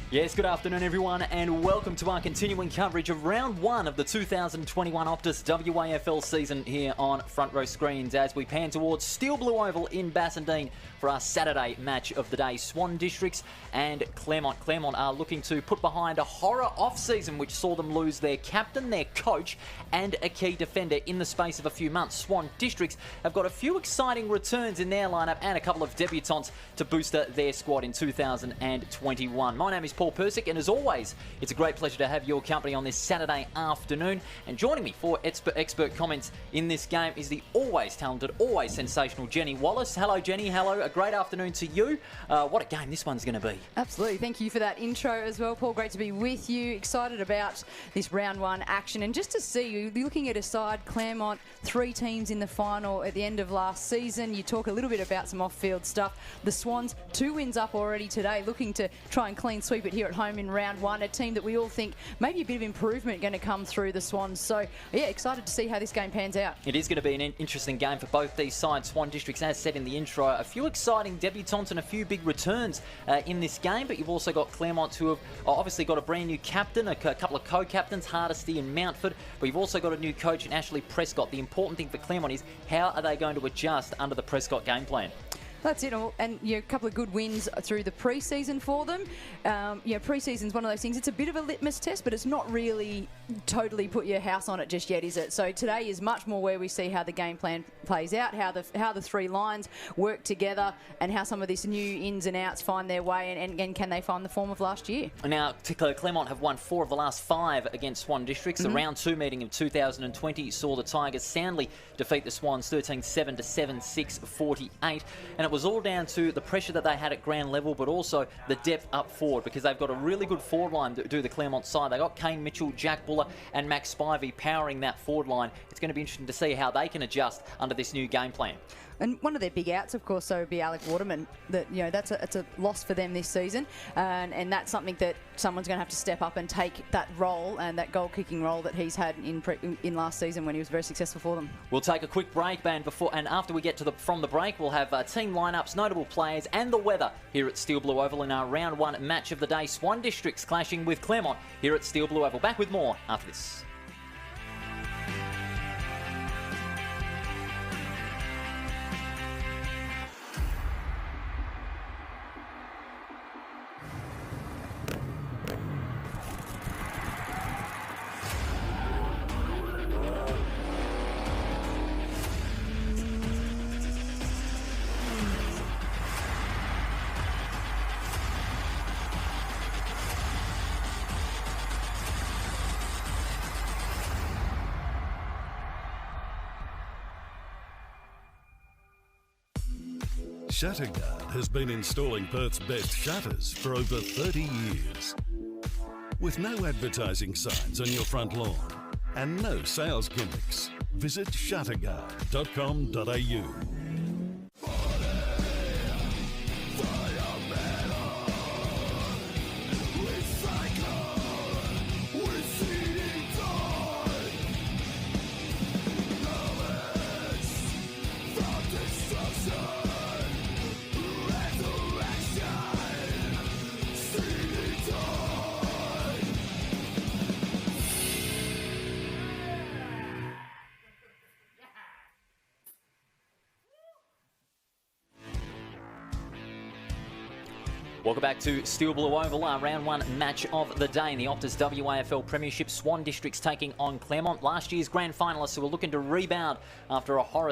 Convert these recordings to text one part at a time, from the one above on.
Yes, good afternoon everyone and welcome to our continuing coverage of round one of the 2021 OPTUS WAFL season here on Front Row Screens as we pan towards Steel Blue Oval in Bassendean for our Saturday match of the day. Swan Districts and Claremont. Claremont are looking to put behind a horror off-season which saw them lose their captain, their coach and a key defender in the space of a few months. Swan Districts have got a few exciting returns in their lineup and a couple of debutants to booster their squad in 2021. My name is Paul Persick, and as always, it's a great pleasure to have your company on this Saturday afternoon. And joining me for expert comments in this game is the always talented, always sensational Jenny Wallace. Hello, Jenny. Hello. A great afternoon to you. What a game this one's going to be. Absolutely. Thank you for that intro as well, Paul. Great to be with you. Excited about this round one action. And just to see you, looking at a side, Claremont, 3 teams in the final at the end of last season. You talk a little bit about some off-field stuff. The Swans, 2 wins up already today, looking to try and clean sweep it here at home in round one. A team that we all think maybe a bit of improvement going to come through the Swans. So, yeah, excited to see how this game pans out. It is going to be an interesting game for both these sides. Swan Districts, as said in the intro, a few exciting debutants and a few big returns in this game. But you've also got Claremont, who have obviously got a brand new captain, a couple of co-captains, Hardesty and Mountford. But you've also got a new coach in Ashley Prescott. The important thing for Claremont is how are they going to adjust under the Prescott game plan? That's it, and a couple of good wins through the pre-season for them. Pre-season's one of those things. It's a bit of a litmus test, but it's not really totally put your house on it just yet, is it? So today is much more where we see how the game plan plays out, how the 3 lines work together, and how some of these new ins and outs find their way, and can they find the form of last year? Now, Claremont have won 4 of the last 5 against Swan Districts. The round 2 meeting of 2020 saw the Tigers soundly defeat the Swans 13-7 to 7-6-48, and it was all down to the pressure that they had at ground level, but also the depth up forward, because they've got a really good forward line to do the Claremont side. They've got Kane Mitchell, Jack Buller and Max Spivey powering that forward line. It's going to be interesting to see how they can adjust under this new game plan. And one of their big outs, of course, so would be Alec Waterman. That's a loss for them this season, and that's something that someone's going to have to step up and take that role and that goal-kicking role that he's had in last season when he was very successful for them. We'll take a quick break, and after we get from the break, we'll have team lineups, notable players, and the weather here at Steel Blue Oval in our round 1 match of the day. Swan Districts clashing with Claremont here at Steel Blue Oval. Back with more after this. Shatterguard has been installing Perth's best shutters for over 30 years. With no advertising signs on your front lawn and no sales gimmicks, visit shatterguard.com.au. Welcome back to Steel Blue Oval, our round 1 match of the day in the OPTUS WAFL Premiership. Swan Districts taking on Claremont, last year's grand finalists, who are looking to rebound after a horror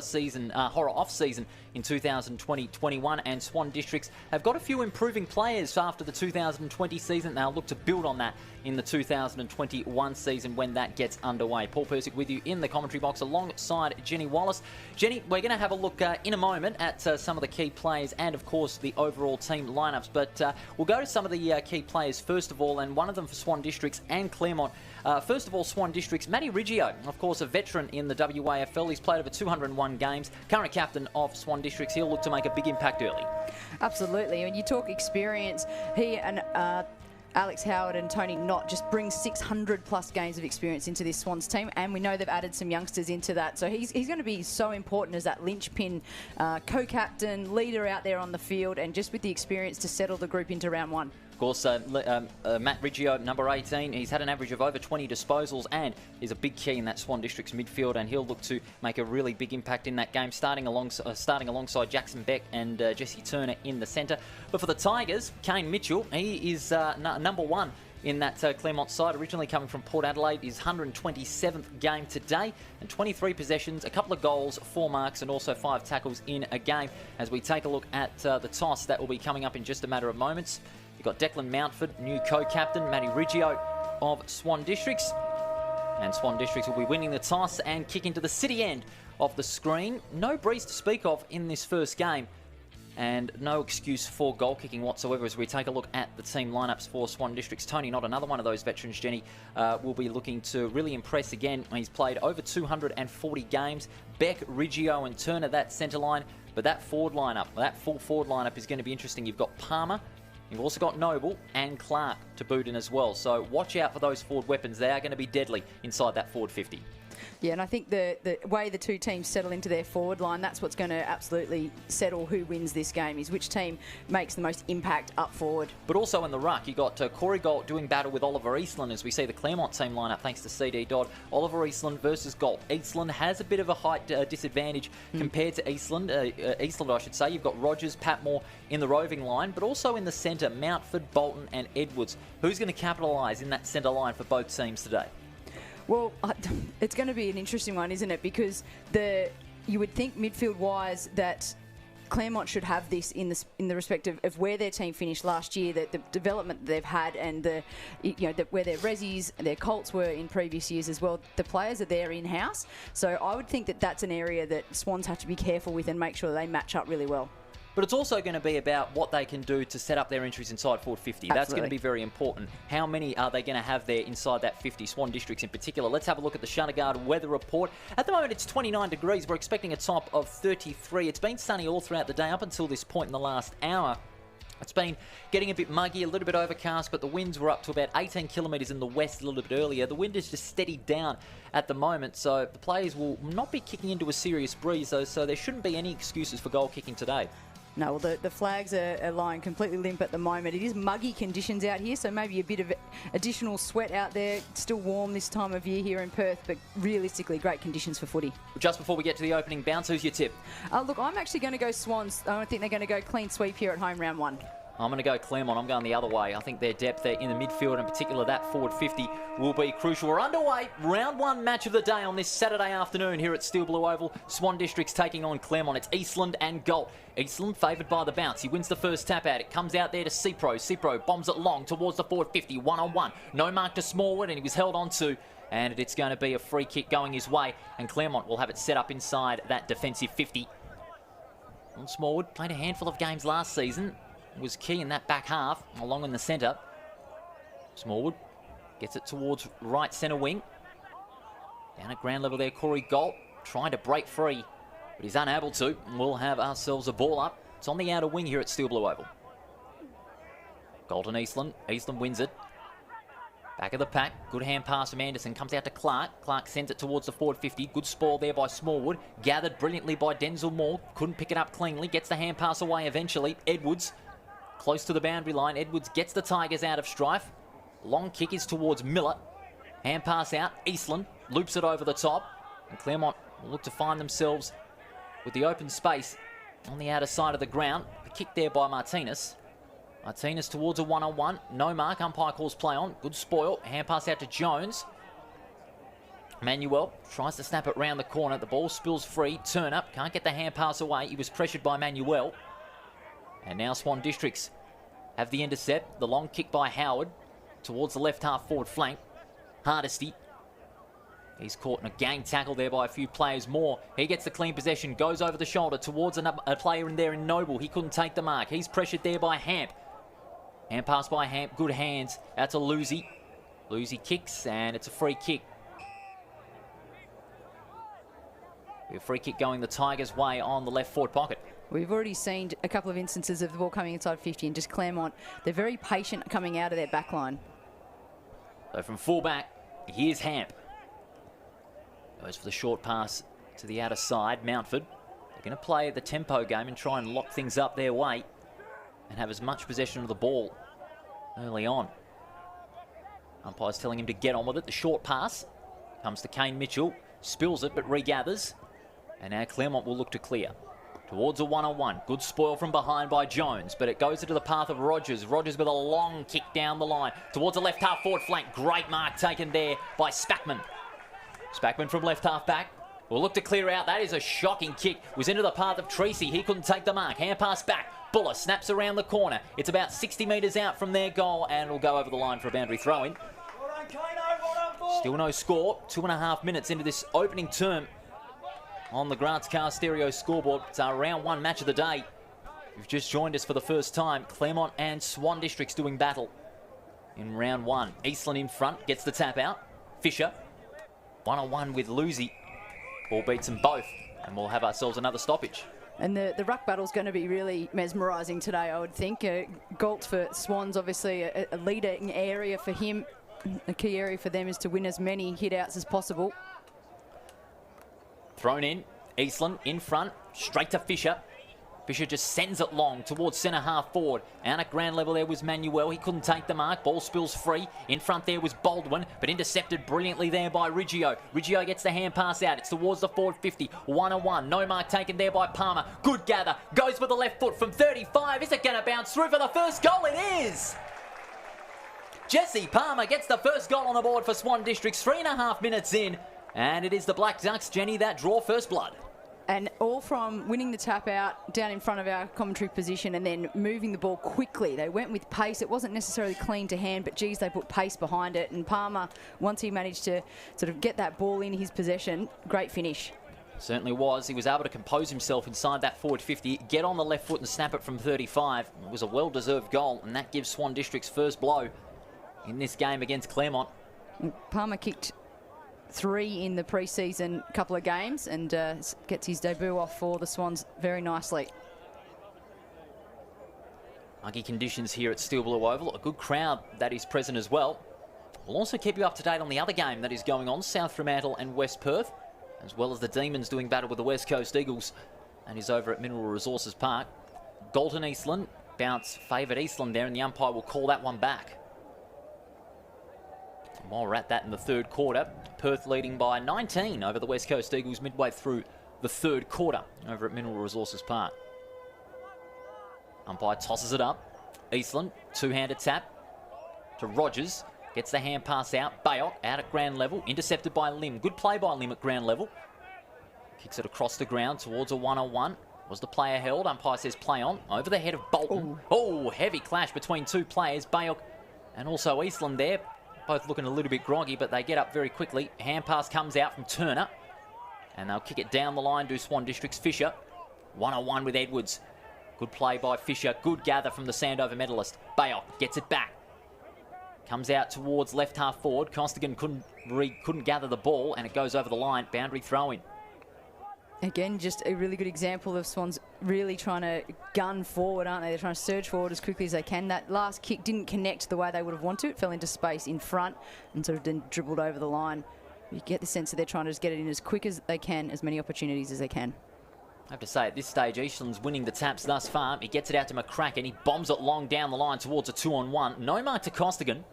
off season in 2020-21. And Swan Districts have got a few improving players after the 2020 season. They'll look to build on that in the 2021 season when that gets underway. Paul Persick with you in the commentary box alongside Jenny Wallace. Jenny, we're going to have a look in a moment at some of the key players and, of course, the overall team lineups. But we'll go to some of the key players first of all, and one of them for Swan Districts and Claremont. First of all, Swan Districts, Matty Riggio, of course, a veteran in the WAFL. He's played over 201 games, current captain of Swan Districts. He'll look to make a big impact early. Absolutely. When you talk experience, he and Alex Howard and Tony Knott just bring 600 plus games of experience into this Swans team, and we know they've added some youngsters into that. So he's going to be so important as that linchpin co-captain, leader out there on the field, and just with the experience to settle the group into round 1. Of course, Matt Riggio, number 18, he's had an average of over 20 disposals and is a big key in that Swan District's midfield, and he'll look to make a really big impact in that game, starting alongside Jackson Beck and Jesse Turner in the centre. But for the Tigers, Kane Mitchell, he is number 1 in that Claremont side, originally coming from Port Adelaide, his 127th game today, and 23 possessions, a couple of goals, 4 marks, and also 5 tackles in a game. As we take a look at the toss, that will be coming up in just a matter of moments. You've got Declan Mountford, new co-captain, Matty Riggio of Swan Districts. And Swan Districts will be winning the toss and kick into the city end of the screen. No breeze to speak of in this first game, and no excuse for goal kicking whatsoever as we take a look at the team lineups for Swan Districts. Tony Knott, another one of those veterans, Jenny, will be looking to really impress again. He's played over 240 games. Beck, Riggio and Turner, that centre line. But that forward lineup, that full forward lineup is going to be interesting. You've got Palmer, you've also got Noble and Clark to boot in as well. So watch out for those forward weapons. They are going to be deadly inside that forward 50. Yeah, and I think the way the two teams settle into their forward line, that's what's going to absolutely settle who wins this game, is which team makes the most impact up forward. But also in the ruck, you got Corey Galt doing battle with Oliver Eastland as we see the Claremont team line up thanks to CD Dodd. Oliver Eastland versus Galt. Eastland has a bit of a height disadvantage compared to Eastland. Eastland, I should say. You've got Rogers, Patmore in the roving line, but also in the centre, Mountford, Bolton and Edwards. Who's going to capitalise in that centre line for both teams today? Well, it's going to be an interesting one, isn't it? Because you would think midfield-wise that Claremont should have this in the respect of where their team finished last year, the development they've had, and where their Rezzies, their Colts were in previous years as well. The players are there in-house, so I would think that that's an area that Swans have to be careful with and make sure they match up really well. But it's also going to be about what they can do to set up their entries inside forward 50. Absolutely. That's going to be very important. How many are they going to have there inside that 50? Swan Districts in particular. Let's have a look at the Shunnerguard weather report. At the moment, it's 29 degrees. We're expecting a top of 33. It's been sunny all throughout the day up until this point in the last hour. It's been getting a bit muggy, a little bit overcast, but the winds were up to about 18 kilometres in the west a little bit earlier. The wind is just steadied down at the moment, so the players will not be kicking into a serious breeze, though, so there shouldn't be any excuses for goal kicking today. No, well, the flags are lying completely limp at the moment. It is muggy conditions out here, so maybe a bit of additional sweat out there. It's still warm this time of year here in Perth, but realistically, great conditions for footy. Just before we get to the opening bounce, who's your tip? Look, I'm actually going to go Swans. I think they're going to go clean sweep here at home round 1. I'm going to go Claremont. I'm going the other way. I think their depth there in the midfield, in particular that forward 50, will be crucial. We're underway. Round 1 match of the day on this Saturday afternoon here at Steel Blue Oval. Swan Districts taking on Claremont. It's Eastland and Galt. Eastland favoured by the bounce. He wins the first tap out. It comes out there to Cipro. Cipro bombs it long towards the forward 50. 1-on-1. No mark to Smallwood, and he was held on to. And it's going to be a free kick going his way. And Claremont will have it set up inside that defensive 50. And Smallwood played a handful of games last season. Was key in that back half, along in the centre. Smallwood gets it towards right centre wing. Down at ground level there, Corey Galt trying to break free, but he's unable to. We'll have ourselves a ball up. It's on the outer wing here at Steel Blue Oval. Galt and Eastland. Eastland wins it. Back of the pack. Good hand pass from Anderson. Comes out to Clark. Clark sends it towards the forward 50. Good spoil there by Smallwood. Gathered brilliantly by Denzel Moore. Couldn't pick it up cleanly. Gets the hand pass away eventually. Edwards. Close to the boundary line. Edwards gets the Tigers out of strife. Long kick is towards Miller. Hand pass out. Eastland loops it over the top. And Claremont will look to find themselves with the open space on the outer side of the ground. The kick there by Martinez. Martinez towards a 1-on-1. No mark. Umpire calls play on. Good spoil. Hand pass out to Jones. Manuel tries to snap it round the corner. The ball spills free. Turn up. Can't get the hand pass away. He was pressured by Manuel. And now Swan Districts have the intercept. The long kick by Howard towards the left half forward flank. Hardesty. He's caught in a gang tackle there by a few players more. He gets the clean possession, goes over the shoulder towards a player in there in Noble. He couldn't take the mark. He's pressured there by Hamp. Hand pass by Hamp. Good hands. Out to Lucy. Lucy kicks, and it's a free kick. A free kick going the Tigers' way on the left forward pocket. We've already seen a couple of instances of the ball coming inside 50, and just Claremont, they're very patient coming out of their back line. So from full-back, here's Hamp. Goes for the short pass to the outer side. Mountford. They're going to play the tempo game and try and lock things up their way and have as much possession of the ball early on. Umpire's telling him to get on with it. The short pass comes to Kane Mitchell, spills it but regathers. And now Claremont will look to clear. Towards a one-on-one. Good spoil from behind by Jones, but it goes into the path of Rogers. Rogers with a long kick down the line. Towards a left half forward flank. Great mark taken there by Spackman. Spackman from left half back. Will look to clear out. That is a shocking kick. Was into the path of Treacy. He couldn't take the mark. Hand pass back. Buller snaps around the corner. It's about 60 metres out from their goal and will go over the line for a boundary throw-in. Still no score. 2.5 minutes into this opening term on the Grants Car Stereo scoreboard. It's our round one match of the day. If you've just joined us for the first time, Claremont and Swan Districts doing battle in round one. Eastland in front, gets the tap out. Fisher, one-on-one with Lucy. Ball beats them both, and we'll have ourselves another stoppage. And the ruck battle's going to be really mesmerising today, I would think. Galt for Swans, obviously a leading area for him. The key area for them is to win as many hit-outs as possible. Thrown in, Eastland in front, straight to Fisher. Fisher just sends it long towards centre half forward. And at ground level there was Manuel. He couldn't take the mark. Ball spills free. In front there was Baldwin, but intercepted brilliantly there by Riggio. Riggio gets the hand pass out. It's towards the forward 50. One-on-one. No mark taken there by Palmer. Good gather. Goes with the left foot from 35. Is it going to bounce through for the first goal? It is! Jesse Palmer gets the first goal on the board for Swan Districts. 3.5 minutes in. And it is the Black Ducks, Jenny, that draw first blood. And all from winning the tap out down in front of our commentary position and then moving the ball quickly. They went with pace. It wasn't necessarily clean to hand, but geez, they put pace behind it. And Palmer, once he managed to sort of get that ball in his possession, great finish. Certainly was. He was able to compose himself inside that forward 50, get on the left foot and snap it from 35. It was a well-deserved goal, and that gives Swan Districts first blow in this game against Claremont. Palmer kicked 3 in the pre-season couple of games and gets his debut off for the Swans very nicely. Muggy conditions here at Steel Blue Oval. A good crowd that is present as well. We'll also keep you up to date on the other game that is going on, South Fremantle and West Perth, as well as the Demons doing battle with the West Coast Eagles, and is over at Mineral Resources Park. Galton Eastland, bounce favoured Eastland there, and the umpire will call that one back. While we're at that in the third quarter, Perth leading by 19 over the West Coast Eagles midway through the third quarter over at Mineral Resources Park. Umpire tosses it up. Eastland, two-handed tap to Rogers. Gets the hand pass out. Bayok out at ground level. Intercepted by Lim. Good play by Lim at ground level. Kicks it across the ground towards a one-on-one. Was the player held? Umpire says play on. Over the head of Bolton. Oh, heavy clash between two players. Bayok and also Eastland there. Both looking a little bit groggy, but they get up very quickly. Hand pass comes out from Turner. And they'll kick it down the line to Swan Districts. Fisher. One-on-one with Edwards. Good play by Fisher. Good gather from the Sandover medalist. Bayok gets it back. Comes out towards left half forward. Costigan couldn't gather the ball, and it goes over the line. Boundary throw-in. Again, just a really good example of Swans really trying to gun forward, aren't they? They're trying to surge forward as quickly as they can. That last kick didn't connect the way they would have wanted to. It fell into space in front and sort of then dribbled over the line. You get the sense that they're trying to just get it in as quick as they can, as many opportunities as they can. I have to say, at this stage, Eastland's winning the taps thus far. He gets it out to McCracken. He bombs it long down the line towards a 2-on-1. No mark to Costigan.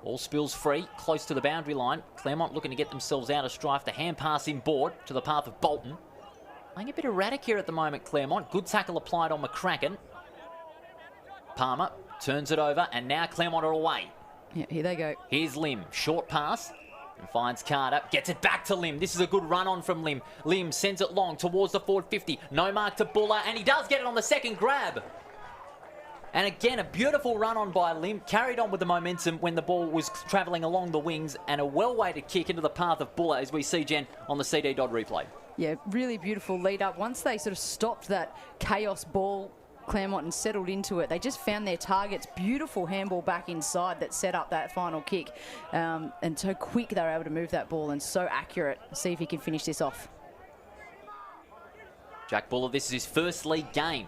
Ball spills free, close to the boundary line. Claremont looking to get themselves out of strife. The hand pass inboard to the path of Bolton. Playing a bit erratic here at the moment, Claremont. Good tackle applied on McCracken. Palmer turns it over, and now Claremont are away. Yeah, here they go. Here's Lim. Short pass. And finds Carter. Gets it back to Lim. This is a good run on from Lim. Lim sends it long towards the forward 50. No mark to Buller, and he does get it on the second grab. And again, a beautiful run on by Lim. Carried on with the momentum when the ball was travelling along the wings, and a well-weighted kick into the path of Buller, as we see, Jen, on the CD Dodd replay. Yeah, really beautiful lead up. Once they sort of stopped that chaos ball, Claremont, and settled into it, they just found their targets. Beautiful handball back inside that set up that final kick. And so quick they were able to move that ball, and so accurate. See if he can finish this off. Jack Buller, this is his first league game.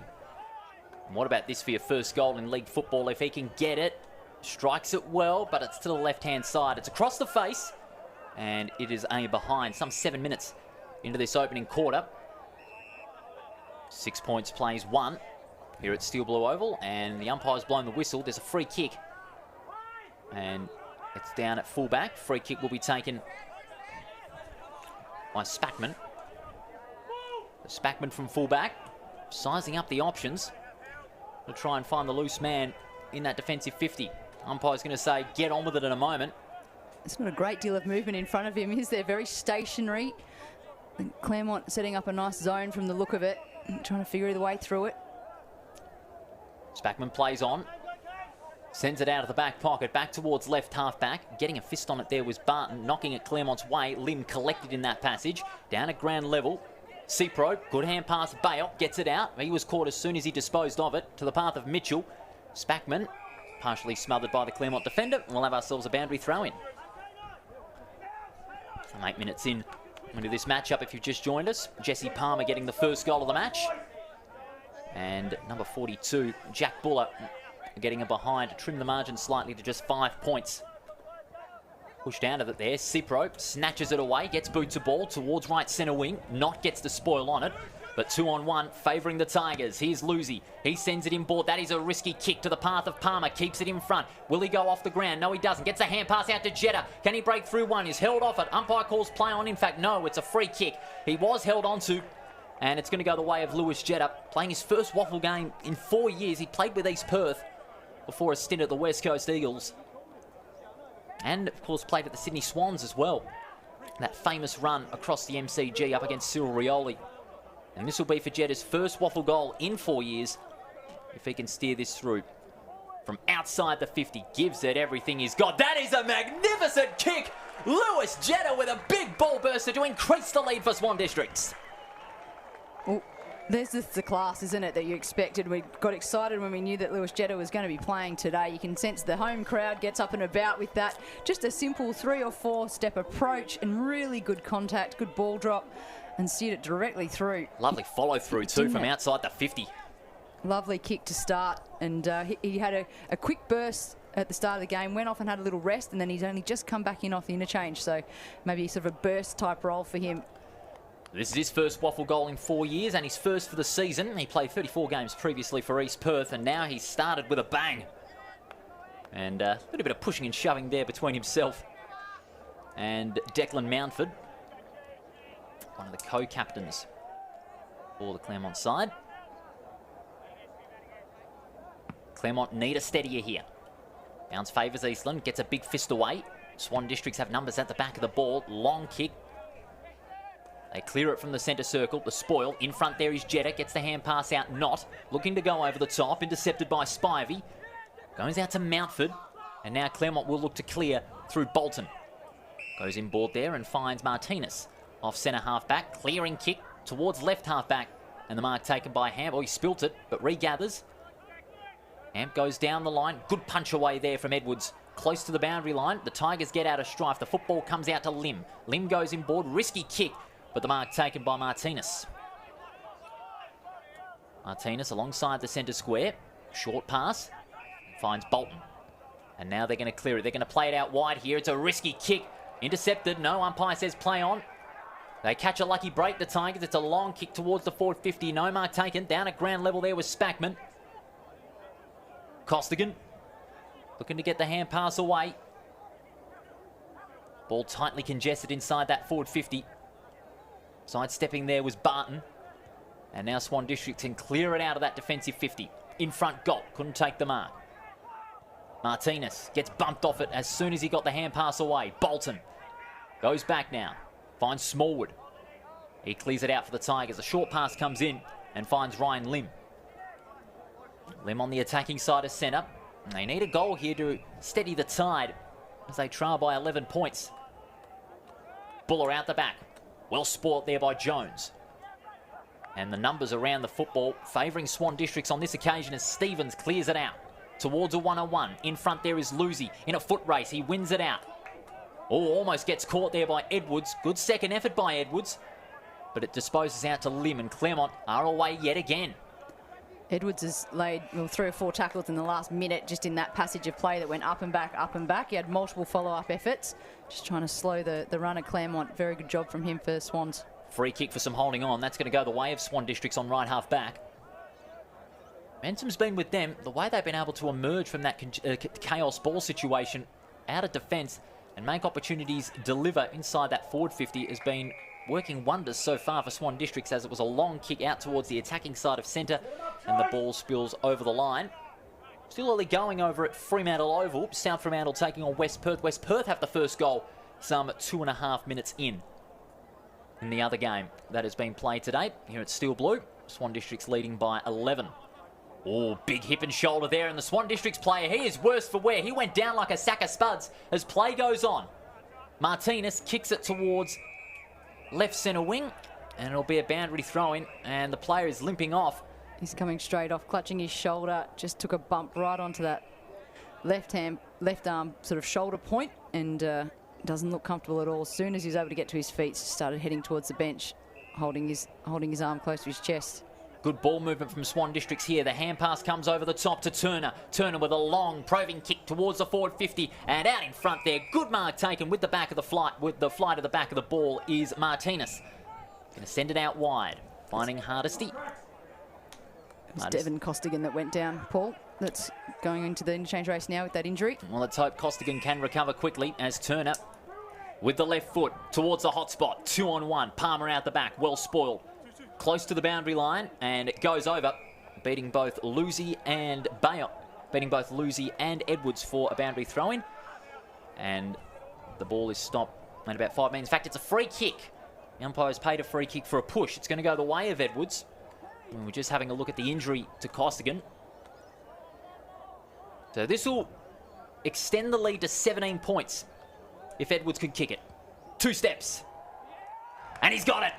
And what about this for your first goal in league football? If he can get it, strikes it well, but it's to the left-hand side. It's across the face, and it is aimed behind. Some 7 minutes into this opening quarter. 6 points plays 1 here at Steel Blue Oval, and the umpire's blown the whistle. There's a free kick And it's down at fullback. Free kick will be taken by Spackman. Spackman from fullback, sizing up the options to try and find the loose man in that defensive 50. Umpire's going to say, get on with it in a moment. It's not a great deal of movement in front of him, is there? Very stationary. And Claremont setting up a nice zone from the look of it, trying to figure the way through it. Spackman plays on, sends it out of the back pocket, back towards left half-back. Getting a fist on it there was Barton, knocking it Claremont's way. Lim collected in that passage, down at ground level. Cipro, good hand pass, Bayot gets it out. He was caught as soon as he disposed of it to the path of Mitchell. Spackman, partially smothered by the Claremont defender. We'll have ourselves a boundary throw-in. 8 minutes in into this matchup if you've just joined us. Jesse Palmer getting the first goal of the match. And number 42, Jack Buller, getting a behind to trim the margin slightly to just 5 points. Pushed out of it there. Cipro snatches it away, gets boot to ball towards right centre wing. Not gets the spoil on it, but 2-on-1 favouring the Tigers. Here's Lucy. He sends it inboard. That is a risky kick to the path of Palmer. Keeps it in front. Will he go off the ground? No, he doesn't. Gets a hand pass out to Jetta. Can he break through one? He's held off it. Umpire calls play on. In fact, no, it's a free kick. He was held onto, and it's going to go the way of Lewis Jetta, playing his first waffle game in 4 years. He played with East Perth before a stint at the West Coast Eagles. And, of course, played at the Sydney Swans as well. That famous run across the MCG up against Cyril Rioli. And this will be for Jetta's first waffle goal in 4 years, if he can steer this through. From outside the 50, gives it everything he's got. That is a magnificent kick! Lewis Jetta with a big ball burster to increase the lead for Swan Districts. Well, there's the class, isn't it, that you expected. We got excited when we knew that Lewis Jetta was going to be playing today. You can sense the home crowd gets up and about with that. Just a simple 3 or 4 step approach and really good contact, good ball drop, and steered it directly through. Lovely follow through too from outside the 50. Lovely kick to start, and he had a quick burst at the start of the game, went off and had a little rest, and then he's only just come back in off the interchange, so maybe sort of a burst type role for him. This is his first waffle goal in 4 years and his first for the season. He played 34 games previously for East Perth, and now he's started with a bang. And a little bit of pushing and shoving there between himself and Declan Mountford, one of the co-captains for the Claremont side. Claremont need a steadier here. Bounce favours Eastland, gets a big fist away. Swan Districts have numbers at the back of the ball. Long kick. They clear it from the centre circle. The spoil. In front there is Jetta. Gets the hand pass out. Not. Looking to go over the top. Intercepted by Spivey. Goes out to Mountford. And now Claremont will look to clear through Bolton. Goes inboard there and finds Martinez. Off centre half-back. Clearing kick towards left half-back. And the mark taken by Hamp. Oh, he spilt it, but regathers. Hamp goes down the line. Good punch away there from Edwards. Close to the boundary line. The Tigers get out of strife. The football comes out to Lim. Lim goes inboard. Risky kick, but the mark taken by Martinez. Martinez alongside the centre square. Short pass. Finds Bolton. And now they're going to clear it. They're going to play it out wide here. It's a risky kick. Intercepted. No, umpire says play on. They catch a lucky break, the Tigers. It's a long kick towards the forward 50. No mark taken. Down at ground level there was Spackman. Costigan looking to get the hand pass away. Ball tightly congested inside that forward 50. Sidestepping there was Barton. And now Swan Districts can clear it out of that defensive 50. In front, Galt couldn't take the mark. Martinez gets bumped off it as soon as he got the hand pass away. Bolton goes back now. Finds Smallwood. He clears it out for the Tigers. A short pass comes in and finds Ryan Lim. Lim on the attacking side of centre. They need a goal here to steady the tide as they trail by 11 points. Buller out the back. Well spoilt there by Jones. And the numbers around the football favouring Swan Districts on this occasion as Stevens clears it out. Towards a 1-on-1. In front there is Lucy. In a foot race, he wins it out. Oh, almost gets caught there by Edwards. Good second effort by Edwards. But it disposes out to Lim, and Claremont are away yet again. Edwards has laid 3 or 4 tackles in the last minute just in that passage of play that went up and back, up and back. He had multiple follow-up efforts. Just trying to slow the run of Claremont. Very good job from him for Swans. Free kick for some holding on. That's going to go the way of Swan Districts on right half back. momentum's been with them. The way they've been able to emerge from that chaos ball situation out of defence and make opportunities deliver inside that forward 50 has been working wonders so far for Swan Districts, as it was a long kick out towards the attacking side of centre and the ball spills over the line. Still early going over at Fremantle Oval. South Fremantle taking on West Perth. West Perth have the first goal some 2.5 minutes in the other game that has been played today here at Steel Blue. Swan Districts leading by 11. Oh, big hip and shoulder there, and the Swan Districts player, he is worse for wear. He went down like a sack of spuds as play goes on. Martinez kicks it towards left centre wing, and it'll be a boundary throw-in, and the player is limping off. He's coming straight off, clutching his shoulder, just took a bump right onto that left arm sort of shoulder point, and doesn't look comfortable at all. As soon as he was able to get to his feet, started heading towards the bench, holding his arm close to his chest. Good ball movement from Swan Districts here. The hand pass comes over the top to Turner. Turner with a long probing kick towards the forward 50 and out in front there. Good mark taken with the back of the flight. With the flight of the back of the ball is Martinez. Going to send it out wide, finding Hardesty. It was Devon Costigan that went down, Paul. That's going into the interchange race now with that injury. Well, let's hope Costigan can recover quickly as Turner with the left foot towards the hot spot. 2-on-1. Palmer out the back. Well spoiled. Close to the boundary line, and it goes over, beating both Lucy and Bayer, beating both Lucy and Edwards for a boundary throw-in. And the ball is stopped at about 5 minutes. In fact, it's a free kick. The umpire's paid a free kick for a push. It's going to go the way of Edwards. And we're just having a look at the injury to Costigan. So this will extend the lead to 17 points if Edwards could kick it. 2 steps. And he's got it.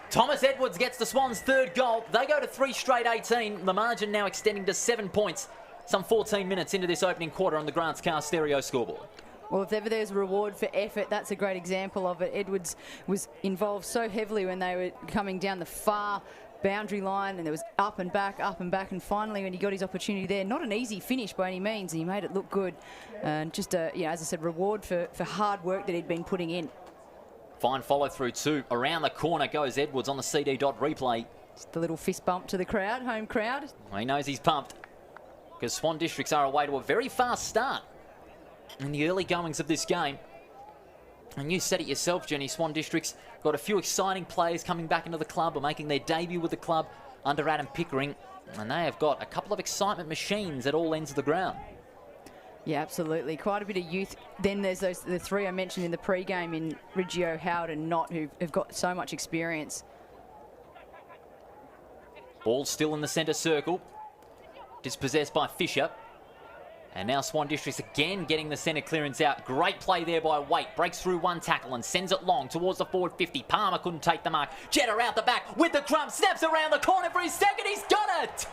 Thomas Edwards gets the Swans' 3rd goal. They go to 3 straight 18. The margin now extending to 7 points. Some 14 minutes into this opening quarter on the Grants Car Stereo scoreboard. Well, if ever there's a reward for effort, that's a great example of it. Edwards was involved so heavily when they were coming down the far boundary line, and there was up and back, and finally when he got his opportunity there, not an easy finish by any means, he made it look good. And just a, as I said, reward for hard work that he'd been putting in. Fine follow through too. Around the corner goes Edwards on the CD dot replay. Just a little fist bump to the crowd, home crowd. Well, he knows he's pumped, because Swan Districts are away to a very fast start in the early goings of this game. And you said it yourself, Jenny, Swan Districts got a few exciting players coming back into the club or making their debut with the club under Adam Pickering. And they have got a couple of excitement machines at all ends of the ground. Yeah, absolutely. Quite a bit of youth. Then there's the 3 I mentioned in the pre-game in Riggio, Howard and Knott, who've got so much experience. Ball still in the centre circle. Dispossessed by Fisher. And now Swan Districts again getting the centre clearance out. Great play there by Waite. Breaks through one tackle and sends it long towards the forward 50. Palmer couldn't take the mark. Jetta out the back with the crumb. Snaps around the corner for his second. He's got it!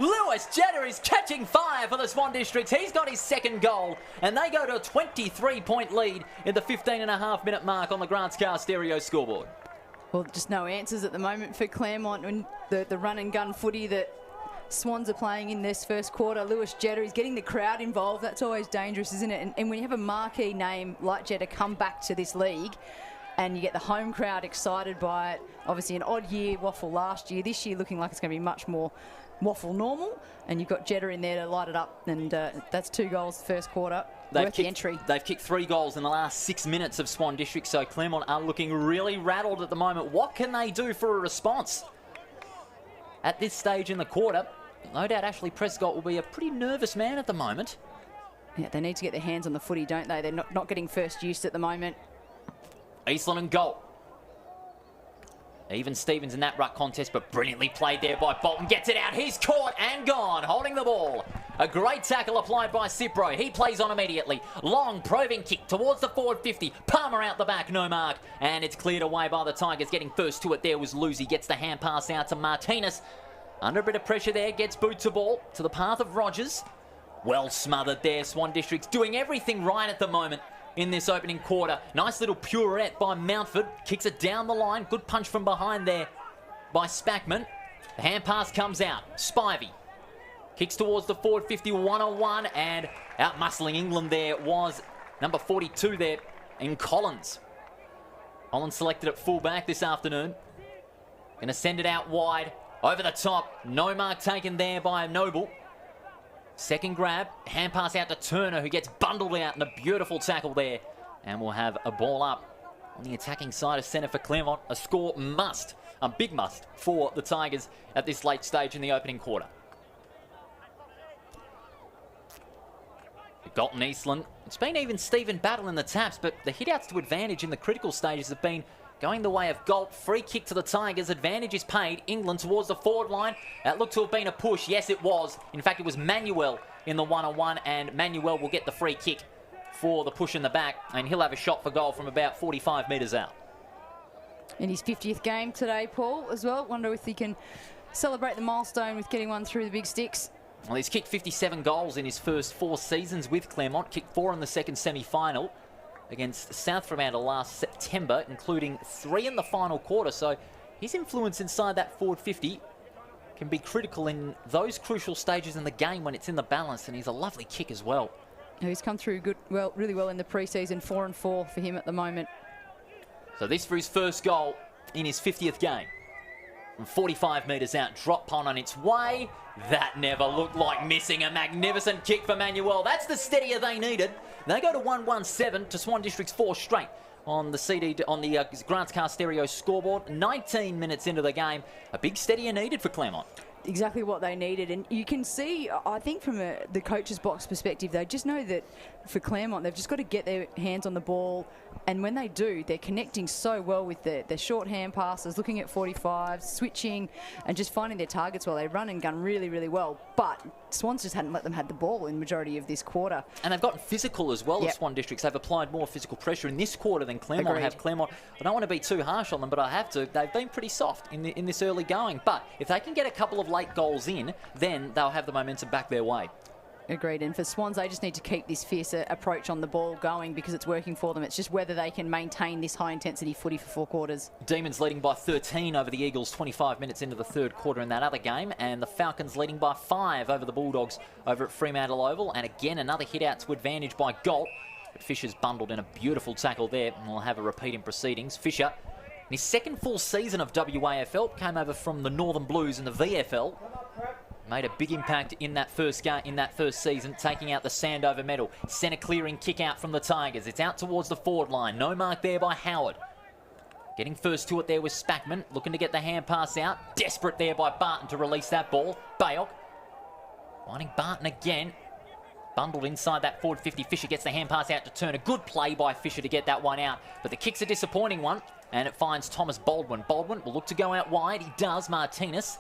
Lewis Jetta is catching fire for the Swan Districts. He's got his 2nd goal, and they go to a 23-point lead in the 15.5-minute mark on the Grants Car Stereo scoreboard. Well, just no answers at the moment for Claremont and the run and gun footy that Swans are playing in this first quarter. Lewis Jetta is getting the crowd involved. That's always dangerous, isn't it? And when you have a marquee name like Jetta come back to this league, and you get the home crowd excited by it. Obviously an odd year, WAFL last year. This year looking like it's going to be much more WAFL normal, and you've got Jetta in there to light it up, and that's 2 goals the first quarter. Worth the entry. They've kicked 3 goals in the last 6 minutes of Swan District, so Claremont are looking really rattled at the moment. What can they do for a response? At this stage in the quarter, no doubt Ashley Prescott will be a pretty nervous man at the moment. Yeah, they need to get their hands on the footy, don't they? They're not getting first use at the moment. Eastland and goal. Even Stevens in that ruck contest, but brilliantly played there by Bolton. Gets it out. He's caught and gone, holding the ball. A great tackle applied by Cipro. He plays on immediately. Long probing kick towards the forward 50. Palmer out the back, no mark. And it's cleared away by the Tigers. Getting first to it there was Lucy. Gets the hand pass out to Martinez. Under a bit of pressure there. Gets boot to ball to the path of Rogers. Well smothered there. Swan Districts doing everything right at the moment in this opening quarter. Nice little pirouette by Mountford. Kicks it down the line. Good punch from behind there by Spackman. The hand pass comes out. Spivey kicks towards the forward 50, 1-on-1, and out muscling England there was number 42 there in Collins. Collins selected at fullback this afternoon. Going to send it out wide. Over the top. No mark taken there by Noble. Second grab. Hand pass out to Turner, who gets bundled out in a beautiful tackle there. And we'll have a ball up on the attacking side of centre for Claremont. A score must, a big must, for the Tigers at this late stage in the opening quarter. Galton Eastland. It's been even Stephen battle in the taps, but the hit-outs to advantage in the critical stages have been going the way of Galt. Free kick to the Tigers. Advantage is paid. England towards the forward line. That looked to have been a push. Yes, it was. In fact, it was Manuel in the one-on-one, and Manuel will get the free kick for the push in the back, and he'll have a shot for goal from about 45 metres out. In his 50th game today, Paul, as well. Wonder if he can celebrate the milestone with getting one through the big sticks. Well, he's kicked 57 goals in his first 4 seasons with Claremont. Kicked 4 in the second semi-final against South Fremantle last September, including 3 in the final quarter. So his influence inside that forward 50 can be critical in those crucial stages in the game when it's in the balance, and he's a lovely kick as well. He's come through really well in the pre-season. 4-4 for him at the moment. So this for his first goal in his 50th game. From 45 metres out, drop punt on its way. That never looked like missing. A magnificent kick for Manuel. That's the steadier they needed. They go to 1-1-7 to Swan District's 4 straight on the Grants Car Stereo scoreboard. 19 minutes into the game, a big steadier needed for Claremont. Exactly what they needed, and you can see, I think from the coach's box perspective, they just know that for Claremont, they've just got to get their hands on the ball, and when they do, they're connecting so well with their short hand passes, looking at 45s, switching, and just finding their targets while they run and gun really, really well. But Swans just hadn't let them have the ball in the majority of this quarter. And they've gotten physical as well as Swan Districts. They've applied more physical pressure in this quarter than Claremont Agreed. have. Claremont, I don't want to be too harsh on them, but I have to. They've been pretty soft in this early going. But if they can get a couple of late goals in, then they'll have the momentum back their way. Agreed. And for Swans, they just need to keep this fierce approach on the ball going because it's working for them. It's just whether they can maintain this high-intensity footy for 4 quarters. Demons leading by 13 over the Eagles 25 minutes into the third quarter in that other game. And the Falcons leading by 5 over the Bulldogs over at Fremantle Oval. And again, another hit out to advantage by Galt. But Fisher's bundled in a beautiful tackle there. And we'll have a repeat in proceedings. Fisher, in his second full season of WAFL, came over from the Northern Blues in the VFL. Made a big impact in that first game, in that first season, taking out the Sandover medal. Centre clearing kick out from the Tigers. It's out towards the forward line. No mark there by Howard. Getting first to it there was Spackman, looking to get the hand pass out. Desperate there by Barton to release that ball. Bayok finding Barton again. Bundled inside that forward 50. Fisher gets the hand pass out to Turner. Good play by Fisher to get that one out. But the kick's a disappointing one, and it finds Thomas Baldwin. Baldwin will look to go out wide. He does. Martinez.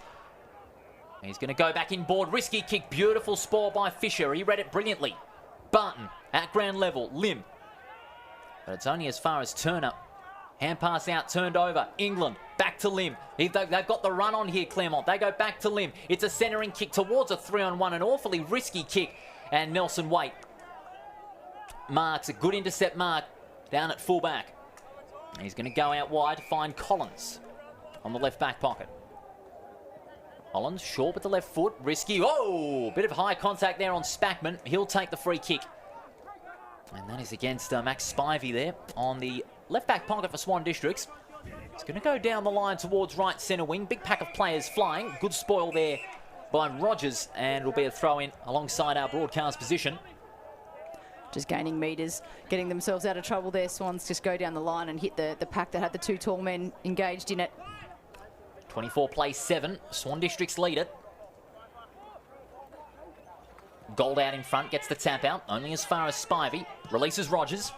He's going to go back inboard. Risky kick. Beautiful spore by Fisher. He read it brilliantly. Barton at ground level. Lim. But it's only as far as Turner. Hand pass out. Turned over. England. Back to Lim. They've got the run on here, Claremont. They go back to Lim. It's a centering kick towards a 3-on-1. An awfully risky kick. And Nelson Waite marks a good intercept mark down at fullback. He's going to go out wide to find Collins on the left back pocket. Collins short with the left foot, risky. Oh, bit of high contact there on Spackman. He'll take the free kick. And that is against Max Spivey there on the left back pocket for Swan Districts. It's going to go down the line towards right centre wing. Big pack of players flying. Good spoil there by Rogers, and it'll be a throw in alongside our broadcast position. Just gaining metres, getting themselves out of trouble there. Swans just go down the line and hit the pack that had the 2 tall men engaged in it. 24 plays 7. Swan Districts lead it. Gold out in front, gets the tap out, only as far as Spivey. Releases Rogers.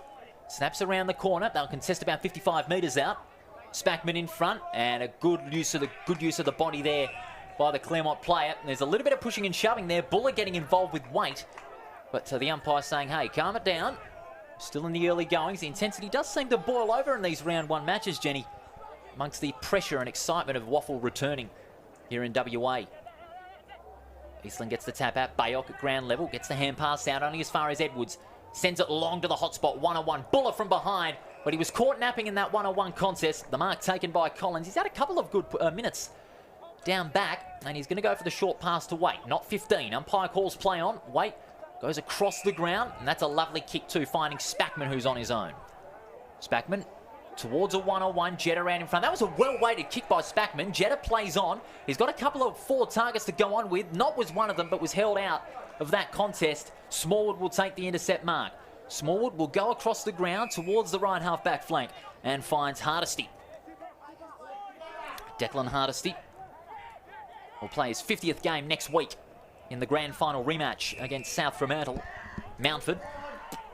Snaps around the corner. They'll contest about 55 metres out. Spackman in front, and a good use of the body there by the Claremont player. There's a little bit of pushing and shoving there. Buller getting involved with weight. But the umpire saying, hey, calm it down. Still in the early goings. The intensity does seem to boil over in these round 1 matches, Jenny, amongst the pressure and excitement of WAFL returning here in WA. Eastland gets the tap out. Bayok at ground level. Gets the hand pass out only as far as Edwards. Sends it long to the hotspot. 1-on-1. Buller from behind. But he was caught napping in that 1-on-1 contest. The mark taken by Collins. He's had a couple of good minutes down back. And he's going to go for the short pass to Waite. Not 15. Umpire calls play on. Waite goes across the ground. And that's a lovely kick too, finding Spackman, who's on his own. Spackman towards a one-on-one. Jetta around in front. That was a well-weighted kick by Spackman. Jetta plays on. He's got a couple of forward targets to go on with. Not was one of them, but was held out of that contest. Smallwood will take the intercept mark. Smallwood will go across the ground towards the right half-back flank and finds Hardesty. Declan Hardesty will play his 50th game next week in the grand final rematch against South Fremantle. Mountford,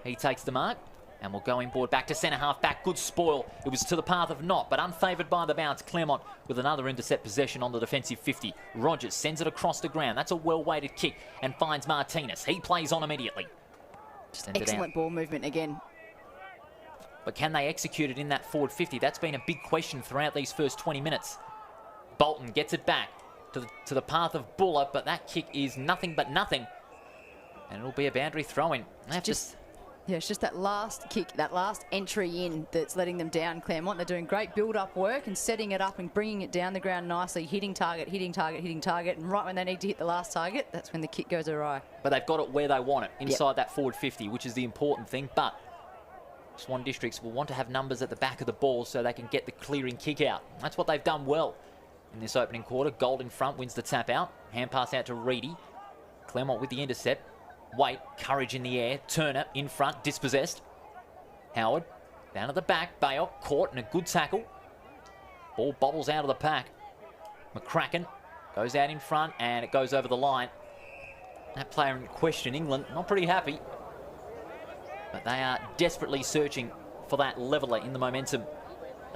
he takes the mark and will go inboard back to centre half back. Good spoil. It was to the path of Knott, but unfavoured by the bounce. Claremont with another intercept possession on the defensive 50. Rogers sends it across the ground. That's a well-weighted kick and finds Martinez. He plays on immediately. Excellent ball movement again. But can they execute it in that forward 50? That's been a big question throughout these first 20 minutes. Bolton gets it back to the path of Buller, but that kick is nothing but nothing. And it'll be a boundary throw-in. Yeah, it's just that last kick, that last entry in that's letting them down, Claremont. They're doing great build-up work and setting it up and bringing it down the ground nicely, hitting target, hitting target, hitting target. And right when they need to hit the last target, that's when the kick goes awry. But they've got it where they want it, inside that forward 50, which is the important thing. But Swan Districts will want to have numbers at the back of the ball so they can get the clearing kick out. That's what they've done well in this opening quarter. Gold in front wins the tap out. Hand pass out to Reedy. Claremont with the intercept. Wait, Courage in the air. Turner in front, dispossessed. Howard down at the back. Bayok caught in a good tackle. Ball bobbles out of the pack. McCracken goes out in front and it goes over the line. That player in question, England, not pretty happy. But they are desperately searching for that leveller in the momentum.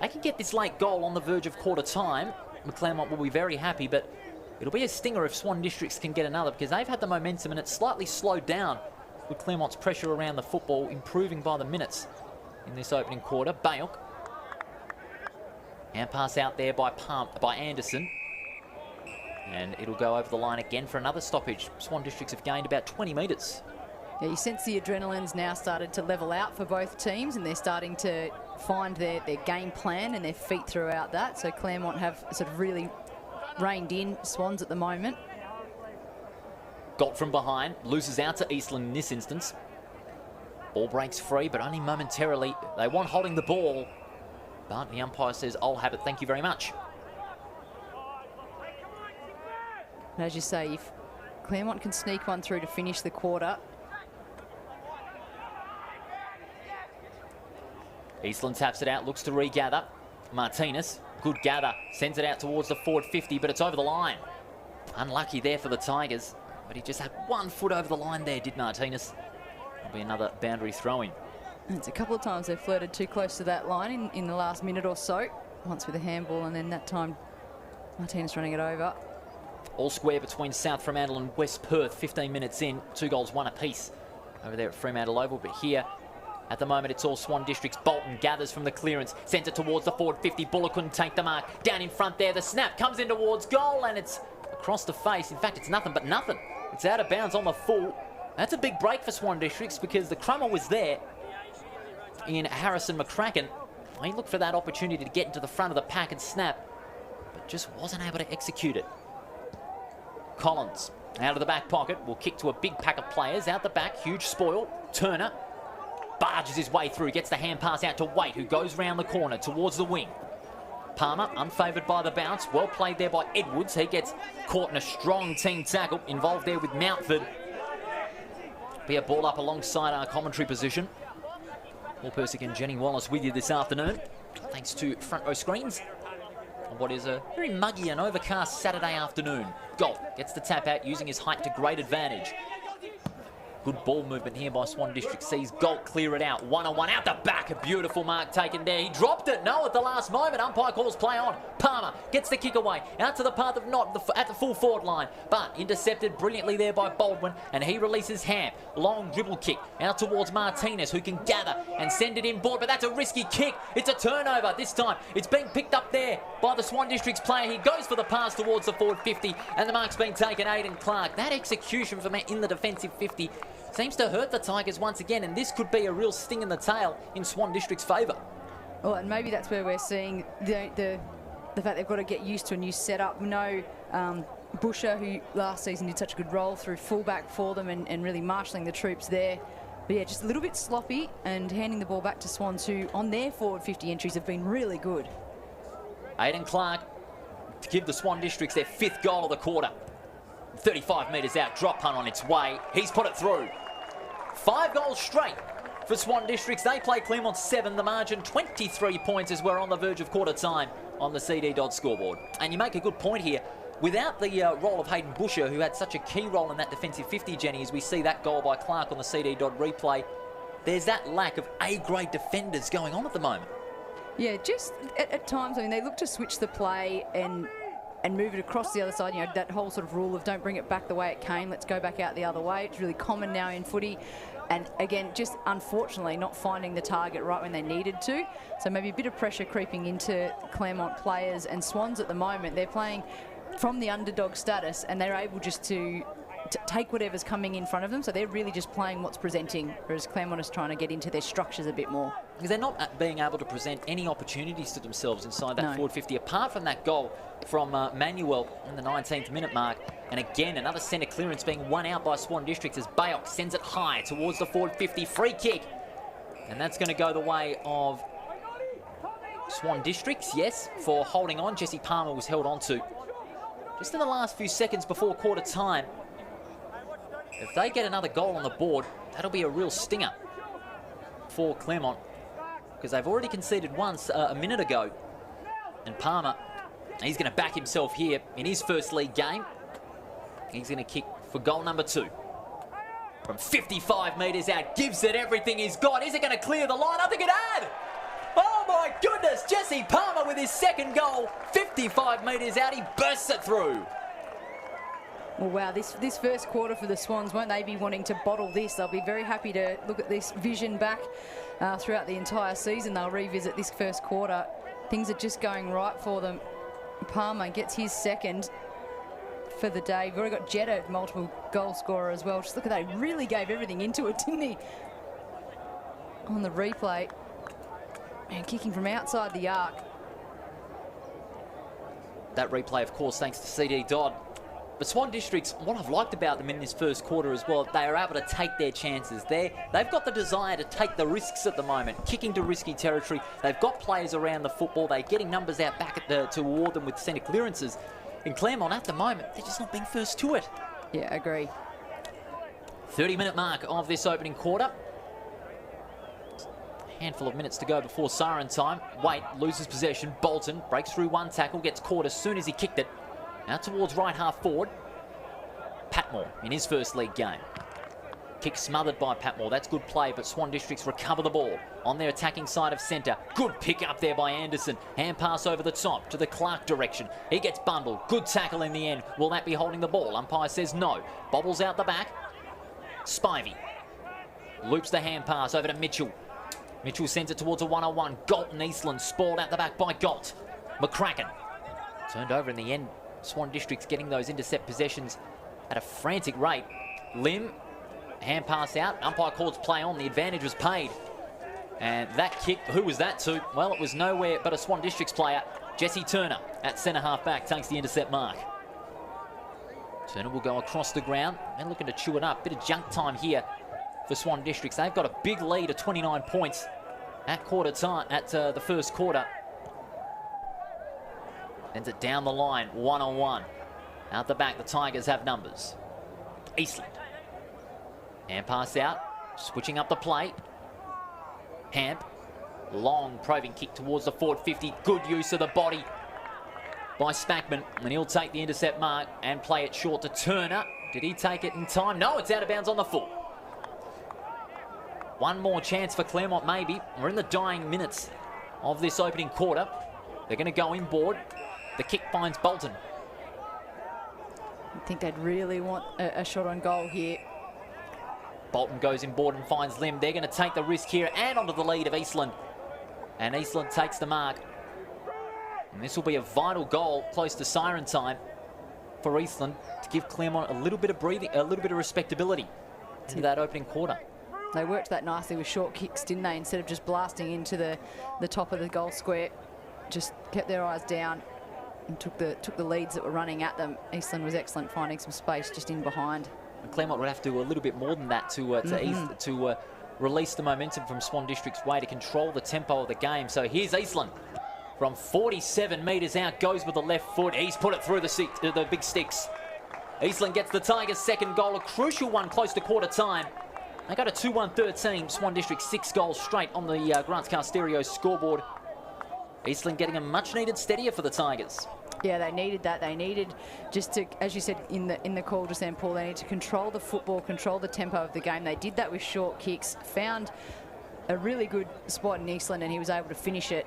They can get this late goal on the verge of quarter time. Claremont will be very happy, but it'll be a stinger if Swan Districts can get another, because they've had the momentum and it's slightly slowed down with Claremont's pressure around the football improving by the minutes in this opening quarter. Bayok. And pass out there by Anderson. And it'll go over the line again for another stoppage. Swan Districts have gained about 20 metres. Yeah, you sense the adrenaline's now started to level out for both teams, and they're starting to find their game plan and their feet throughout that. So Claremont have sort of really reined in Swans at the moment. Got from behind, loses out to Eastland in this instance. Ball breaks free, but only momentarily. They want holding the ball, but the umpire says, I'll have it, thank you very much. And as you say, if Claremont can sneak one through to finish the quarter. Eastland taps it out, looks to regather. Martinez, good gather, sends it out towards the forward 50, but it's over the line. Unlucky there for the Tigers, but he just had 1 foot over the line there, did Martinez. There'll be another boundary throw-in. It's a couple of times they've flirted too close to that line in the last minute or so. Once with a handball, and then that time Martinez running it over. All square between South Fremantle and West Perth, 15 minutes in, 2 goals, 1 apiece over there at Fremantle Oval, but here at the moment, it's all Swan Districts. Bolton gathers from the clearance, sends it towards the forward 50. Buller couldn't take the mark. Down in front there, the snap comes in towards goal, and it's across the face. In fact, it's nothing but nothing. It's out of bounds on the full. That's a big break for Swan Districts, because the crummer was there in Harrison McCracken. He looked for that opportunity to get into the front of the pack and snap, but just wasn't able to execute it. Collins, out of the back pocket, will kick to a big pack of players. Out the back, huge spoil. Turner barges his way through, gets the hand pass out to Waite, who goes round the corner towards the wing. Palmer, unfavoured by the bounce. Well played there by Edwards. He gets caught in a strong team tackle, involved there with Mountford. Be a ball up alongside our commentary position. Paul Persick and Jenny Wallace with you this afternoon, thanks to Front Row Screens. On what is a very muggy and overcast Saturday afternoon. Gold gets the tap out using his height to great advantage. Good ball movement here by Swan District. Sees Galt clear it out. 1-on-1 out the back. A beautiful mark taken there. He dropped it. No, at the last moment. Umpire calls play on. Palmer gets the kick away. Out to the path of Knott at the full forward line. But intercepted brilliantly there by Baldwin. And he releases Ham. Long dribble kick out towards Martinez, who can gather and send it inboard. But that's a risky kick. It's a turnover this time. It's being picked up there by the Swan District's player. He goes for the pass towards the forward 50. And the mark's been taken. Aidan Clark. That execution from in the defensive 50 seems to hurt the Tigers once again, and this could be a real sting in the tail in Swan District's favour. Well, and maybe that's where we're seeing the fact they've got to get used to a new setup. No Busher, who last season did such a good role through fullback for them and really marshalling the troops there. But yeah, just a little bit sloppy and handing the ball back to Swans, who on their forward 50 entries have been really good. Aidan Clark to give the Swan Districts their 5th goal of the quarter. 35 metres out, drop punt on its way. He's put it through. 5 goals straight for Swan Districts. They play Claremont 7. The margin 23 points as we're on the verge of quarter time on the CD Dodd scoreboard. And you make a good point here. Without the role of Hayden Busher, who had such a key role in that defensive 50, Jenny, as we see that goal by Clark on the CD Dodd replay, there's that lack of A-grade defenders going on at the moment. Yeah, just at times, I mean, they look to switch the play and move it across the other side. You know, that whole sort of rule of don't bring it back the way it came, let's go back out the other way. It's really common now in footy. And again, just unfortunately not finding the target right when they needed to. So maybe a bit of pressure creeping into Claremont players. And Swans at the moment, they're playing from the underdog status, and they're able just to take whatever's coming in front of them. So they're really just playing what's presenting, whereas Claremont is trying to get into their structures a bit more. Because they're not being able to present any opportunities to themselves inside that forward 50, apart from that goal from Manuel in the 19th minute mark. And again, another centre clearance being won out by Swan Districts as Bayok sends it high towards the forward 50. Free kick. And that's going to go the way of Swan Districts, yes, for holding on. Jesse Palmer was held on to just in the last few seconds before quarter time. If they get another goal on the board, that'll be a real stinger for Claremont, because they've already conceded once a minute ago. And Palmer, he's going to back himself here in his first league game. He's going to kick for goal number 2. From 55 metres out, gives it everything he's got. Is it going to clear the line? I think it had! Oh my goodness, Jesse Palmer with his 2nd goal. 55 metres out, he bursts it through. Well, wow, this first quarter for the Swans, won't they be wanting to bottle this? They'll be very happy to look at this vision back throughout the entire season. They'll revisit this first quarter. Things are just going right for them. Palmer gets his 2nd for the day. We've already got Jetta, multiple goal scorer as well. Just look at that, he really gave everything into it, didn't he? On the replay. And kicking from outside the arc. That replay, of course, thanks to CD Dodd. But Swan Districts, what I've liked about them in this first quarter as well, they are able to take their chances. They've got the desire to take the risks at the moment, kicking to risky territory. They've got players around the football. They're getting numbers out back to award them with centre clearances. In Claremont, at the moment, they're just not being first to it. Yeah, agree. 30-minute mark of this opening quarter. Handful of minutes to go before siren time. Waite loses possession. Bolton breaks through one tackle, gets caught as soon as he kicked it. Out towards right half forward. Patmore in his first league game. Kick smothered by Patmore. That's good play, but Swan Districts recover the ball on their attacking side of centre. Good pick up there by Anderson. Hand pass over the top to the Clark direction. He gets bundled. Good tackle in the end. Will that be holding the ball? Umpire says no. Bobbles out the back. Spivey loops the hand pass over to Mitchell. Mitchell sends it towards a 1-on-1. Galt and Eastland spoiled out the back by Galt. McCracken turned over in the end. Swan Districts getting those intercept possessions at a frantic rate. Lim, hand pass out. Umpire calls play on. The advantage was paid. And that kick, who was that to? Well, it was nowhere but a Swan Districts player. Jesse Turner at centre half back takes the intercept mark. Turner will go across the ground and looking to chew it up. Bit of junk time here for Swan Districts. They've got a big lead of 29 points at quarter time, at the first quarter. Sends it down the line, 1-on-1. Out the back, the Tigers have numbers. Eastland. Hand pass out, switching up the play. Hamp. Long probing kick towards the forward 50. Good use of the body by Spackman. And he'll take the intercept mark and play it short to Turner. Did he take it in time? No, it's out of bounds on the full. One more chance for Claremont, maybe. We're in the dying minutes of this opening quarter. They're going to go inboard. The kick finds Bolton. I think they'd really want a shot on goal here. Bolton goes inboard and finds Lim. They're going to take the risk here and onto the lead of Eastland. And Eastland takes the mark. And this will be a vital goal close to siren time for Eastland to give Claremont a little bit of breathing, a little bit of respectability into that opening quarter. They worked that nicely with short kicks, didn't they? Instead of just blasting into the top of the goal square, just kept their eyes down and took the leads that were running at them. Eastland was excellent finding some space just in behind. And Claremont would have to do a little bit more than that to release the momentum from Swan District's way to control the tempo of the game. So here's Eastland. From 47 metres out, goes with the left foot. He's put it through the big sticks. Eastland gets the Tigers' second goal, a crucial one close to quarter time. They got a 2-1-13. Swan District 6 goals straight on the Grants Car Stereo scoreboard. Eastland getting a much-needed steadier for the Tigers. Yeah, they needed that. They needed just to, as you said in the call just then, Paul, they need to control the football, control the tempo of the game. They did that with short kicks, found a really good spot in Eastland, and he was able to finish it.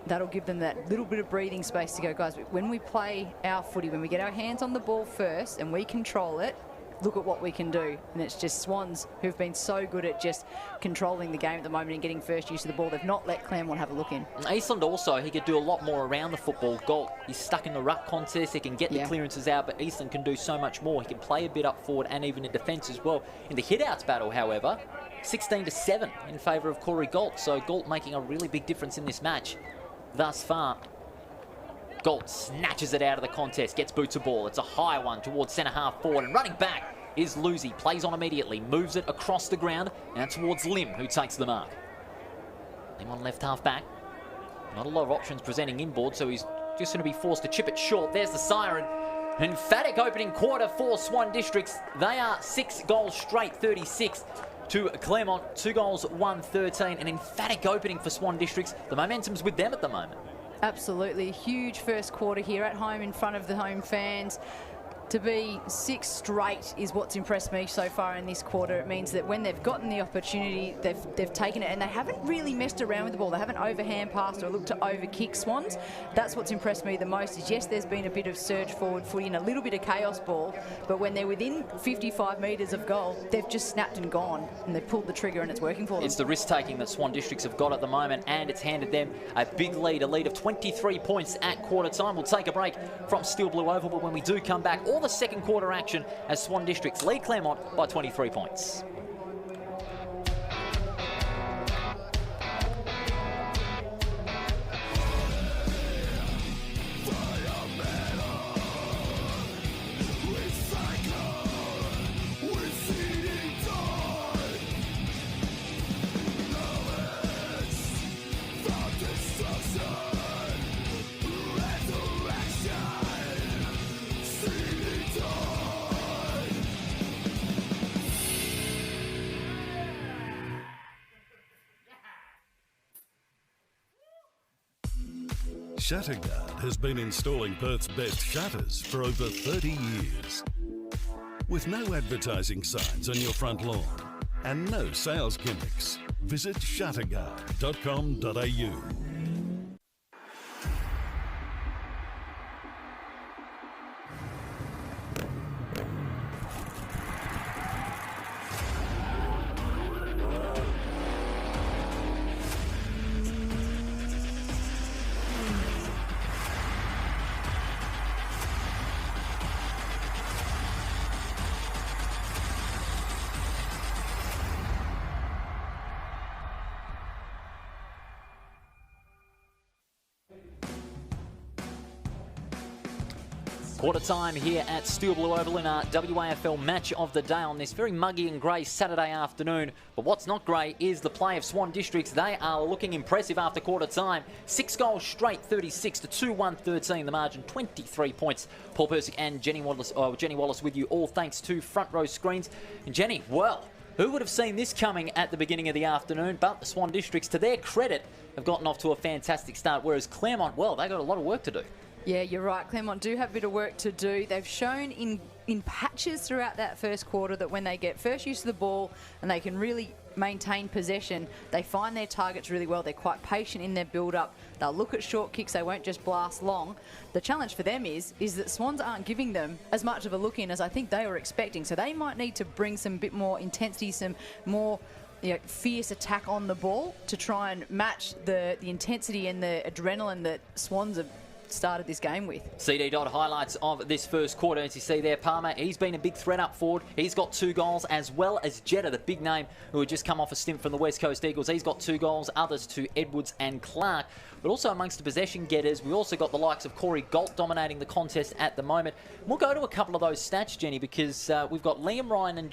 That'll give them that little bit of breathing space to go, guys, when we play our footy, when we get our hands on the ball first and we control it, look at what we can do. And it's just Swans who've been so good at just controlling the game at the moment and getting first use of the ball. They've not let Claremont have a look in. Eastland also, he could do a lot more around the football. Galt, he's stuck in the ruck contest. He can get the clearances out, but Eastland can do so much more. He can play a bit up forward and even in defence as well. In the hit-outs battle, however, 16-7 in favour of Corey Galt. So Galt making a really big difference in this match thus far. Galt snatches it out of the contest, gets boots a ball. It's a high one towards centre half forward, and running back is Lucy. Plays on immediately, moves it across the ground and towards Lim, who takes the mark. Lim on left half back. Not a lot of options presenting inboard, so he's just going to be forced to chip it short. There's the siren. An emphatic opening quarter for Swan Districts. They are 6 goals straight, 36 to Claremont, 2 goals, 1-13. An emphatic opening for Swan Districts. The momentum's with them at the moment. Absolutely. Huge first quarter here at home in front of the home fans. To be 6 straight is what's impressed me so far in this quarter. It means that when they've gotten the opportunity, they've taken it, and they haven't really messed around with the ball. They haven't overhand passed or looked to overkick Swans. That's what's impressed me the most is, yes, there's been a bit of surge forward footy and a little bit of chaos ball, but when they're within 55 metres of goal, they've just snapped and gone, and they've pulled the trigger, and it's working for them. It's the risk-taking that Swan Districts have got at the moment, and it's handed them a big lead, a lead of 23 points at quarter time. We'll take a break from Steel Blue Oval, but when we do come back, all the second quarter action as Swan Districts lead Claremont by 23 points. Shatterguard has been installing Perth's best shutters for over 30 years. With no advertising signs on your front lawn and no sales gimmicks, visit shatterguard.com.au. Quarter time here at Steel Blue Oval in our WAFL match of the day on this very muggy and grey Saturday afternoon. But what's not grey is the play of Swan Districts. They are looking impressive after quarter time. 6 goals straight, 36 to 2-1-13. The margin, 23 points. Paul Persick and Jenny Wallace with you, all thanks to Front Row Screens. And Jenny, well, who would have seen this coming at the beginning of the afternoon? But the Swan Districts, to their credit, have gotten off to a fantastic start, whereas Claremont, well, they got a lot of work to do. Yeah, you're right. Claremont do have a bit of work to do. They've shown in patches throughout that first quarter that when they get first use of the ball and they can really maintain possession, they find their targets really well. They're quite patient in their build-up. They'll look at short kicks. They won't just blast long. The challenge for them is that Swans aren't giving them as much of a look in as I think they were expecting. So they might need to bring some bit more intensity, some more fierce attack on the ball to try and match the intensity and the adrenaline that Swans are started this game with. CD Dot highlights of this first quarter. As you see there, Palmer, he's been a big threat up forward. He's got 2 goals, as well as Jetta, the big name who had just come off a stint from the West Coast Eagles. He's got 2 goals, others to Edwards and Clark. But also amongst the possession getters, we also got the likes of Corey Galt dominating the contest at the moment. We'll go to a couple of those stats, Jenny, because we've got Ryan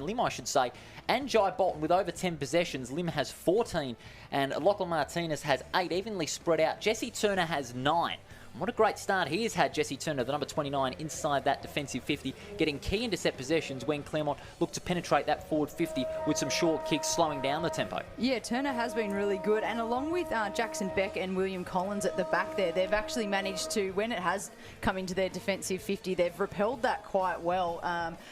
Lim, I should say, and Jai Bolton with over 10 possessions. Lim has 14, and Lachlan Martinez has 8, evenly spread out. Jesse Turner has 9. What a great start he has had, Jesse Turner, the number 29, inside that defensive 50, getting key intercept possessions when Claremont looked to penetrate that forward 50 with some short kicks, slowing down the tempo. Yeah, Turner has been really good, and along with Jackson Beck and William Collins at the back there, they've actually managed to, when it has come into their defensive 50, they've repelled that quite well.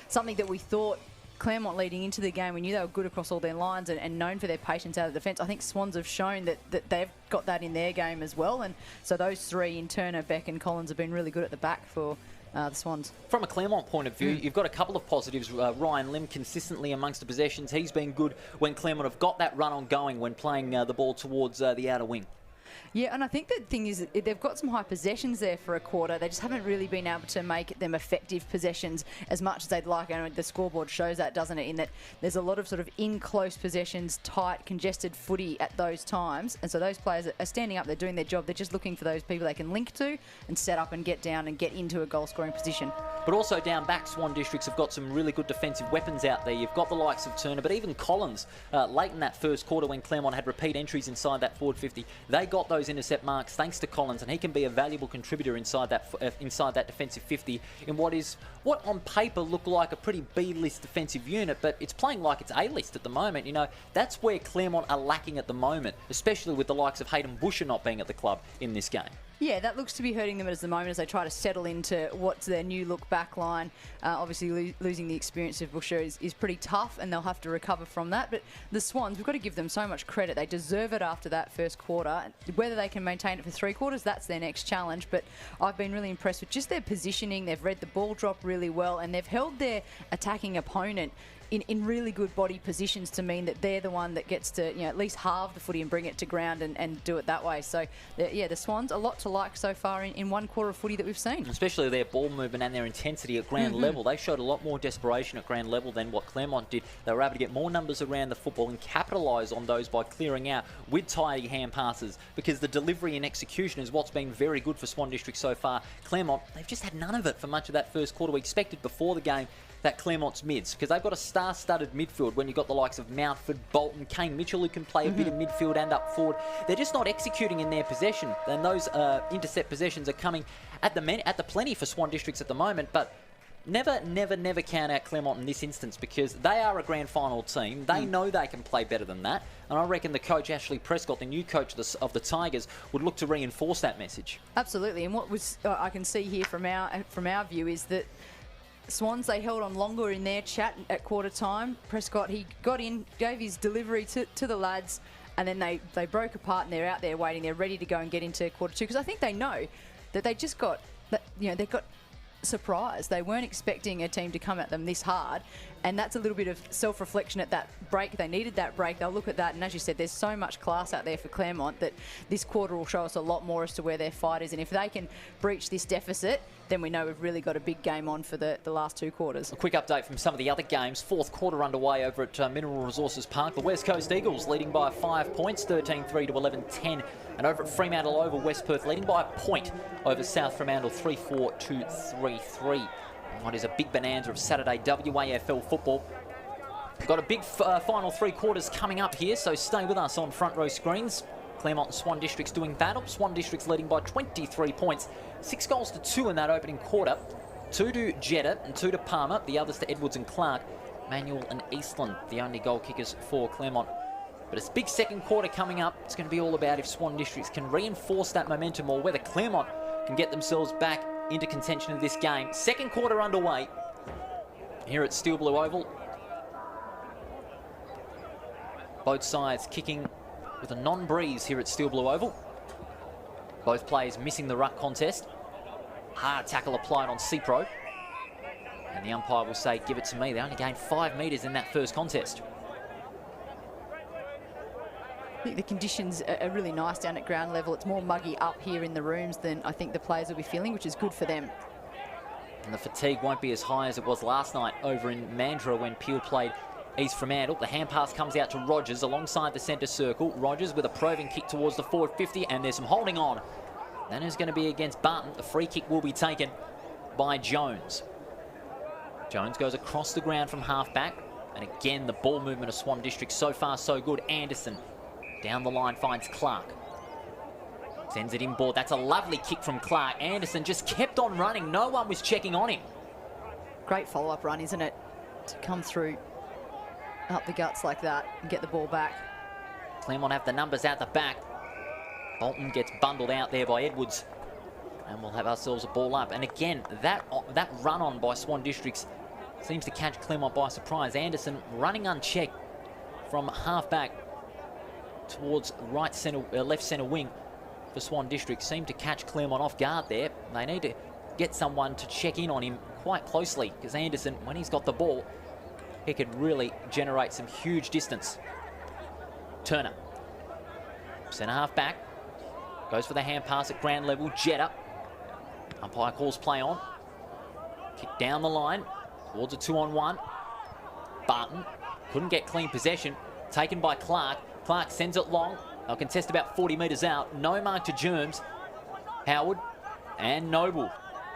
Something that we thought Claremont leading into the game, we knew they were good across all their lines and known for their patience out of defence. I think Swans have shown that they've got that in their game as well, and so those 3 in Turner, Beck and Collins have been really good at the back for the Swans. From a Claremont point of view, you've got a couple of positives. Ryan Lim consistently amongst the possessions. He's been good when Claremont have got that run on going when playing the ball towards the outer wing. Yeah, and I think the thing is that they've got some high possessions there for a quarter. They just haven't really been able to make them effective possessions as much as they'd like. And the scoreboard shows that, doesn't it, in that there's a lot of sort of in-close possessions, tight, congested footy at those times. And so those players are standing up, they're doing their job. They're just looking for those people they can link to and set up and get down and get into a goal-scoring position. But also down back, Swan Districts have got some really good defensive weapons out there. You've got the likes of Turner, but even Collins, late in that first quarter when Claremont had repeat entries inside that forward 50, they got those intercept marks thanks to Collins, and he can be a valuable contributor inside that defensive 50 in what on paper look like a pretty B-list defensive unit, but it's playing like it's A-list at the moment. You know, that's where Claremont are lacking at the moment, especially with the likes of Hayden Busher not being at the club in this game. Yeah, that looks to be hurting them at the moment as they try to settle into what's their new look back line. Obviously, losing the experience of Busher is pretty tough, and they'll have to recover from that. But the Swans, we've got to give them so much credit. They deserve it after that first quarter. Whether they can maintain it for 3 quarters, that's their next challenge. But I've been really impressed with just their positioning. They've read the ball drop really well, and they've held their attacking opponent in really good body positions to mean that they're the one that gets to, you know, at least halve the footy and bring it to ground and do it that way. So, yeah, the Swans, a lot to like so far in 1 quarter of footy that we've seen. Especially their ball movement and their intensity at ground level. They showed a lot more desperation at ground level than what Claremont did. They were able to get more numbers around the football and capitalise on those by clearing out with tidy hand passes, because the delivery and execution is what's been very good for Swan District so far. Claremont, they've just had none of it for much of that first quarter. We expected before the game that Claremont's mids, because they've got a star-studded midfield when you've got the likes of Mountford, Bolton, Kane Mitchell, who can play a bit of midfield and up forward. They're just not executing in their possession, and those intercept possessions are coming at the plenty for Swan Districts at the moment, but never count out Claremont in this instance, because they are a grand final team. They know they can play better than that, and I reckon the coach, Ashley Prescott, the new coach of the Tigers, would look to reinforce that message. Absolutely, and what I can see here from our view is that Swans, they held on longer in their chat at quarter time. Prescott, he got in, gave his delivery to the lads, and then they broke apart and they're out there waiting. They're ready to go and get into quarter 2, because I think they know that they just got, they got surprised. They weren't expecting a team to come at them this hard, and that's a little bit of self-reflection at that break. They needed that break. They'll look at that, and as you said, there's so much class out there for Claremont that this quarter will show us a lot more as to where their fight is, and if they can breach this deficit, then we know we've really got a big game on for the last 2 quarters. A quick update from some of the other games. 4th quarter underway over at Mineral Resources Park. The West Coast Eagles leading by 5 points, 13-3 to 11-10. And over at Fremantle Oval, West Perth leading by a point over South Fremantle, 3-4 to 3-3. What is a big bonanza of Saturday WAFL football. We've got a big final 3 quarters coming up here, so stay with us on front row screens. Claremont and Swan Districts doing battle. Swan Districts leading by 23 points. 6 goals to 2 in that opening quarter. 2 to Jetta and 2 to Palmer. The others to Edwards and Clark. Manuel and Eastland, the only goal kickers for Claremont. But it's a big second quarter coming up. It's going to be all about if Swan Districts can reinforce that momentum, or whether Claremont can get themselves back into contention of this game. Second quarter underway here at Steel Blue Oval. Both sides kicking with a non-breeze here at Steel Blue Oval. Both players missing the ruck contest. Hard tackle applied on Cipro. And the umpire will say, give it to me. They only gained 5 metres in that first contest. I think the conditions are really nice down at ground level. It's more muggy up here in the rooms than I think the players will be feeling, which is good for them. And the fatigue won't be as high as it was last night over in Mandurah when Peel played East Fremantle. The hand pass comes out to Rogers alongside the centre circle. Rogers with a probing kick towards the forward 50, and there's some holding on. That is going to be against Barton. The free kick will be taken by Jones. Jones goes across the ground from half-back. And again, the ball movement of Swan District so far so good. Anderson down the line finds Clark. Sends it inboard. That's a lovely kick from Clark. Anderson just kept on running. No one was checking on him. Great follow-up run, isn't it? To come through up the guts like that and get the ball back. Claremont have the numbers out the back. Bolton gets bundled out there by Edwards. And we'll have ourselves a ball up. And again, that run on by Swan Districts seems to catch Claremont by surprise. Anderson running unchecked from half-back towards right centre, left centre wing for Swan District. Seemed to catch Claremont off guard there. They need to get someone to check in on him quite closely, because Anderson, when he's got the ball, he could really generate some huge distance. Turner, centre half back, goes for the hand pass at ground level. Jetta, umpire calls play on. Kick down the line towards a 2-on-1. Barton couldn't get clean possession. Taken by Clark. Clark sends it long. They'll contest about 40 metres out. No mark to Germs. Howard and Noble.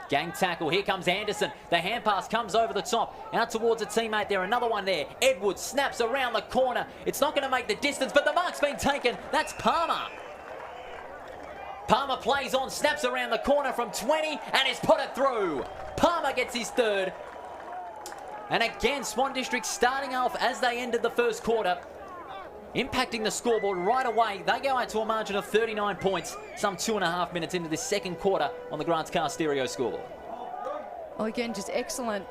Gang tackle. Here comes Anderson. The hand pass comes over the top. Out towards a teammate there. Another one there. Edwards snaps around the corner. It's not going to make the distance, but the mark's been taken. That's Palmer. Palmer plays on, snaps around the corner from 20 and is put it through. Palmer gets his third. And again, Swan District starting off as they ended the first quarter, impacting the scoreboard right away. They go out to a margin of 39 points, some 2.5 minutes into this second quarter on the Grants Car Stereo scoreboard. Well, again, just excellent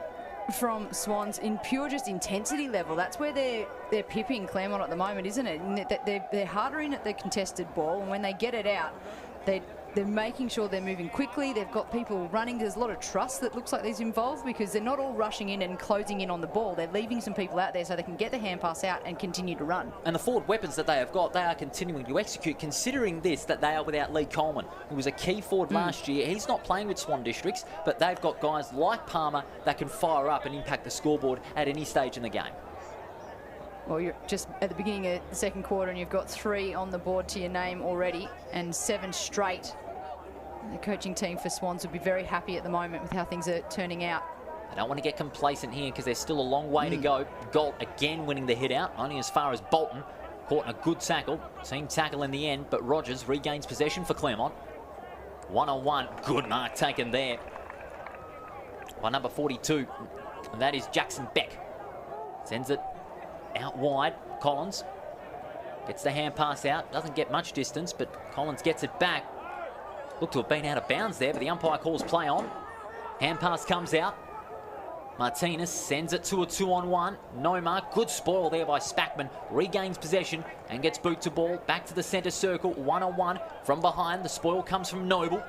from Swans in pure just intensity level. That's where they're pipping Claremont at the moment, isn't it? And they're harder in at the contested ball, and when they get it out, they're making sure they're moving quickly. They've got people running. There's a lot of trust that looks like there's involved, because they're not all rushing in and closing in on the ball. They're leaving some people out there so they can get the hand pass out and continue to run. And the forward weapons that they have got, they are continuing to execute, considering this, that they are without Lee Coleman, who was a key forward last year. He's not playing with Swan Districts, but they've got guys like Palmer that can fire up and impact the scoreboard at any stage in the game. Well, you're just at the beginning of the second quarter and you've got 3 on the board to your name already and 7 straight. The coaching team for Swans would be very happy at the moment with how things are turning out. I don't want to get complacent here because there's still a long way to go. Galt again winning the hit out, only as far as Bolton. Caught in a good tackle, team tackle in the end, but Rogers regains possession for Claremont. 1-on-1, good mark taken there by number 42, and that is Jackson Beck. Sends it out wide. Collins gets the hand pass out, doesn't get much distance, but Collins gets it back. Looked to have been out of bounds there, but the umpire calls play on. Hand pass comes out. Martinez sends it to a 2-on-1. No mark. Good spoil there by Spackman. Regains possession and gets boot to ball. Back to the centre circle. 1-on-1 from behind. The spoil comes from Noble.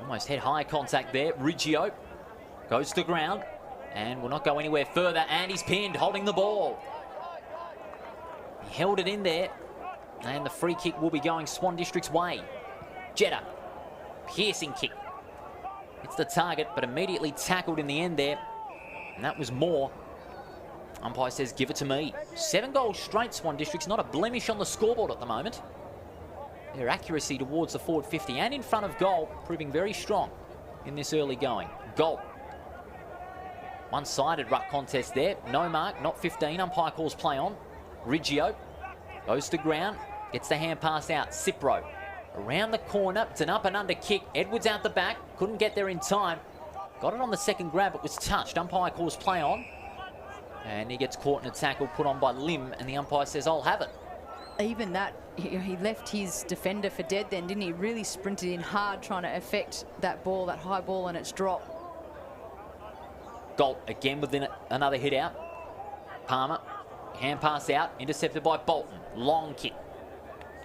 Almost head-high contact there. Riggio goes to ground and will not go anywhere further. And he's pinned, holding the ball. He held it in there. And the free kick will be going Swan District's way. Jetta, piercing kick. It's the target, but immediately tackled in the end there. And that was more. Umpire says, give it to me. 7 goals straight, Swan District's not a blemish on the scoreboard at the moment. Their accuracy towards the forward 50 and in front of goal, proving very strong in this early going. Goal. One-sided ruck contest there. No mark, not 15. Umpire calls play on. Riggio goes to ground, gets the hand pass out. Cipro. Around the corner, it's an up and under kick. Edwards out the back, couldn't get there in time. Got it on the second grab, it was touched. Umpire calls play on. And he gets caught in a tackle put on by Lim, and the umpire says, I'll have it. Even that, he left his defender for dead then, didn't he? Really sprinted in hard trying to affect that ball, that high ball, and its drop. Galt again within another hit out. Palmer, hand pass out, intercepted by Bolton. Long kick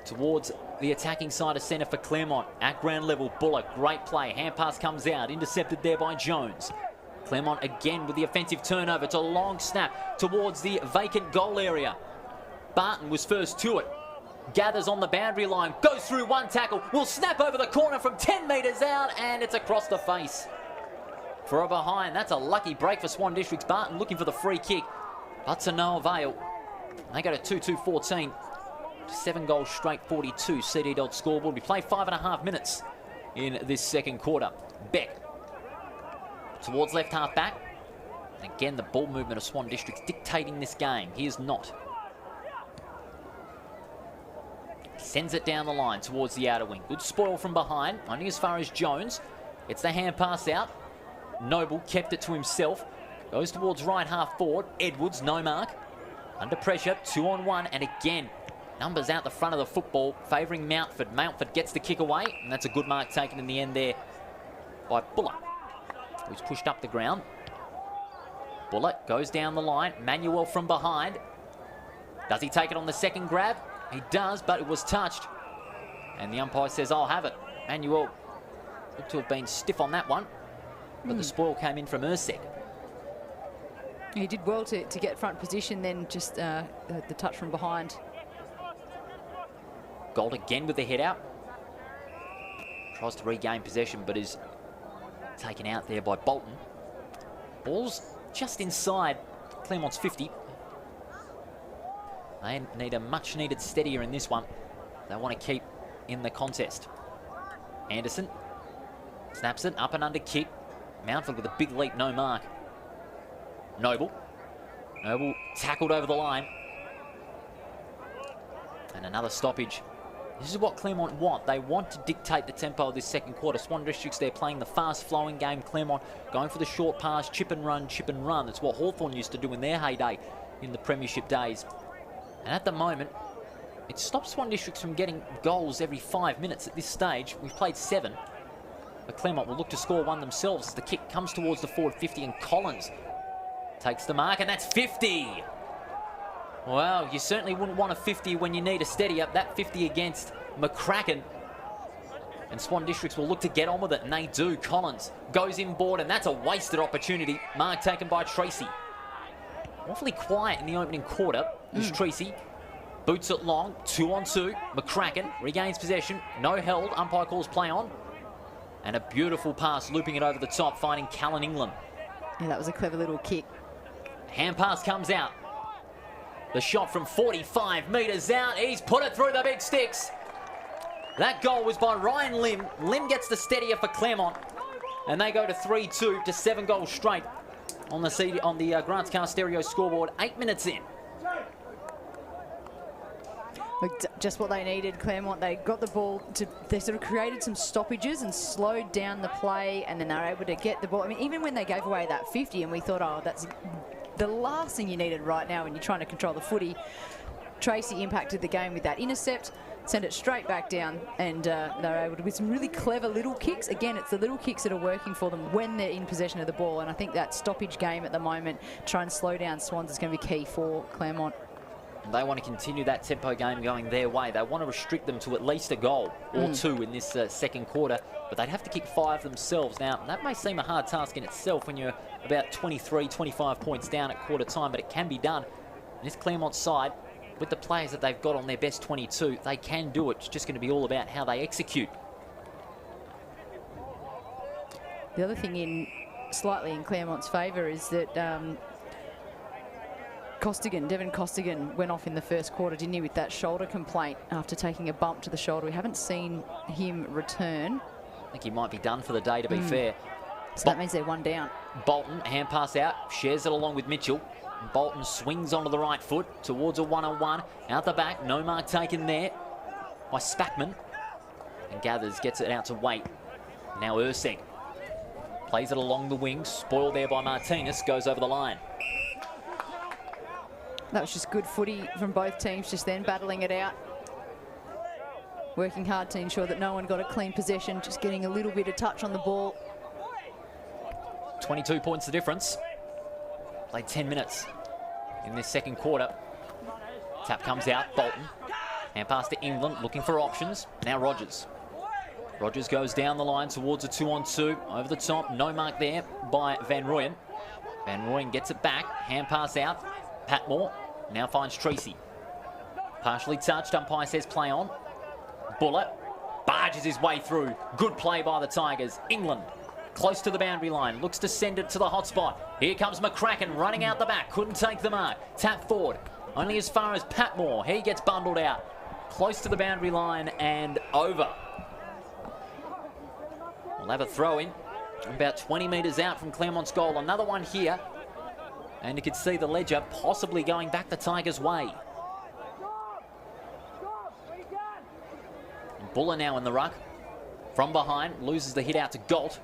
towards the attacking side of centre for Claremont. At ground level, Bullock, great play. Hand pass comes out, intercepted there by Jones. Claremont again with the offensive turnover. It's a long snap towards the vacant goal area. Barton was first to it. gathers on the boundary line, goes through one tackle, will snap over the corner from 10 metres out, and it's across the face. For a behind, that's a lucky break for Swan Districts. Barton looking for the free kick, but to no avail. They go to 2-2-14. 7 goals straight, 42 CD dot scoreboard. We play 5.5 minutes in this second quarter. Beck towards left half back. Again, the ball movement of Swan Districts dictating this game. He is not. Sends it down the line towards the outer wing. Good spoil from behind, only as far as Jones. It's the hand pass out. Noble kept it to himself. Goes towards right half forward. Edwards, no mark. Under pressure, 2-on-1, and again, numbers out the front of the football, favouring Mountford. Mountford gets the kick away, and that's a good mark taken in the end there by Bullock, who's pushed up the ground. Bullock goes down the line. Manuel from behind. Does he take it on the second grab? He does, but it was touched. And the umpire says, I'll have it. Manuel looked to have been stiff on that one, but the spoil came in from Ursek. He did well to get front position, then just the touch from behind. Gold again with the head out. Tries to regain possession, but is taken out there by Bolton. Ball's just inside Claremont's 50. They need a much needed steadier in this one. They want to keep in the contest. Anderson snaps it, up and under kick. Mountford with a big leap, no mark. Noble tackled over the line. And another stoppage. This is what Claremont want. They want to dictate the tempo of this second quarter. Swan Districts, they're playing the fast-flowing game. Claremont going for the short pass, chip and run, chip and run. That's what Hawthorn used to do in their heyday in the premiership days. And at the moment, it stops Swan Districts from getting goals every 5 minutes at this stage. We've played 7. But Claremont will look to score one themselves as the kick comes towards the forward 50, and Collins takes the mark, and that's 50. Well, you certainly wouldn't want a 50 when you need a steady up. That 50 against McCracken. And Swan Districts will look to get on with it, and they do. Collins goes inboard, and that's a wasted opportunity. Mark taken by Tracy. Awfully quiet in the opening quarter is Tracy. Boots it long, 2-on-2. McCracken regains possession. No held, umpire calls play on. And a beautiful pass, looping it over the top, finding Callan England. Yeah, that was a clever little kick. Hand pass comes out. The shot from 45 metres out. He's put it through the big sticks. That goal was by Ryan Lim. Lim gets the steadier for Claremont. And they go to 3-2 to 7 goals straight on the Grants Car Stereo scoreboard. 8 minutes in. Look, just what they needed, Claremont. They got the ball they sort of created some stoppages and slowed down the play, and then they were able to get the ball. I mean, even when they gave away that 50 and we thought, oh, that's the last thing you needed right now when you're trying to control the footy. Tracy impacted the game with that intercept, sent it straight back down, and they were able to, with some really clever little kicks. Again, it's the little kicks that are working for them when they're in possession of the ball, and I think that stoppage game at the moment, try and slow down Swans, is going to be key for Claremont. They want to continue that tempo game going their way. They want to restrict them to at least a goal or 2 in this second quarter, but they'd have to kick 5 themselves. Now, that may seem a hard task in itself when you're about 23, 25 points down at quarter time, but it can be done. And this Claremont side, with the players that they've got on their best 22, they can do it. It's just going to be all about how they execute. The other thing slightly in Claremont's favour is that Devon Costigan went off in the first quarter, didn't he, with that shoulder complaint after taking a bump to the shoulder. We haven't seen him return. I think he might be done for the day, to be fair. So that means they're 1 down. Bolton, hand pass out, shares it along with Mitchell. Bolton swings onto the right foot towards a 1-on-1. Out the back, no mark taken there by Spackman. And gathers, gets it out to Waite. Now Urseg plays it along the wing, spoiled there by Martinez, goes over the line. That was just good footy from both teams just then, battling it out. Working hard to ensure that no one got a clean possession, just getting a little bit of touch on the ball. 22 points the difference. Played 10 minutes in this second quarter. Tap comes out, Bolton. Hand pass to England, looking for options. Now Rogers. Rogers goes down the line towards a 2-on-2. Over the top, no mark there by Van Rooyen. Van Rooyen gets it back, hand pass out. Patmore now finds Tracy. Partially touched, umpire says play on. Bullet barges his way through. Good play by the Tigers. England close to the boundary line, looks to send it to the hot spot. Here comes McCracken running out the back, couldn't take the mark. Tap forward, only as far as Patmore. He gets bundled out, close to the boundary line and over. We'll have a throw in, about 20 metres out from Claremont's goal. Another one here, and you can see the ledger possibly going back the Tigers' way. Buller now in the ruck. From behind, loses the hit out to Galt.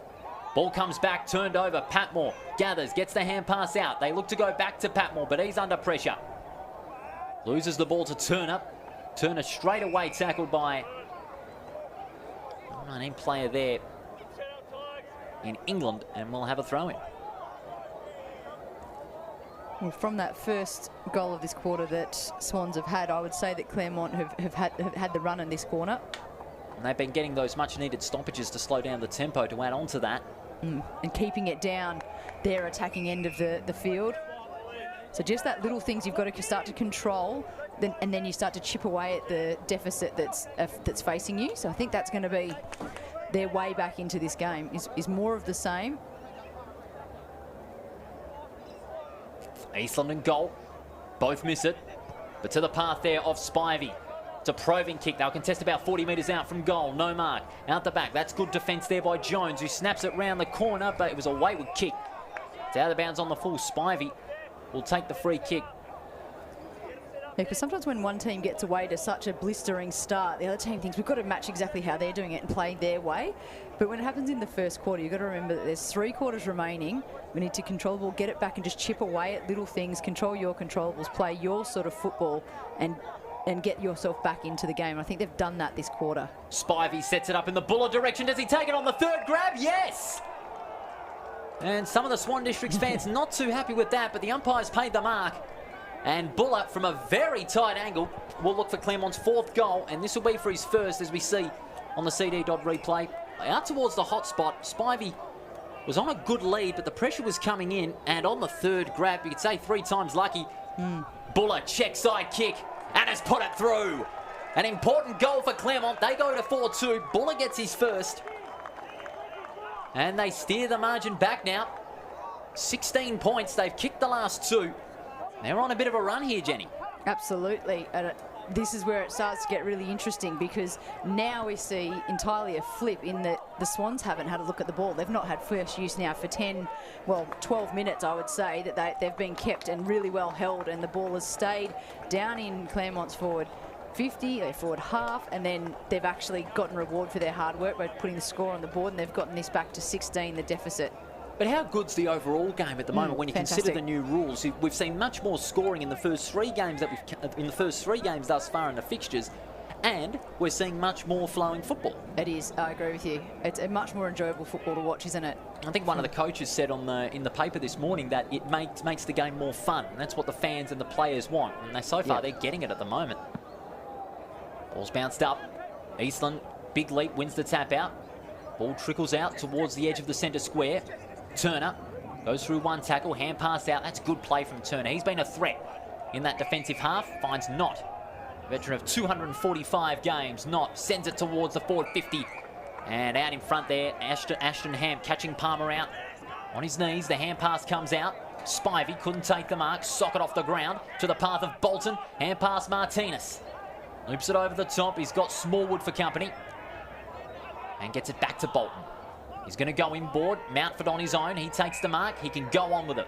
Ball comes back, turned over. Patmore gathers, gets the hand pass out. They look to go back to Patmore, but he's under pressure. Loses the ball to Turner. Turner straight away tackled by a 19 player there in England, and we'll have a throw in. Well, from that first goal of this quarter that Swans have had, I would say that Claremont have had the run in this corner. And they've been getting those much-needed stoppages to slow down the tempo to add on to that. And keeping it down their attacking end of the field. So just that little things you've got to start to control, and then you start to chip away at the deficit that's facing you. So I think that's going to be their way back into this game, is more of the same. Eastland and goal, both miss it, but to the path there of Spivey. It's a probing kick. They'll contest about 40 metres out from goal. No mark. Out the back. That's good defence there by Jones, who snaps it round the corner, but it was a wayward kick. It's out of bounds on the full. Spivey will take the free kick. Yeah, because sometimes when one team gets away to such a blistering start, the other team thinks we've got to match exactly how they're doing it and play their way. But when it happens in the first quarter, you've got to remember that there's 3 quarters remaining. We need to control the ball, get it back and just chip away at little things, control your controllables, play your sort of football and get yourself back into the game. I think they've done that this quarter. Spivey sets it up in the Buller direction. Does he take it on the third grab? Yes! And some of the Swan Districts fans not too happy with that, but the umpires paid the mark. And Buller, from a very tight angle, will look for Claremont's 4th goal, and this will be for his first, as we see on the CD Dodd replay. Out towards the hot spot, Spivey was on a good lead, but the pressure was coming in, and on the third grab, you could say 3 times lucky. Buller, check side kick, and has put it through. An important goal for Claremont. They go to 4-2. Buller gets his first. And they steer the margin back now. 16 points. They've kicked the last 2. They're on a bit of a run here, Jenny. Absolutely. And this is where it starts to get really interesting, because now we see entirely a flip in that the Swans haven't had a look at the ball. They've not had first use now for 12 minutes, I would say, that they've been kept and really well held, and the ball has stayed down in Claremont's forward 50, their forward half, and then they've actually gotten reward for their hard work by putting the score on the board, and they've gotten this back to 16, the deficit. But how good's the overall game at the moment when you consider the new rules? We've seen much more scoring in the first 3 games thus far in the fixtures, and we're seeing much more flowing football. It is. I agree with you. It's a much more enjoyable football to watch, isn't it? I think one of the coaches said in the paper this morning that it makes the game more fun, and that's what the fans and the players want. And so far they're getting it at the moment. Ball's bounced up. Eastland, big leap, wins the tap out. Ball trickles out towards the edge of the centre square. Turner goes through one tackle, hand pass out. That's good play from Turner. He's been a threat in that defensive half. Finds Knott, veteran of 245 games. Knott sends it towards the forward 50. And out in front there, Ashton Ham catching Palmer out on his knees. The hand pass comes out. Spivey couldn't take the mark. Socket off the ground to the path of Bolton. Hand pass Martinez. Loops it over the top. He's got Smallwood for company. And gets it back to Bolton. He's going to go inboard. Mountford on his own. He takes the mark. He can go on with it.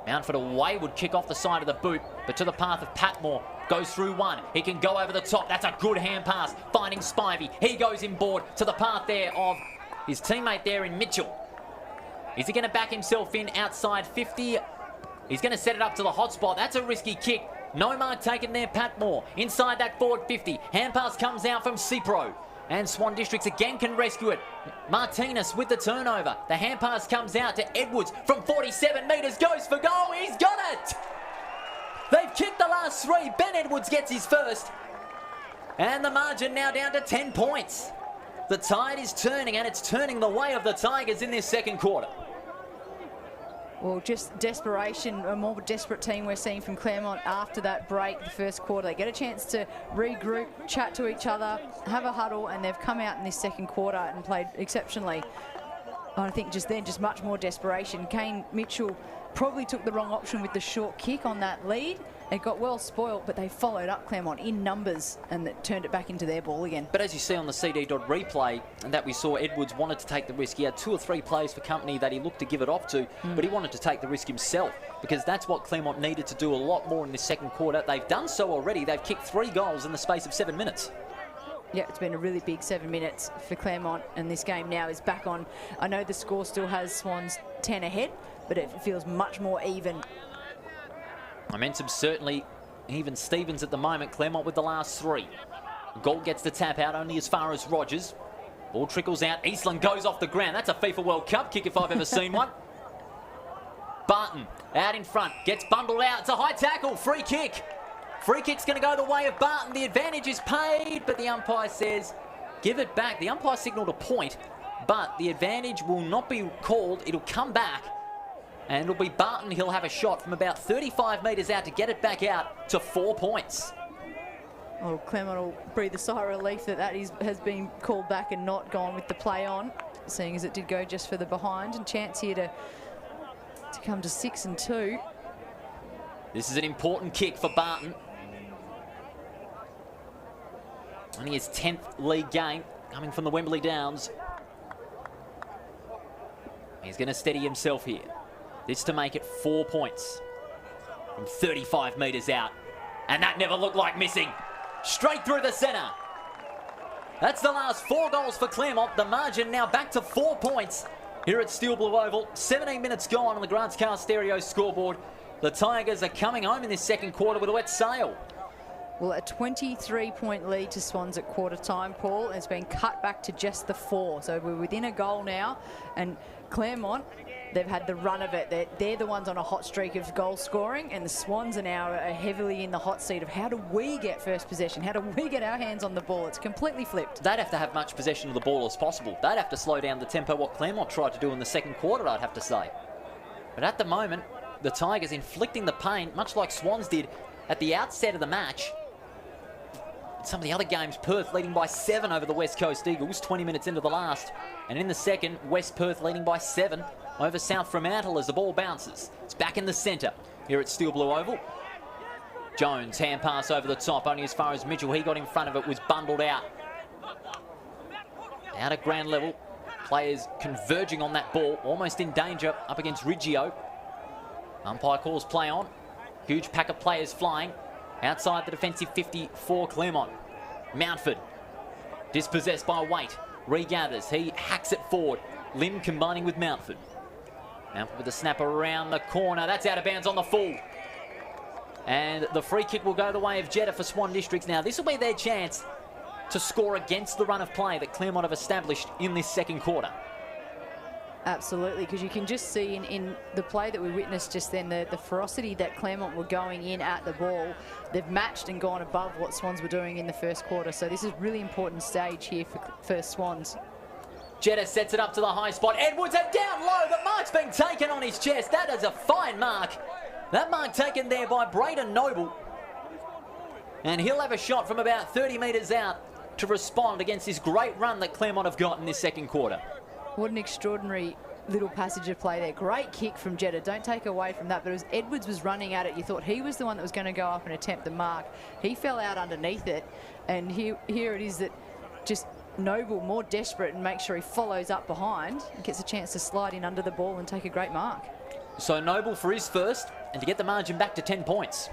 Mountford away would kick off the side of the boot, but to the path of Patmore. Goes through one. He can go over the top. That's a good hand pass. Finding Spivey. He goes inboard to the path there of his teammate there in Mitchell. Is he going to back himself in outside 50? He's going to set it up to the hot spot. That's a risky kick. No mark taken there, Patmore. Inside that forward 50. Hand pass comes out from Cipro. And Swan Districts again can rescue it. Martinez with the turnover. The hand pass comes out to Edwards from 47 metres. Goes for goal. He's got it! They've kicked the last 3. Ben Edwards gets his first. And the margin now down to 10 points. The tide is turning, and it's turning the way of the Tigers in this second quarter. Well, just desperation, a more desperate team we're seeing from Claremont after that break, the first quarter. They get a chance to regroup, chat to each other, have a huddle, and they've come out in this second quarter and played exceptionally. I think just then, just much more desperation. Kane Mitchell probably took the wrong option with the short kick on that lead. It got well spoilt, but they followed up Claremont in numbers and that turned it back into their ball again. But as you see on the CD replay, and that we saw Edwards wanted to take the risk. He had 2 or 3 players for company that he looked to give it off to, but he wanted to take the risk himself because that's what Claremont needed to do a lot more in this second quarter. They've done so already. They've kicked 3 goals in the space of 7 minutes. Yeah, it's been a really big 7 minutes for Claremont, and this game now is back on. I know the score still has Swans 10 ahead, but it feels much more even. Momentum certainly even Stevens at the moment. Claremont with the last 3. Goal gets the tap out only as far as Rogers. Ball trickles out. Eastland goes off the ground. That's a FIFA World Cup kick if I've ever seen one. Barton out in front. Gets bundled out. It's a high tackle. Free kick. Free kick's going to go the way of Barton. The advantage is paid, but the umpire says, give it back. The umpire signalled a point, but the advantage will not be called. It'll come back, and it'll be Barton. He'll have a shot from about 35 metres out to get it back out to 4 points. Well, Claremont will breathe a sigh of relief that has been called back and not gone with the play on, seeing as it did go just for the behind, and chance here to come to 6 and 2. This is an important kick for Barton. Only his 10th league game coming from the Wembley Downs. He's going to steady himself here. This to make it 4 points from 35 metres out. And that never looked like missing. Straight through the centre. That's the last 4 goals for Claremont. The margin now back to 4 points here at Steel Blue Oval. 17 minutes gone on the Grants Car Stereo scoreboard. The Tigers are coming home in this second quarter with a wet sail. Well, a 23-point lead to Swans at quarter time, Paul. It's been cut back to just the 4. So we're within a goal now. And Claremont, they've had the run of it. They're the ones on a hot streak of goal scoring. And the Swans are now heavily in the hot seat of how do we get first possession? How do we get our hands on the ball? It's completely flipped. They'd have to have much possession of the ball as possible. They'd have to slow down the tempo, what Claremont tried to do in the second quarter, I'd have to say. But at the moment, the Tigers inflicting the pain, much like Swans did at the outset of the match. Some of the other games, Perth leading by 7 over the West Coast Eagles, 20 minutes into the last. And in the second, West Perth leading by 7 over South Fremantle as the ball bounces. It's back in the centre here at Steel Blue Oval. Jones, hand pass over the top, only as far as Mitchell. He got in front of it, was bundled out. Out at ground level, players converging on that ball, almost in danger up against Riggio. Umpire calls play on. Huge pack of players flying. Outside the defensive 50 for Claremont. Mountford, dispossessed by Waite, regathers. He hacks it forward. Lim combining with Mountford. Mountford with the snap around the corner. That's out of bounds on the full. And the free kick will go the way of Jetta for Swan Districts. Now, this will be their chance to score against the run of play that Claremont have established in this second quarter. Absolutely, because you can just see in the play that we witnessed just then, the ferocity that Claremont were going in at the ball. They've matched and gone above what Swans were doing in the first quarter. So this is a really important stage here for Swans. Jetta sets it up to the high spot. Edwards and down low. The mark's been taken on his chest. That is a fine mark. That mark taken there by Braden Noble. And he'll have a shot from about 30 metres out to respond against this great run that Claremont have got in this second quarter. What an extraordinary little passage of play there. Great kick from Jetta. Don't take away from that. But as Edwards was running at it, you thought he was the one that was going to go up and attempt the mark. He fell out underneath it. And here it is that just Noble, more desperate, and make sure he follows up behind and gets a chance to slide in under the ball and take a great mark. So Noble for his first, and to get the margin back to 10 points.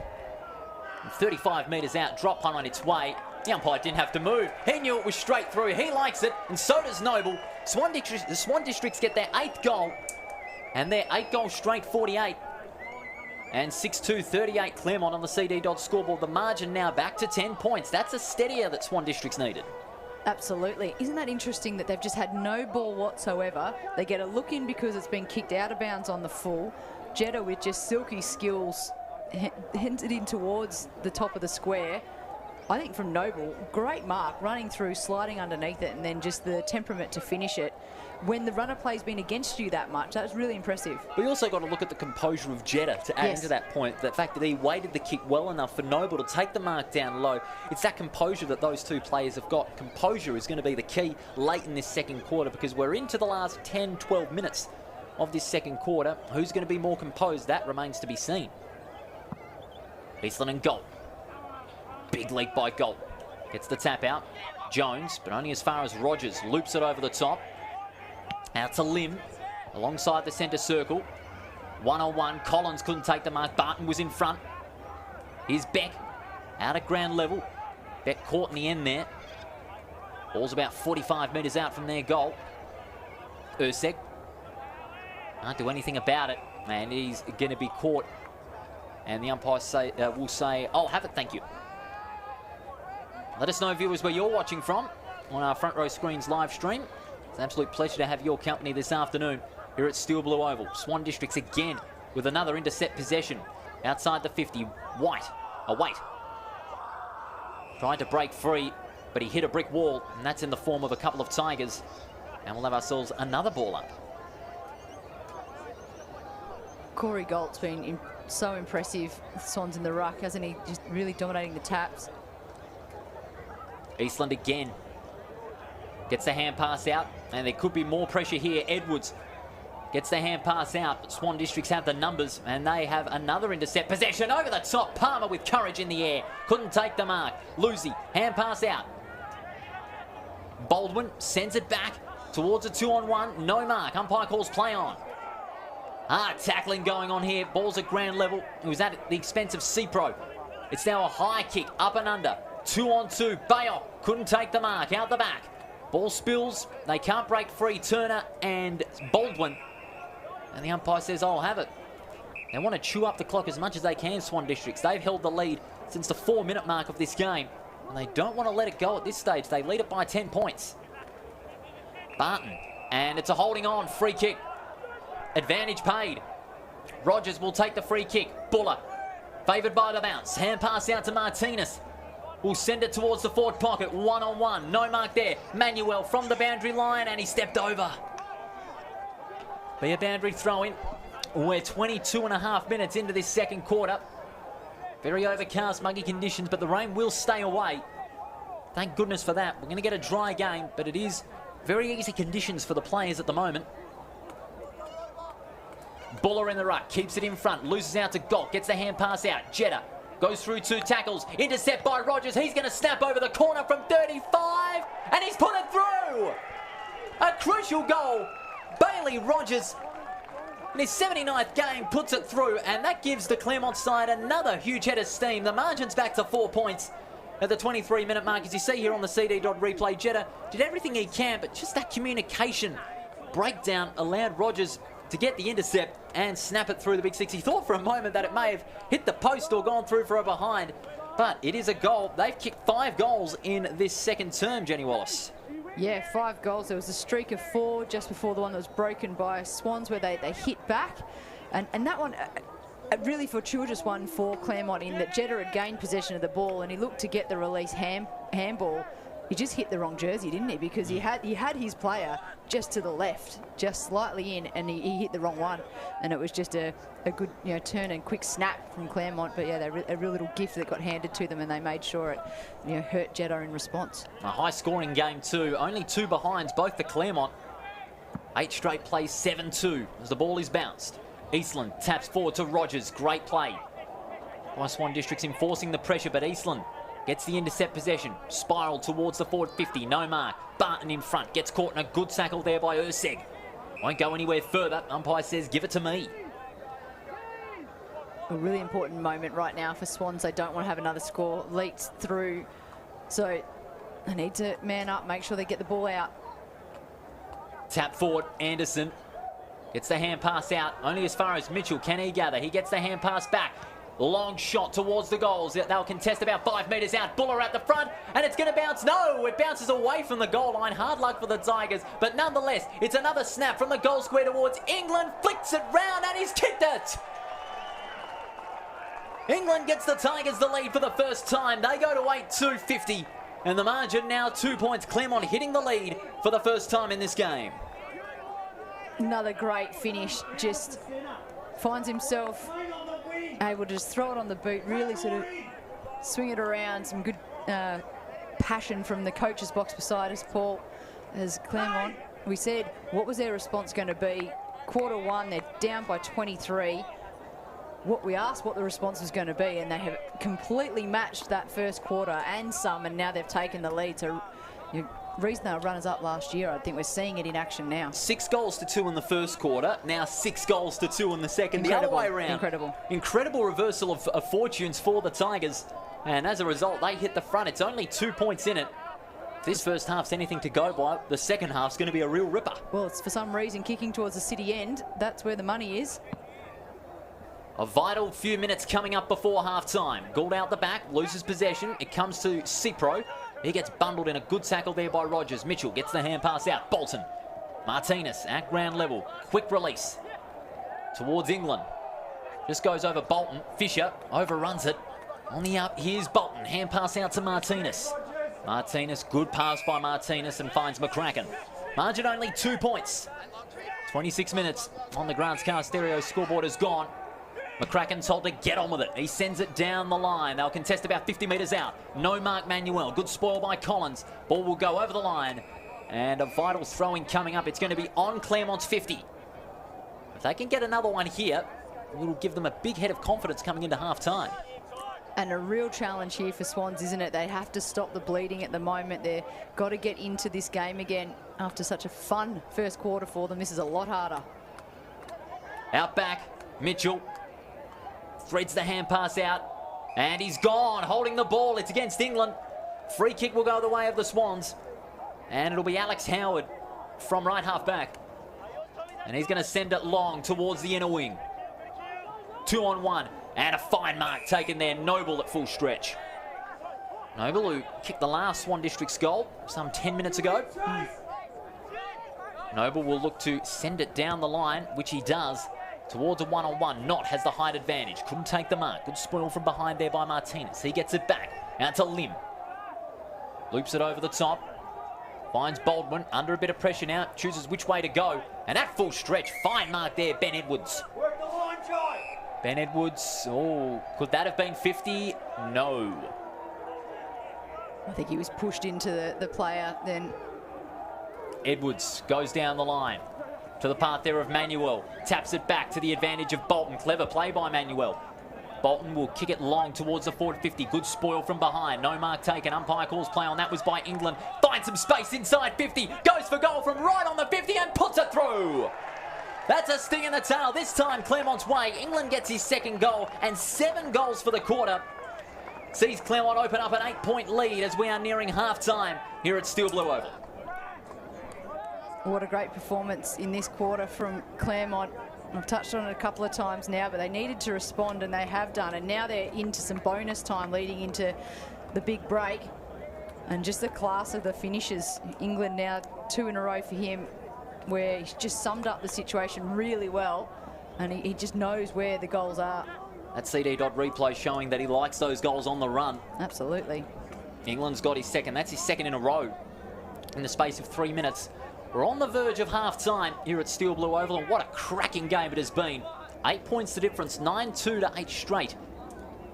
And 35 metres out, drop punt on its way. The umpire didn't have to move. He knew it was straight through. He likes it, and so does Noble. The Swan Districts get their 8th goal, and their 8-goal straight 48. And 6-2, 38 Claremont on the CD scoreboard. The margin now back to 10 points. That's a steadier that Swan Districts needed. Absolutely. Isn't that interesting that they've just had no ball whatsoever? They get a look in because it's been kicked out of bounds on the full. Jetta with just silky skills hinted in towards the top of the square. I think from Noble, great mark, running through, sliding underneath it, and then just the temperament to finish it. when the runner play's been against you that much. That's really impressive. We also got to look at the composure of Jetta to add into that point. The fact that he weighted the kick well enough for Noble to take the mark down low. It's that composure that those two players have got. Composure is going to be the key late in this second quarter, because we're into the last 10, 12 minutes of this second quarter. Who's going to be more composed? That remains to be seen. Eastland and Galt. Big leap by Galt. Gets the tap out. Jones, but only as far as Rogers. Loops it over the top. Out to Lim, alongside the centre circle. One-on-one. Collins couldn't take the mark. Barton was in front. Here's Beck. Out at ground level. Beck caught in the end there. Ball's about 45 metres out from their goal. Ursek. Can't do anything about it. And he's going to be caught. And the umpire will say, "I'll have it, thank you." Let us know, viewers, where you're watching from on our Front Row Screens live stream. It's an absolute pleasure to have your company this afternoon here at Steel Blue Oval. Swan Districts again with another intercept possession outside the 50. White. Tried to break free, but he hit a brick wall, and that's in the form of a couple of Tigers. And we'll have ourselves another ball up. Corey Galt's been so impressive. Swans in the ruck, hasn't he? Just really dominating the taps. Eastland again. Gets the hand pass out, and there could be more pressure here. Edwards gets the hand pass out, but Swan Districts have the numbers, and they have another intercept possession over the top. Palmer with courage in the air. Couldn't take the mark. Lucy, hand pass out. Baldwin sends it back towards a 2-on-1. No mark. Umpire calls play on. Tackling going on here. Ball's at ground level. It was at the expense of C-Pro. It's now a high kick, up and under. 2-on-2. Bayok couldn't take the mark. Out the back. Ball spills. They can't break free. Turner and Baldwin. And the umpire says, "I'll have it." They want to chew up the clock as much as they can, Swan Districts. They've held the lead since the 4-minute mark of this game. And they don't want to let it go at this stage. They lead it by 10 points. Barton. And it's a holding on. Free kick. Advantage paid. Rogers will take the free kick. Buller. Favoured by the bounce. Hand pass out to Martinez. Will send it towards the forward pocket. 1-on-1. No mark there. Manuel from the boundary line, and he stepped over. Be a boundary throw-in. We're 22.5 minutes into this second quarter. Very overcast, muggy conditions, but the rain will stay away. Thank goodness for that. We're going to get a dry game, but it is very easy conditions for the players at the moment. Buller in the ruck. Keeps it in front. Loses out to Galt. Gets the hand pass out. Jetta. Goes through 2 tackles. Intercept by Rogers. He's going to snap over the corner from 35. And he's put it through. A crucial goal. Bailey Rogers, in his 79th game, puts it through. And that gives the Claremont side another huge head of steam. The margin's back to 4 points at the 23-minute mark. As you see here on the CD.replay, Jetta did everything he can, but just that communication breakdown allowed Rogers to get the intercept and snap it through the big 6. He thought for a moment that it may have hit the post or gone through for a behind, but it is a goal. They've kicked 5 goals in this second term, Jenny Wallace. Yeah, 5 goals. There was a streak of 4 just before the one that was broken by Swans, where they hit back. And that one, a really fortuitous one for Claremont, in that Jetta had gained possession of the ball and he looked to get the release handball. He just hit the wrong jersey, didn't he? Because he had his player just to the left, just slightly in, and he hit the wrong one. And it was just a good turn and quick snap from Claremont. But yeah, a real little gift that got handed to them, and they made sure it hurt Jetta in response. A high-scoring game too. Only 2 behinds, both for Claremont. 8 straight plays, 7-2 as the ball is bounced. Eastland taps forward to Rogers. Great play by Swan Districts enforcing the pressure, but Eastland gets the intercept possession. Spiral towards the forward 50. No mark. Barton in front. Gets caught in a good tackle there by Urseg. Won't go anywhere further. Umpire says, "Give it to me." A really important moment right now for Swans. They don't want to have another score leaked through. So they need to man up, make sure they get the ball out. Tap forward. Anderson gets the hand pass out. Only as far as Mitchell. Can he gather? He gets the hand pass back. Long shot towards the goals. They'll contest about 5 metres out. Buller at the front, and it's going to bounce. No, it bounces away from the goal line. Hard luck for the Tigers, but nonetheless, it's another snap from the goal square towards England. Flicks it round, and he's kicked it. England gets the Tigers the lead for the first time. They go to 8-2-50, and the margin now 2 points. Claremont hitting the lead for the first time in this game. Another great finish, just finds himself able to just throw it on the boot, really sort of swing it around. Some good passion from the coach's box beside us, Paul, as Claremont. We said, what was their response going to be? Quarter one, they're down by 23. We asked what the response was going to be, and they have completely matched that first quarter and some, and now they've taken the lead. So, reason they were runners up last year, I think we're seeing it in action now. 6 goals to 2 in the first quarter, now 6 goals to 2 in the second. Incredible. The other way around. Incredible. Incredible reversal of fortunes for the Tigers, and as a result, they hit the front. It's only 2 points in it. If this first half's anything to go by, the second half's going to be a real ripper. Well, it's for some reason kicking towards the city end. That's where the money is. A vital few minutes coming up before half-time. Gould out the back, loses possession. It comes to Cipro. He gets bundled in a good tackle there by Rogers. Mitchell gets the hand pass out. Bolton. Martinez at ground level. Quick release towards England. Just goes over Bolton. Fisher overruns it. On the up, here's Bolton. Hand pass out to Martinez. Martinez, good pass by Martinez, and finds McCracken. Margin only 2 points. 26 minutes on the Grants Car Stereo scoreboard is gone. McCracken told to get on with it. He sends it down the line. They'll contest about 50 metres out. No mark Manuel. Good spoil by Collins. Ball will go over the line. And a vital throw-in coming up. It's going to be on Claremont's 50. If they can get another one here, it'll give them a big head of confidence coming into half-time. And a real challenge here for Swans, isn't it? They have to stop the bleeding at the moment. They've got to get into this game again after such a fun first quarter for them. This is a lot harder. Out back, Mitchell threads the hand pass out, and he's gone, holding the ball. It's against England. Free kick will go the way of the Swans, and it'll be Alex Howard from right half back, and he's going to send it long towards the inner wing. 2-on-1, and a fine mark taken there. Noble at full stretch. Noble, who kicked the last Swan District's goal some 10 minutes ago. Noble will look to send it down the line, which he does, towards a one-on-one. Knott has the height advantage. Couldn't take the mark. Good spoil from behind there by Martinez. He gets it back. Out to Lim. Loops it over the top. Finds Baldwin under a bit of pressure now. Chooses which way to go. And at full stretch, fine mark there, Ben Edwards. Ben Edwards, oh, could that have been 50? No. I think he was pushed into the player then. Edwards goes down the line to the part there of Manuel. Taps it back to the advantage of Bolton. Clever play by Manuel. Bolton will kick it long towards the forward 50. Good spoil from behind. No mark taken. Umpire calls play on. That was by England. Finds some space inside 50. Goes for goal from right on the 50 and puts it through. That's a sting in the tail. This time Claremont's way. England gets his second goal and 7 goals for the quarter. Sees Claremont open up an 8-point lead as we are nearing half-time here at Steel Blue Oval. What a great performance in this quarter from Claremont. I've touched on it a couple of times now, but they needed to respond, and they have done. And now they're into some bonus time leading into the big break. And just the class of the finishes. England now 2 in a row for him, where he's just summed up the situation really well, and he just knows where the goals are. That CD dot replay showing that he likes those goals on the run. Absolutely. England's got his second. That's his second in a row in the space of 3 minutes. We're on the verge of half-time here at Steel Blue Oval, and what a cracking game it has been. 8 points the difference, 9-2 to 8 straight.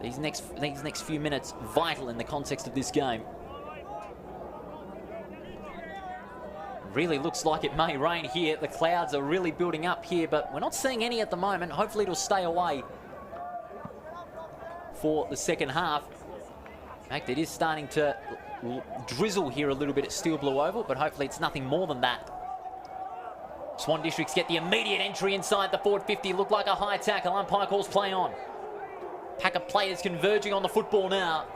These next few minutes vital in the context of this game. Really looks like it may rain here. The clouds are really building up here, but we're not seeing any at the moment. Hopefully it'll stay away for the second half. In fact, it is starting to drizzle here a little bit at Steel Blue Oval, but hopefully it's nothing more than that. Swan Districts get the immediate entry inside the forward 50. Look like a high tackle. Umpire calls play on. Pack of players converging on the football now.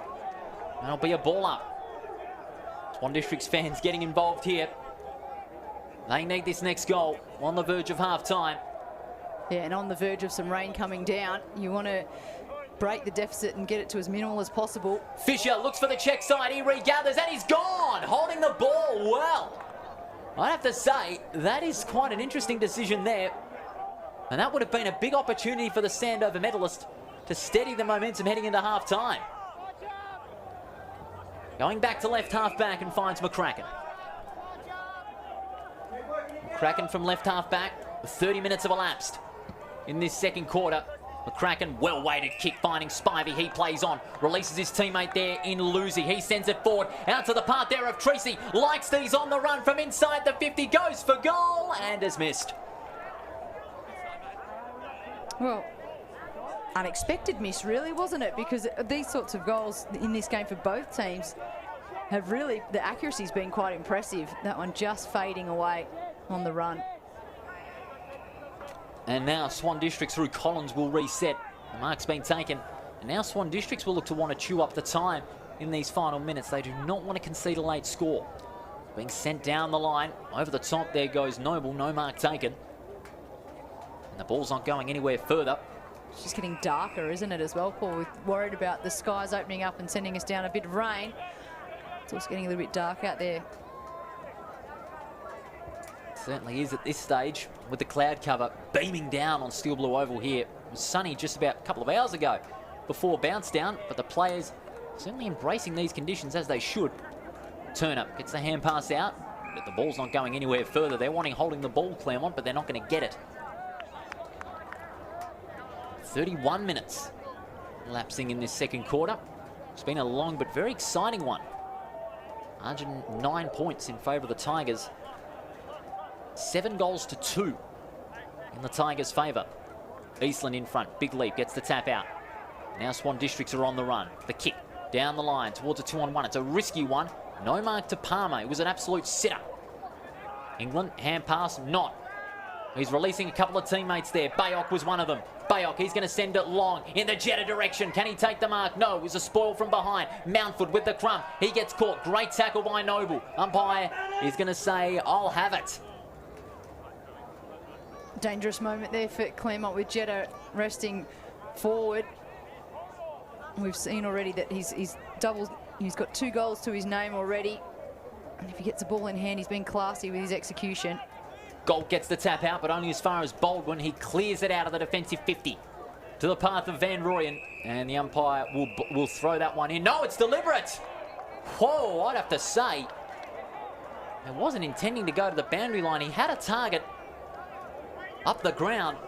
That'll be a ball up. Swan Districts fans getting involved here. They need this next goal on the verge of half-time. Yeah, and on the verge of some rain coming down. You want to break the deficit and get it to as minimal as possible. Fisher looks for the check side. He regathers and he's gone, holding the ball well. I have to say, that is quite an interesting decision there. And that would have been a big opportunity for the Sandover medalist to steady the momentum heading into half-time. Going back to left half-back and finds McCracken. McCracken from left half-back. 30 minutes have elapsed in this second quarter. McCracken, well-weighted kick, finding Spivey. He plays on, releases his teammate there in Lucy. He sends it forward, out to the part there of Treacy. Likes these on the run from inside the 50, goes for goal and has missed. Well, unexpected miss, really, wasn't it? Because these sorts of goals in this game for both teams have really, the accuracy's been quite impressive. That one just fading away on the run. And now Swan Districts through Collins will reset. The mark's been taken. And now Swan Districts will look to want to chew up the time in these final minutes. They do not want to concede a late score. Being sent down the line. Over the top there goes Noble. No mark taken. And the ball's not going anywhere further. It's just getting darker, isn't it, as well, Paul? We're worried about the skies opening up and sending us down a bit of rain. It's also getting a little bit dark out there. Certainly is at this stage, with the cloud cover beaming down on Steel Blue Oval here. It was sunny just about a couple of hours ago before bounce down, but the players certainly embracing these conditions as they should. Turner gets the hand pass out, but the ball's not going anywhere further. They're wanting holding the ball, Claremont, but they're not going to get it. 31 minutes lapsing in this second quarter. It's been a long but very exciting one. 109 points in favour of the Tigers. 7 goals to 2 in the Tigers' favour. Eastland in front. Big leap. Gets the tap out. Now Swan Districts are on the run. The kick down the line towards a 2-on-1. It's a risky one. No mark to Palmer. It was an absolute sitter. England, hand pass, not. He's releasing a couple of teammates there. Bayok was one of them. Bayok, he's going to send it long in the Jetta direction. Can he take the mark? No, it was a spoil from behind. Mountford with the crumb. He gets caught. Great tackle by Noble. Umpire is going to say, I'll have it. Dangerous moment there for Claremont with Jetta resting forward. We've seen already that he's got 2 goals to his name already. And if he gets the ball in hand, he's been classy with his execution. Gold gets the tap out, but only as far as Baldwin. He clears it out of the defensive 50 to the path of Van Rooyen, and the umpire will throw that one in. No, it's deliberate. Whoa, I'd have to say, it wasn't intending to go to the boundary line. He had a target up the ground,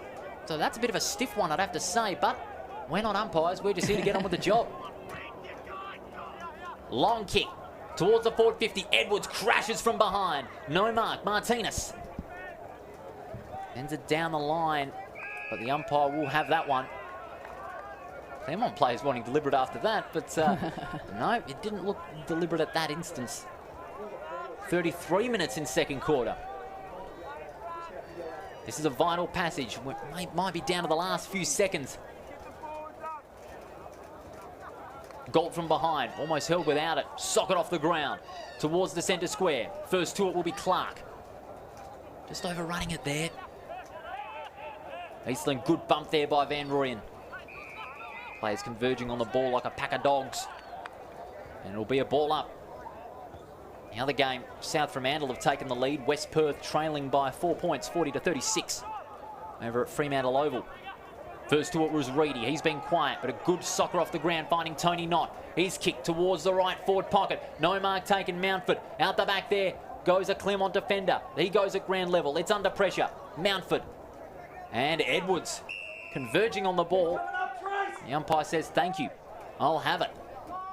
so that's a bit of a stiff one, I'd have to say, but we're not umpires. We're just here to get on with the job. Long kick towards the forward 50. Edwards crashes from behind. No mark. Martinez sends it down the line, but the umpire will have that one. Claremont players wanting deliberate after that, but no, it didn't look deliberate at that instance. 33 minutes in second quarter. This is a vital passage. It might be down to the last few seconds. Gold from behind, almost held without it. Socket off the ground towards the centre square. First to it will be Clark. Just overrunning it there. Eastland, good bump there by Van Rooyen. Players converging on the ball like a pack of dogs. And it'll be a ball up. Now the game, South Fremantle have taken the lead. West Perth trailing by 4 points, 40-36 over at Fremantle Oval. First to it was Reedy. He's been quiet, but a good soccer off the ground, finding Tony Knott. He's kicked towards the right forward pocket. No mark taken. Mountford out the back there goes a Claremont defender. He goes at ground level. It's under pressure. Mountford and Edwards converging on the ball. The umpire says, thank you, I'll have it.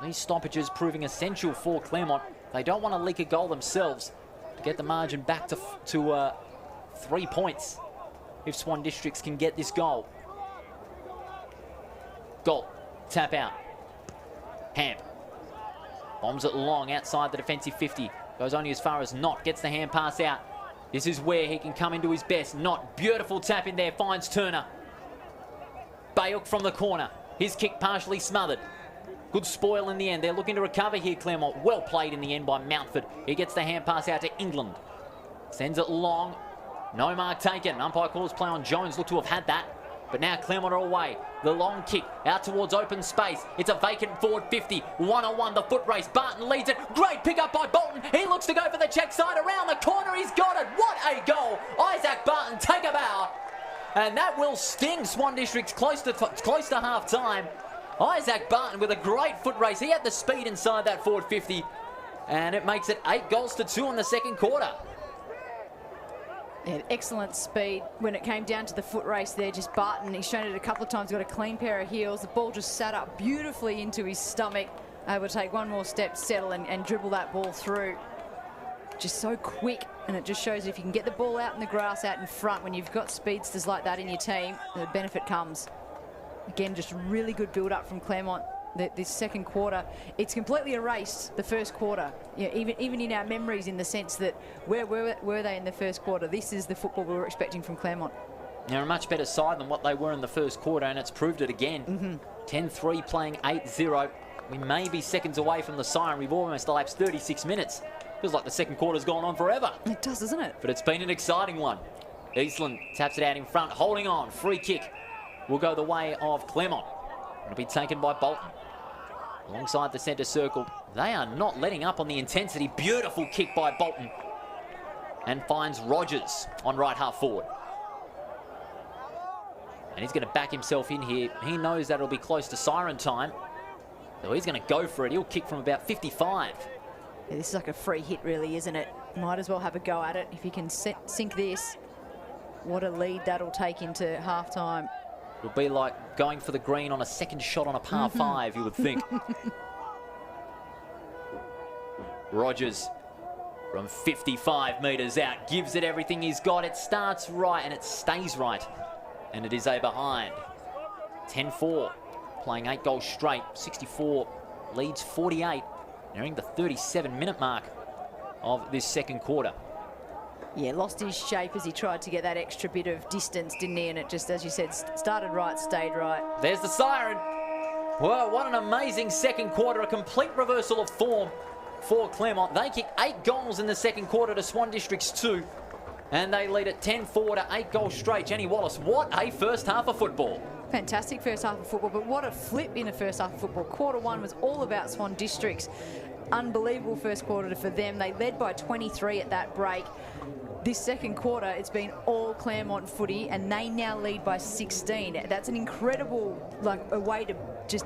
These stoppages proving essential for Claremont. They don't want to leak a goal themselves to get the margin back to 3 points if Swan Districts can get this goal. Goal, tap out. Hamp bombs it long outside the defensive 50. Goes only as far as Knott, gets the hand pass out. This is where he can come into his best. Knott, beautiful tap in there, finds Turner. Bayok from the corner. His kick partially smothered. Good spoil in the end. They're looking to recover here, Claremont. Well played in the end by Mountford. He gets the hand pass out to England. Sends it long. No mark taken. Umpire calls play on Jones. Look to have had that. But now Claremont are away. The long kick out towards open space. It's a vacant forward 50. 1-on-1, the foot race. Barton leads it. Great pick up by Bolton. He looks to go for the check side around the corner. He's got it. What a goal. Isaac Barton, take a bow. And that will sting Swan Districts close to half time. Isaac Barton with a great foot race. He had the speed inside that forward 50. And it makes it 8 goals to 2 in the second quarter. Yeah, excellent speed when it came down to the foot race there. Just Barton, he's shown it a couple of times, got a clean pair of heels. The ball just sat up beautifully into his stomach. Able to take one more step, settle and dribble that ball through. Just so quick, and it just shows if you can get the ball out in the grass, out in front, when you've got speedsters like that in your team, the benefit comes. Again, just really good build-up from Claremont. This second quarter, it's completely erased the first quarter. Yeah, even in our memories, in the sense that where were they in the first quarter? This is the football we were expecting from Claremont. They're a much better side than what they were in the first quarter, and it's proved it again. 10-3 playing 8-0. We may be seconds away from the siren. We've almost elapsed 36 minutes. Feels like the second quarter's gone on forever. It does, doesn't it? But it's been an exciting one. Eastland taps it out in front, holding on. Free kick will go the way of Claremont. It'll be taken by Bolton. Alongside the centre circle, they are not letting up on the intensity. Beautiful kick by Bolton. And finds Rogers on right half forward. And he's going to back himself in here. He knows that it'll be close to siren time. So he's going to go for it. He'll kick from about 55. Yeah, this is like a free hit, really, isn't it? Might as well have a go at it. If you can sink this, what a lead that'll take into half-time. It'll be like going for the green on a second shot on a par 5, you would think. Rogers from 55 metres out gives it everything he's got. It starts right and it stays right. And it is a behind. 10-4, playing 8 goals straight. 64 leads 48, nearing the 37-minute mark of this second quarter. Yeah, lost his shape as he tried to get that extra bit of distance, didn't he? And it just, as you said, started right, stayed right. There's the siren. Well, what an amazing second quarter. A complete reversal of form for Claremont. They kicked 8 goals in the second quarter to Swan District's 2. And they lead at 10-4 to 8 goals straight. Jenny Wallace, what a first half of football. Fantastic first half of football, but what a flip in the first half of football. Quarter one was all about Swan Districts. Unbelievable first quarter for them. They led by 23 at that break. This second quarter, it's been all Claremont footy, and they now lead by 16. That's an incredible, a way to just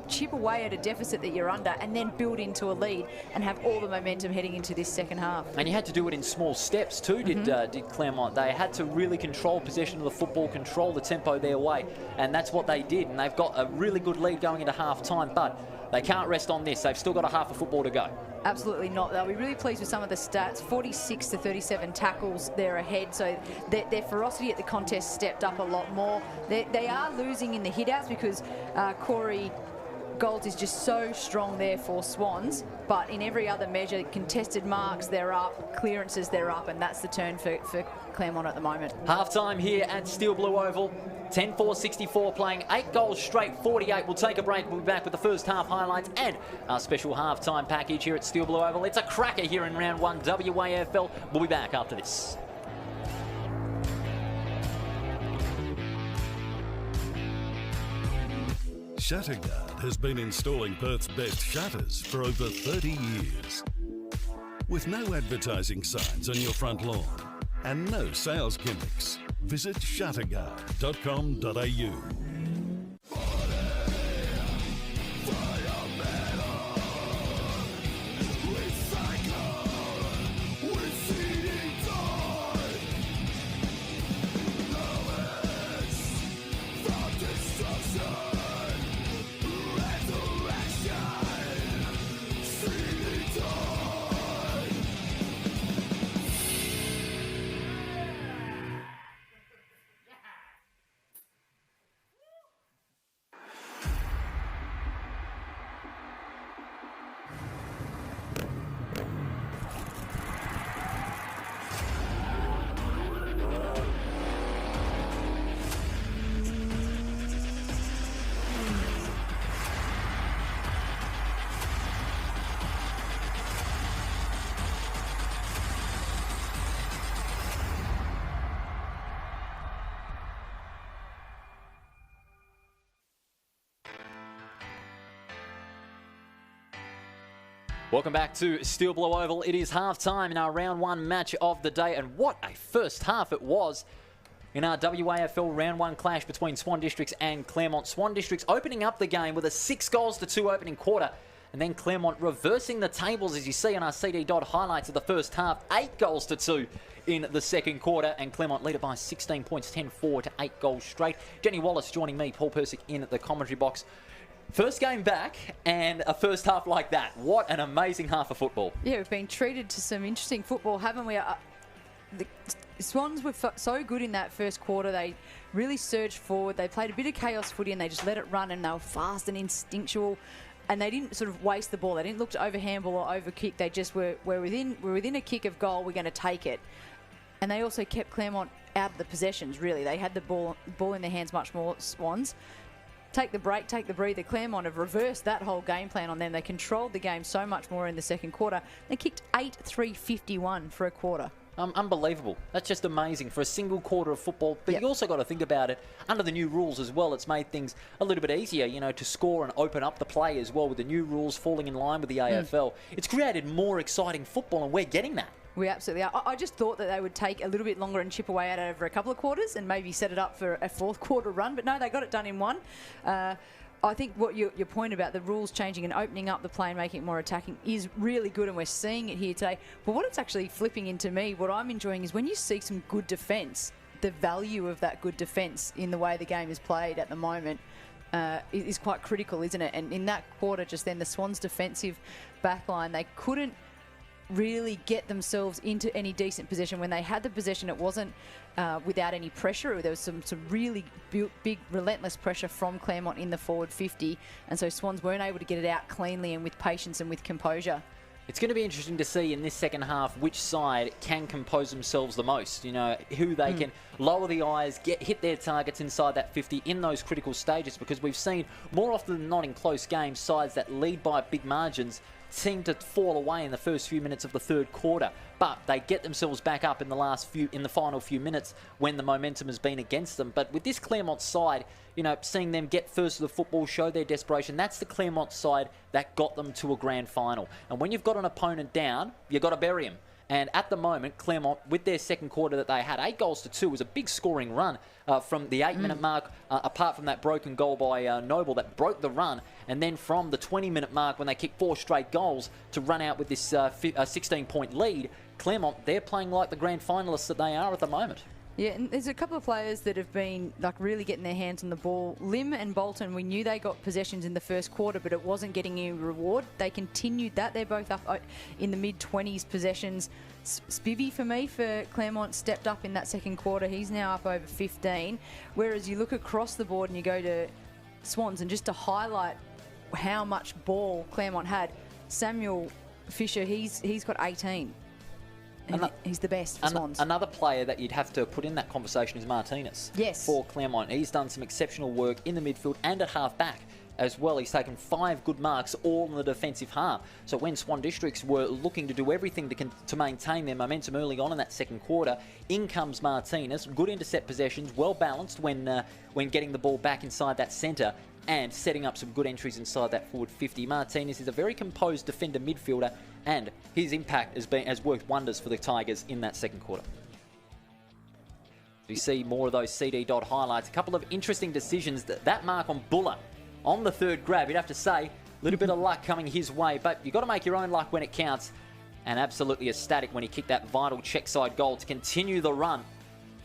chip away at a deficit that you're under and then build into a lead and have all the momentum heading into this second half. And you had to do it in small steps too, did Claremont. They had to really control possession of the football, control the tempo their way, and that's what they did. And they've got a really good lead going into half-time, but they can't rest on this. They've still got a half of football to go. Absolutely not. They'll be really pleased with some of the stats. 46 to 37 tackles, they're ahead. So their ferocity at the contest stepped up a lot more. They are losing in the hit-outs because Corey Golds is just so strong there for Swans. But in every other measure, contested marks, they're up. Clearances, they're up. And that's the turn for Claremont at the moment. Half-time here at Steel Blue Oval. 10-4-64, playing 8 goals straight, 48. We'll take a break. We'll be back with the first half highlights and our special half-time package here at Steel Blue Oval. It's a cracker here in round 1 WAFL. We'll be back after this. Shatterguard has been installing Perth's best shutters for over 30 years. With no advertising signs on your front lawn and no sales gimmicks, visit shatterguard.com.au. Welcome back to Steel Blue Oval. It is half-time in our round 1 match of the day, and what a first half it was in our WAFL round 1 clash between Swan Districts and Claremont. Swan Districts opening up the game with a 6 goals to 2 opening quarter, And then Claremont reversing the tables, as you see on our CD Dot highlights of the first half. 8 goals to 2 in the second quarter, and Claremont lead it by 16 points, 10-4 to 8 goals straight. Jenny Wallace joining me, Paul Persick, in the commentary box. First game back and a first half like that. What an amazing half of football. Yeah, we've been treated to some interesting football, haven't we? The Swans were so good in that first quarter. They really surged forward. They played a bit of chaos footy and they just let it run, and they were fast and instinctual. And they didn't sort of waste the ball. They didn't look to overhandball or overkick. They just were within a kick of goal. We're going to take it. And they also kept Claremont out of the possessions, really. They had the ball in their hands much more, Swans. Take the break, take the breather. Claremont have reversed that whole game plan on them. They controlled the game so much more in the second quarter. They kicked 8-3-51 for a quarter. Unbelievable. That's just amazing for a single quarter of football. But you also got to think about it, under the new rules as well, it's made things a little bit easier, to score and open up the play as well, with the new rules falling in line with the AFL. It's created more exciting football, and we're getting that. We absolutely are. I just thought that they would take a little bit longer and chip away at it over a couple of quarters and maybe set it up for a fourth quarter run. But no, they got it done in one. I think what your point about the rules changing and opening up the play and making it more attacking is really good, and we're seeing it here today. But what it's actually flipping into me, what I'm enjoying is when you see some good defence, the value of that good defence in the way the game is played at the moment is quite critical, isn't it? And in that quarter just then, the Swans' defensive backline, they couldn't really get themselves into any decent possession. When they had the possession, it wasn't without any pressure. There was some really big, relentless pressure from Claremont in the forward 50, and so Swans weren't able to get it out cleanly and with patience and with composure. It's going to be interesting to see in this second half which side can compose themselves the most. Who they can lower the eyes, hit their targets inside that 50 in those critical stages, because we've seen more often than not in close games, sides that lead by big margins seem to fall away in the first few minutes of the third quarter, but they get themselves back up in the final few minutes when the momentum has been against them. But with this Claremont side, seeing them get first to the football, show their desperation, that's the Claremont side that got them to a grand final. And when you've got an opponent down, you've got to bury him. And at the moment, Claremont, with their second quarter that they had, 8 goals to 2, was a big scoring run from the 8-minute mark, apart from that broken goal by Noble that broke the run. And then from the 20-minute mark, when they kicked 4 straight goals to run out with this 16-point lead, Claremont, they're playing like the grand finalists that they are at the moment. Yeah, and there's a couple of players that have been really getting their hands on the ball. Lim and Bolton, we knew they got possessions in the first quarter, but it wasn't getting any reward. They continued that. They're both up in the mid-20s possessions. Spivvy, for me, for Claremont, stepped up in that second quarter. He's now up over 15. Whereas you look across the board and you go to Swans, and just to highlight how much ball Claremont had, Samuel Fisher, he's got 18. He's the best for Swans. Another player that you'd have to put in that conversation is Martinez. Yes. For Claremont. He's done some exceptional work in the midfield and at half-back as well. He's taken 5 good marks, all in the defensive half. So when Swan Districts were looking to do everything to maintain their momentum early on in that second quarter, in comes Martinez. Good intercept possessions, well balanced when getting the ball back inside that centre, and setting up some good entries inside that forward 50. Martinez is a very composed defender midfielder, and his impact has worked wonders for the Tigers in that second quarter. You see more of those CD Dot highlights. A couple of interesting decisions. That mark on Buller on the third grab, you'd have to say, a little bit of luck coming his way, but you've got to make your own luck when it counts. And absolutely ecstatic when he kicked that vital check side goal to continue the run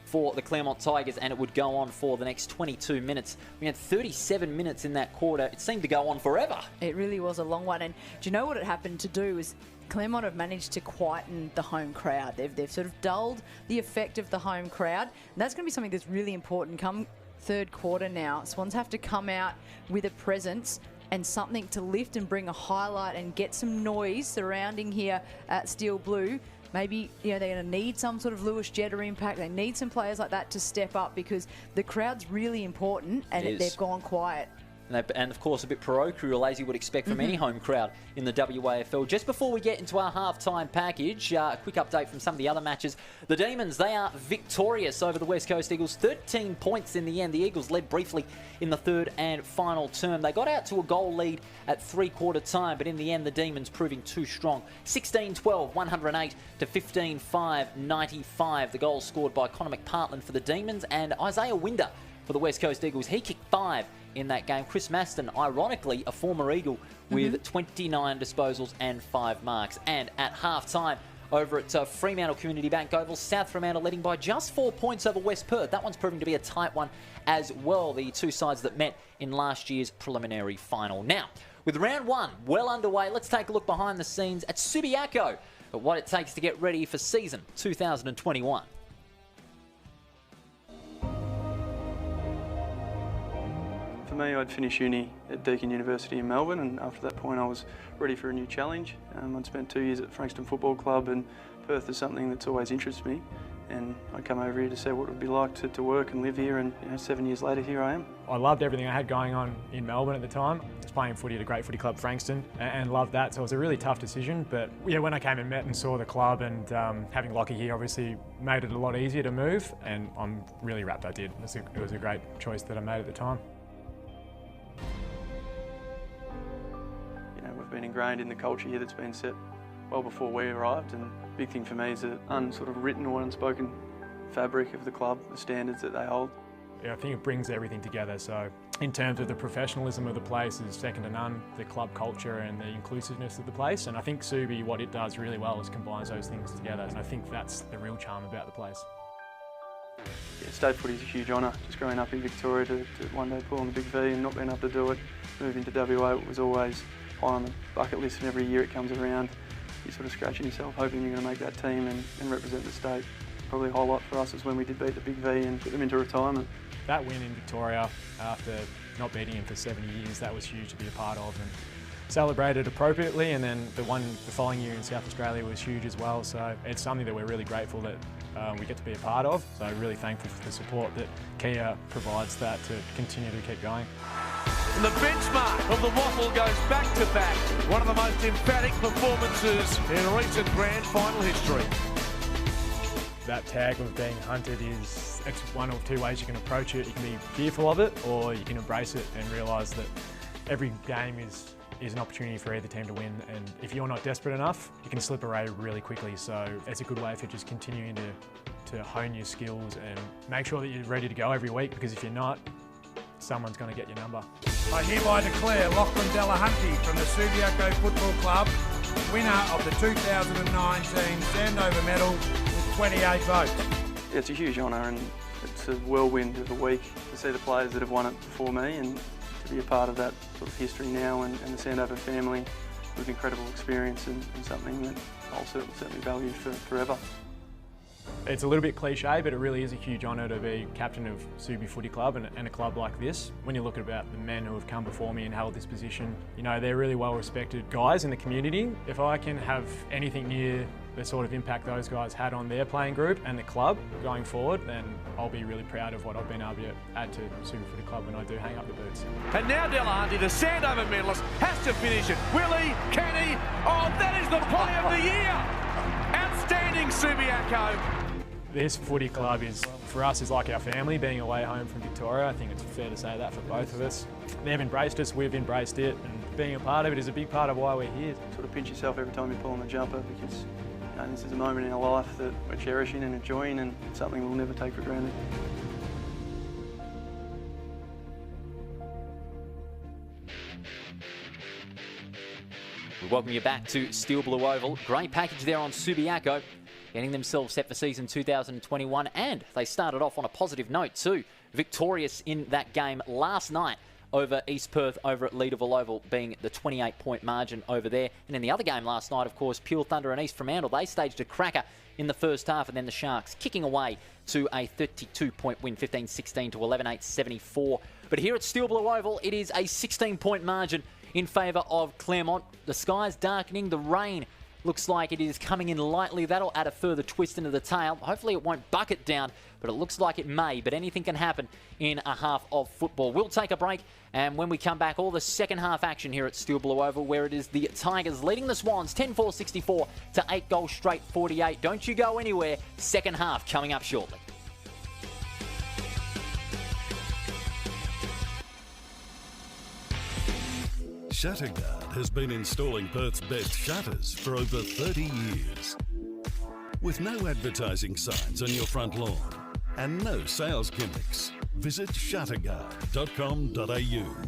for the Claremont Tigers, and it would go on for the next 22 minutes. We had 37 minutes in that quarter. It seemed to go on forever. It really was a long one. And do you know what it happened to do is Claremont have managed to quieten the home crowd. They've sort of dulled the effect of the home crowd. And that's going to be something that's really important come third quarter now. Swans have to come out with a presence and something to lift and bring a highlight and get some noise surrounding here at Steel Blue. Maybe they're going to need some sort of Lewis Jetta impact. They need some players like that to step up, because the crowd's really important, and they've gone quiet. And of course, a bit parochial, as you would expect from any home crowd in the WAFL. Just before we get into our halftime package, a quick update from some of the other matches. The Demons, they are victorious over the West Coast Eagles. 13 points in the end. The Eagles led briefly in the third and final term. They got out to a goal lead at three-quarter time, but in the end, the Demons proving too strong. 16-12, 108 to 15-5, 95. The goal scored by Connor McPartland for the Demons, and Isaiah Winder for the West Coast Eagles. He kicked 5 in that game. Chris Maston, ironically, a former Eagle with 29 disposals and 5 marks. And at half-time, over at Fremantle Community Bank Oval, South Fremantle leading by just 4 points over West Perth. That one's proving to be a tight one as well, the two sides that met in last year's preliminary final. Now, with round 1 well underway, let's take a look behind the scenes at Subiaco at what it takes to get ready for season 2021. For me, I'd finished uni at Deakin University in Melbourne, and after that point I was ready for a new challenge. I'd spent 2 years at Frankston Football Club, and Perth is something that's always interested me, and I come over here to see what it would be like to work and live here, and 7 years later here I am. I loved everything I had going on in Melbourne at the time. I was playing footy at a great footy club, Frankston, and loved that, so it was a really tough decision. But yeah, when I came and met and saw the club, and having Lockie here obviously made it a lot easier to move, and I'm really rapt I did. It was a great choice that I made at the time. We've been ingrained in the culture here that's been set well before we arrived, and the big thing for me is the written or unspoken fabric of the club, the standards that they hold. Yeah, I think it brings everything together. So in terms of the professionalism of the place is second to none, the club culture and the inclusiveness of the place. And I think Subi, what it does really well is combines those things together. And I think that's the real charm about the place. Yeah, state footy is a huge honour. Just growing up in Victoria to one day pull on the big V and not being able to do it, moving to WA was always high on the bucket list, and every year it comes around, you're sort of scratching yourself, hoping you're going to make that team and represent the state. Probably a highlight for us is when we did beat the big V and put them into retirement. That win in Victoria after not beating him for 70 years, that was huge to be a part of, and celebrated appropriately. And then the one the following year in South Australia was huge as well. So it's something that we're really grateful that we get to be a part of. So really thankful for the support that Kia provides that to continue to keep going. And the benchmark of the WAFL goes back to back. One of the most emphatic performances in recent grand final history. That tag of being hunted it's one of 2 ways you can approach it. You can be fearful of it, or you can embrace it and realise that every game is an opportunity for either team to win, and if you're not desperate enough, you can slip away really quickly. So it's a good way for just continuing to hone your skills and make sure that you're ready to go every week, because if you're not, someone's going to get your number. I hereby declare Lachlan Delahunty from the Subiaco Football Club winner of the 2019 Sandover Medal with 28 votes. Yeah, it's a huge honour, and it's a whirlwind of a week to see the players that have won it before me, and to be a part of that sort of history now, and the Sandover family was an incredible experience, and something that I'll certainly value forever. It's a little bit cliche, but it really is a huge honour to be captain of Subi Footy Club and a club like this. When you look about the men who have come before me and held this position, they're really well respected guys in the community. If I can have anything near the sort of impact those guys had on their playing group and the club going forward, then I'll be really proud of what I've been able to add to Subi Footy Club when I do hang up the boots. And now Delahunty, the Sandover medalist, has to finish it. Will he? Can he? Oh, that is the play of the year! Outstanding, Subiaco. This footy club for us is like our family, being away home from Victoria. I think it's fair to say that for both of us. They've embraced us, we've embraced it, and being a part of it is a big part of why we're here. Sort of pinch yourself every time you pull on the jumper, because this is a moment in our life that we're cherishing and enjoying, and it's something we'll never take for granted. We welcome you back to Steel Blue Oval. Great package there on Subiaco, getting themselves set for season 2021, and they started off on a positive note too. Victorious in that game last night over East Perth over at Leederville Oval, being the 28-point margin over there. And in the other game last night, of course, Peel Thunder and East Fremantle, they staged a cracker in the first half, and then the Sharks kicking away to a 32-point win, 15-16 to 11-8-74. But here at Steel Blue Oval, it is a 16-point margin in favour of Claremont. The sky's darkening, the rain looks like it is coming in lightly. That'll add a further twist into the tail. Hopefully it won't bucket down, but it looks like it may. But anything can happen in a half of football. We'll take a break, and when we come back, all the second half action here at Steel Blue Oval, where it is the Tigers leading the Swans 10-4-64 to 8 goals straight 48. Don't you go anywhere. Second half coming up shortly. Shatterguard has been installing Perth's best shutters for over 30 years. With no advertising signs on your front lawn and no sales gimmicks. Visit shatterguard.com.au.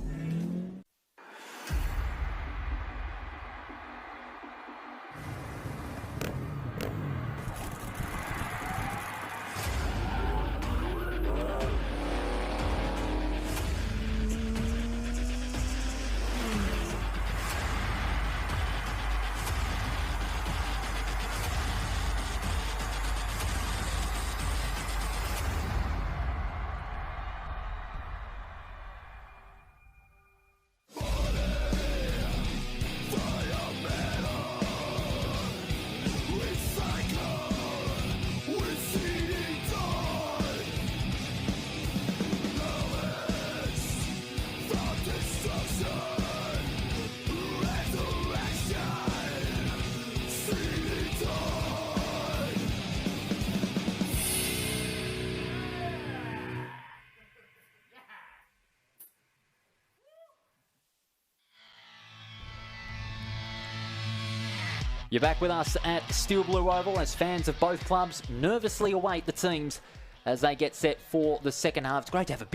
You're back with us at Steel Blue Oval as fans of both clubs nervously await the teams as they get set for the second half. It's great to have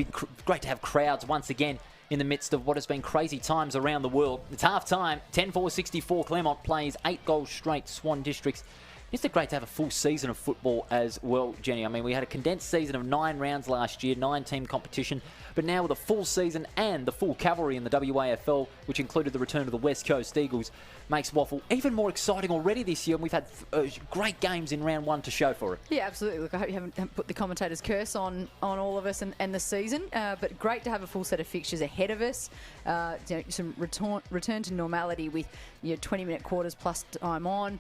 great to have crowds once again in the midst of what has been crazy times around the world. It's half time. 10-4-64. Claremont plays 8 goals straight. Swan Districts. It's great to have a full season of football as well, Jenny. I mean, we had a condensed season of 9 rounds last year, 9-team competition, but now with a full season and the full cavalry in the WAFL, which included the return of the West Coast Eagles, makes WAFL even more exciting already this year, and we've had great games in round 1 to show for it. Yeah, absolutely. Look, I hope you haven't put the commentator's curse on all of us and the season, but great to have a full set of fixtures ahead of us. Some return to normality with 20-minute quarters plus time on,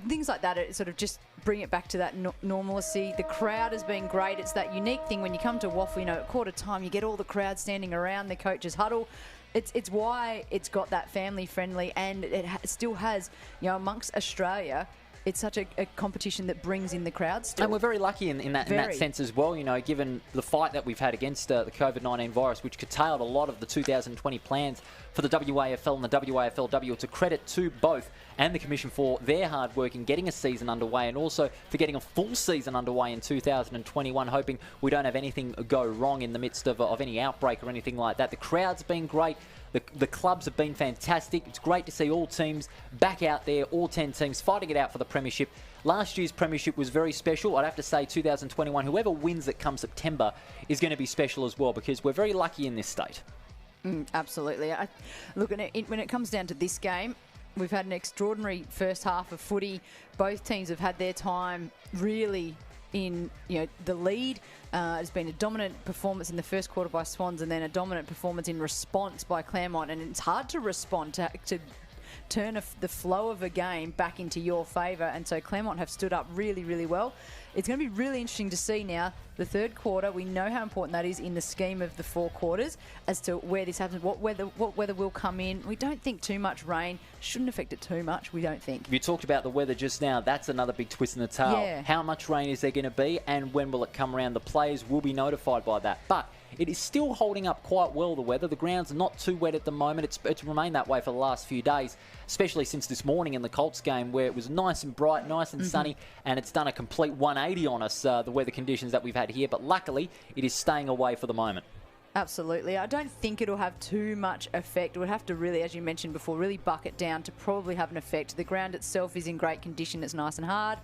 things like that. It sort of just bring it back to that normalcy. The crowd has been great. It's that unique thing when you come to WAFL, at quarter time, you get all the crowd standing around the coach's huddle. It's why it's got that family friendly, and it still has, amongst Australia, it's such a competition that brings in the crowd still. And we're very lucky in that sense as well, given the fight that we've had against the COVID-19 virus, which curtailed a lot of the 2020 plans for the WAFL and the WAFLW. It's a credit to both and the Commission for their hard work in getting a season underway, and also for getting a full season underway in 2021, hoping we don't have anything go wrong in the midst of any outbreak or anything like that. The crowd's been great. The clubs have been fantastic. It's great to see all teams back out there, all 10 teams fighting it out for the premiership. Last year's premiership was very special. I'd have to say 2021, whoever wins it come September is going to be special as well, because we're very lucky in this state. Absolutely. Look, when it comes down to this game, we've had an extraordinary first half of footy. Both teams have had their time really in the lead. It's been a dominant performance in the first quarter by Swans, and then a dominant performance in response by Claremont. And it's hard to respond to turn the flow of a game back into your favour. And so Claremont have stood up really, really well. It's going to be really interesting to see now the third quarter. We know how important that is in the scheme of the 4 quarters as to where this happens, what weather will come in. We don't think too much rain shouldn't affect it too much, we don't think. You talked about the weather just now. That's another big twist in the tail. Yeah. How much rain is there going to be, and when will it come around? The players will be notified by that. But it is still holding up quite well, the weather. The ground's not too wet at the moment. It's remained that way for the last few days, especially since this morning in the Colts game, where it was nice and bright, nice and sunny, and it's done a complete 180 on us, the weather conditions that we've had here. But luckily, it is staying away for the moment. Absolutely. I don't think it'll have too much effect. It would have to really, as you mentioned before, really buck it down to probably have an effect. The ground itself is in great condition. It's nice and hard,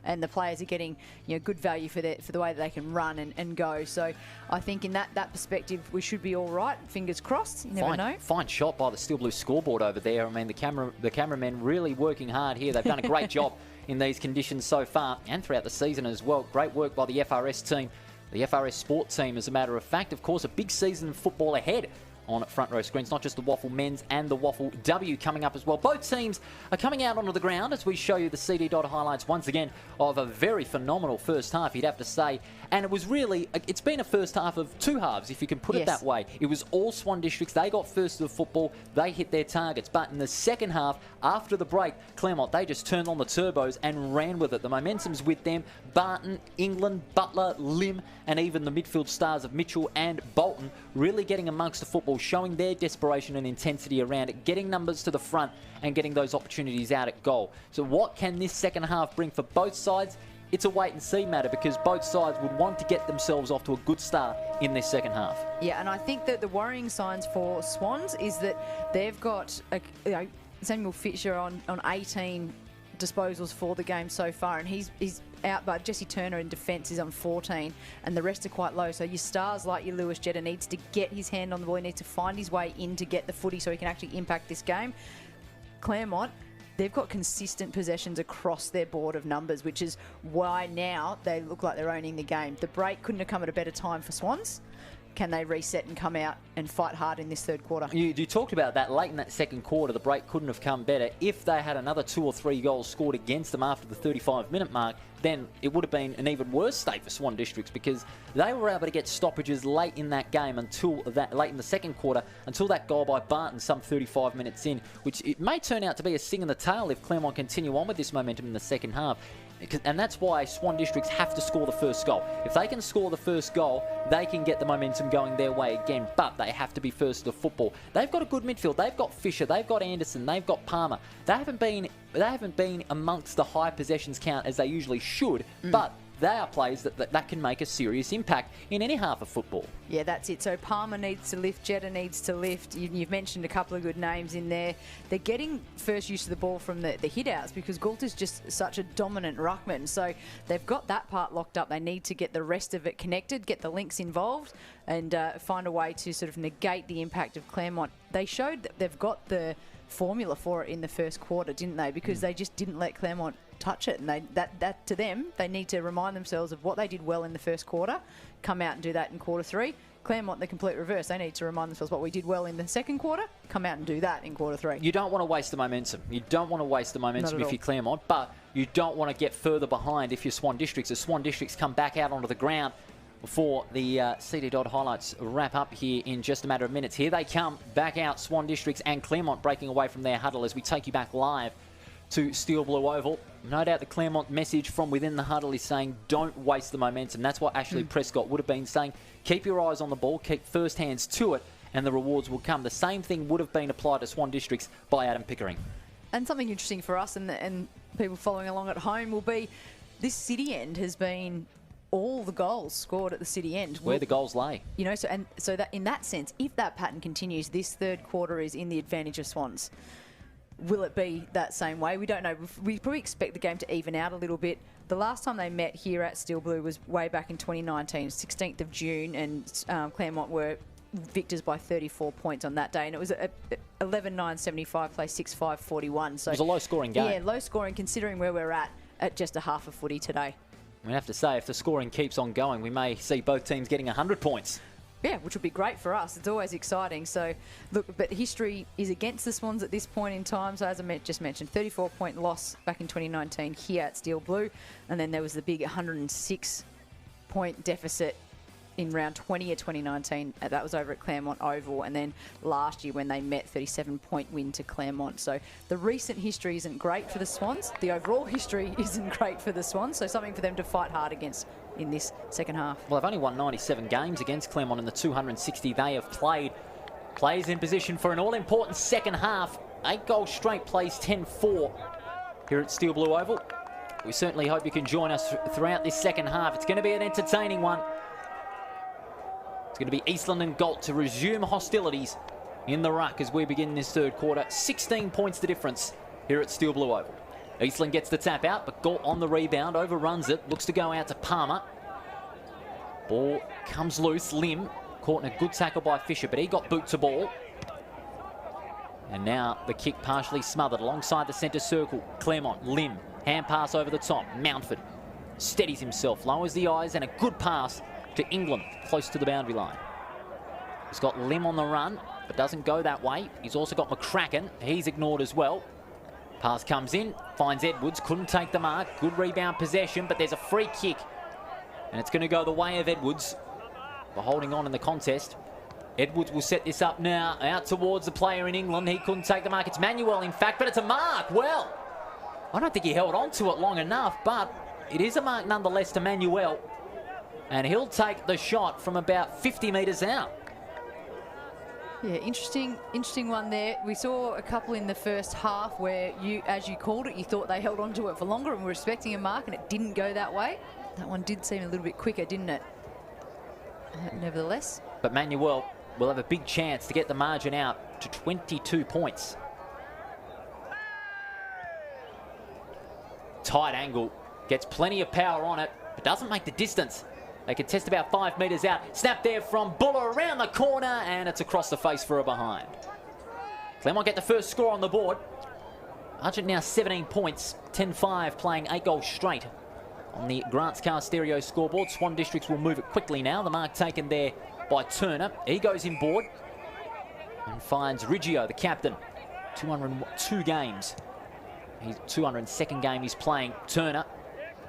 and the players are getting good value for the way that they can run and go. So I think in that perspective, we should be all right. Fingers crossed. You never know. Fine shot by the Steel Blue scoreboard over there. I mean, the cameramen really working hard here. They've done a great job in these conditions so far and throughout the season as well. Great work by the FRS team. The FRS Sport team, as a matter of fact. Of course, a big season of football ahead on front row screens, not just the WAFL men's and the WAFL W coming up as well. Both teams are coming out onto the ground as we show you the CD dot highlights once again of a very phenomenal first half, you'd have to say. And it's been a first half of 2 halves, if you can put it that way. It was all Swan Districts. They got first to the football. They hit their targets. But in the second half, after the break, Claremont, they just turned on the turbos and ran with it. The momentum's with them. Barton, England, Butler, Lim, and even the midfield stars of Mitchell and Bolton really getting amongst the football, showing their desperation and intensity around it, getting numbers to the front and getting those opportunities out at goal. So what can this second half bring for both sides? it's a wait-and-see matter because both sides would want to get themselves off to a good start in this second half. Yeah, and I think that the worrying signs for Swans is that they've got Samuel Fisher on 18 disposals for the game so far, and he's out, but Jesse Turner in defence is on 14, and the rest are quite low. So your stars like your Lewis Jetta needs to get his hand on the ball. He needs to find his way in to get the footy so he can actually impact this game. Claremont, they've got consistent possessions across their board of numbers, which is why now they look like they're owning the game. The break couldn't have come at a better time for Swans. Can they reset and come out and fight hard in this third quarter? You talked about that late in that second quarter. The break couldn't have come better. If they had another 2 or 3 goals scored against them after the 35-minute mark, then it would have been an even worse state for Swan Districts because they were able to get stoppages late in that game late in the second quarter until that goal by Barton some 35 minutes in, which it may turn out to be a sting in the tail if Claremont continue on with this momentum in the second half. And that's why Swan Districts have to score the first goal. If they can score the first goal, they can get the momentum going their way again, but they have to be first to the football. They've got a good midfield. They've got Fisher, they've got Anderson, they've got Palmer. They haven't been amongst the high possessions count as they usually should, but they are players that can make a serious impact in any half of football. Yeah, that's it. So Palmer needs to lift, Jetta needs to lift. You've mentioned a couple of good names in there. They're getting first use of the ball from the hit-outs because Gould is just such a dominant ruckman. So they've got that part locked up. They need to get the rest of it connected, get the links involved, and find a way to sort of negate the impact of Claremont. They showed that they've got the formula for it in the first quarter, didn't they? Because they just didn't let Claremont touch it, and that to them, they need to remind themselves of what they did well in the first quarter, come out and do that in quarter 3. Claremont, the complete reverse. They need to remind themselves what we did well in the second quarter, come out and do that in quarter 3. You don't want to waste the momentum. You don't want to waste the momentum if you're Claremont, but you don't want to get further behind if you're Swan Districts. As Swan Districts come back out onto the ground before the CD Dodd highlights wrap up here in just a matter of minutes. Here they come, back out, Swan Districts and Claremont breaking away from their huddle as we take you back live to Steel Blue Oval. No doubt the Claremont message from within the huddle is saying, don't waste the momentum. That's what Ashley Prescott would have been saying. Keep your eyes on the ball, keep first hands to it, and the rewards will come. The same thing would have been applied to Swan Districts by Adam Pickering. And something interesting for us and people following along at home will be this city end has been all the goals scored at the city end. Where the goals lay. You know, so that in that sense, if that pattern continues, this third quarter is in the advantage of Swans. Will it be that same way? We don't know. We probably expect the game to even out a little bit. The last time they met here at Steel Blue was way back in 2019, 16th of June, and Claremont were victors by 34 points on that day, and it was 11-9-75, play 6-5-41. So it was a low-scoring game. Yeah, low-scoring considering where we're at just a half a footy today. We have to say, if the scoring keeps on going, we may see both teams getting 100 points. Yeah, which would be great for us. It's always exciting. So, look, but history is against the Swans at this point in time. So, as I just mentioned, 34-point loss back in 2019 here at Steel Blue. And then there was the big 106-point deficit in round 20 of 2019. That was over at Claremont Oval. And then last year when they met, 37-point win to Claremont. So, the recent history isn't great for the Swans. The overall history isn't great for the Swans. So, something for them to fight hard against in this second half. Well, they've only won 97 games against Claremont in the 260 they have played. Plays in position for an all-important second half. 8 goals straight, plays 10-4 here at Steel Blue Oval. We certainly hope you can join us throughout this second half. It's going to be an entertaining one. It's going to be Eastland and Galt to resume hostilities in the ruck as we begin this third quarter. 16 points the difference here at Steel Blue Oval. Eastland gets the tap out, but Galt on the rebound, overruns it, looks to go out to Palmer. Ball comes loose, Lim caught in a good tackle by Fisher, but he got boot to ball. And now the kick partially smothered alongside the centre circle. Claremont, Lim, hand pass over the top. Mountford steadies himself, lowers the eyes, and a good pass to England, close to the boundary line. He's got Lim on the run, but doesn't go that way. He's also got McCracken. He's ignored as well. Pass comes in, finds Edwards, couldn't take the mark. Good rebound possession, but there's a free kick. And it's going to go the way of Edwards for holding on in the contest. Edwards will set this up now, out towards the player in England. He couldn't take the mark. It's Manuel, in fact, but it's a mark. Well, I don't think he held on to it long enough, but it is a mark nonetheless to Manuel. And he'll take the shot from about 50 metres out. Yeah, interesting one there. We saw a couple in the first half where you, as you called it, you thought they held on to it for longer and were expecting a mark, and it didn't go that way. That one did seem a little bit quicker, didn't it? Nevertheless. But Manuel will have a big chance to get the margin out to 22 points. Tight angle, gets plenty of power on it, but doesn't make the distance. They can test about 5 metres out. Snap there from Buller around the corner, and it's across the face for a behind. Claremont get the first score on the board. Argent now 17 points, 10-5, playing 8 goals straight on the Grants Car Stereo scoreboard. Swan Districts will move it quickly now. The mark taken there by Turner. He goes inboard and finds Riggio, the captain. 202 games. His 202nd game he's playing. Turner.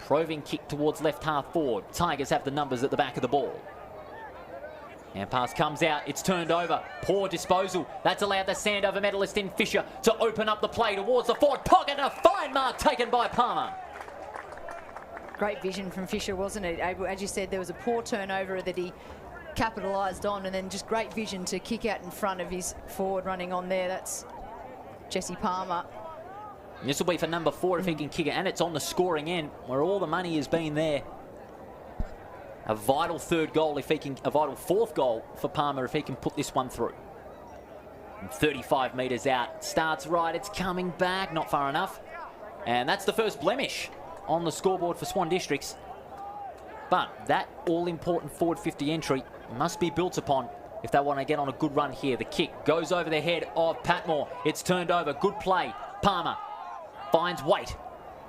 Proving kick towards left half forward. Tigers have the numbers at the back of the ball. And pass comes out. It's turned over. Poor disposal. That's allowed the Sandover medalist in Fisher to open up the play towards the forward pocket. And a fine mark taken by Palmer. Great vision from Fisher, wasn't it? As you said, there was a poor turnover that he capitalised on, and then just great vision to kick out in front of his forward running on there. That's Jesse Palmer. This will be for number 4 if he can kick it, and it's on the scoring end where all the money has been there. A vital third goal if he can, a vital fourth goal for Palmer if he can put this one through. And 35 metres out, starts right, it's coming back, not far enough. And that's the first blemish on the scoreboard for Swan Districts. But that all-important forward 50 entry must be built upon if they want to get on a good run here. The kick goes over the head of Patmore. It's turned over, good play. Palmer finds weight,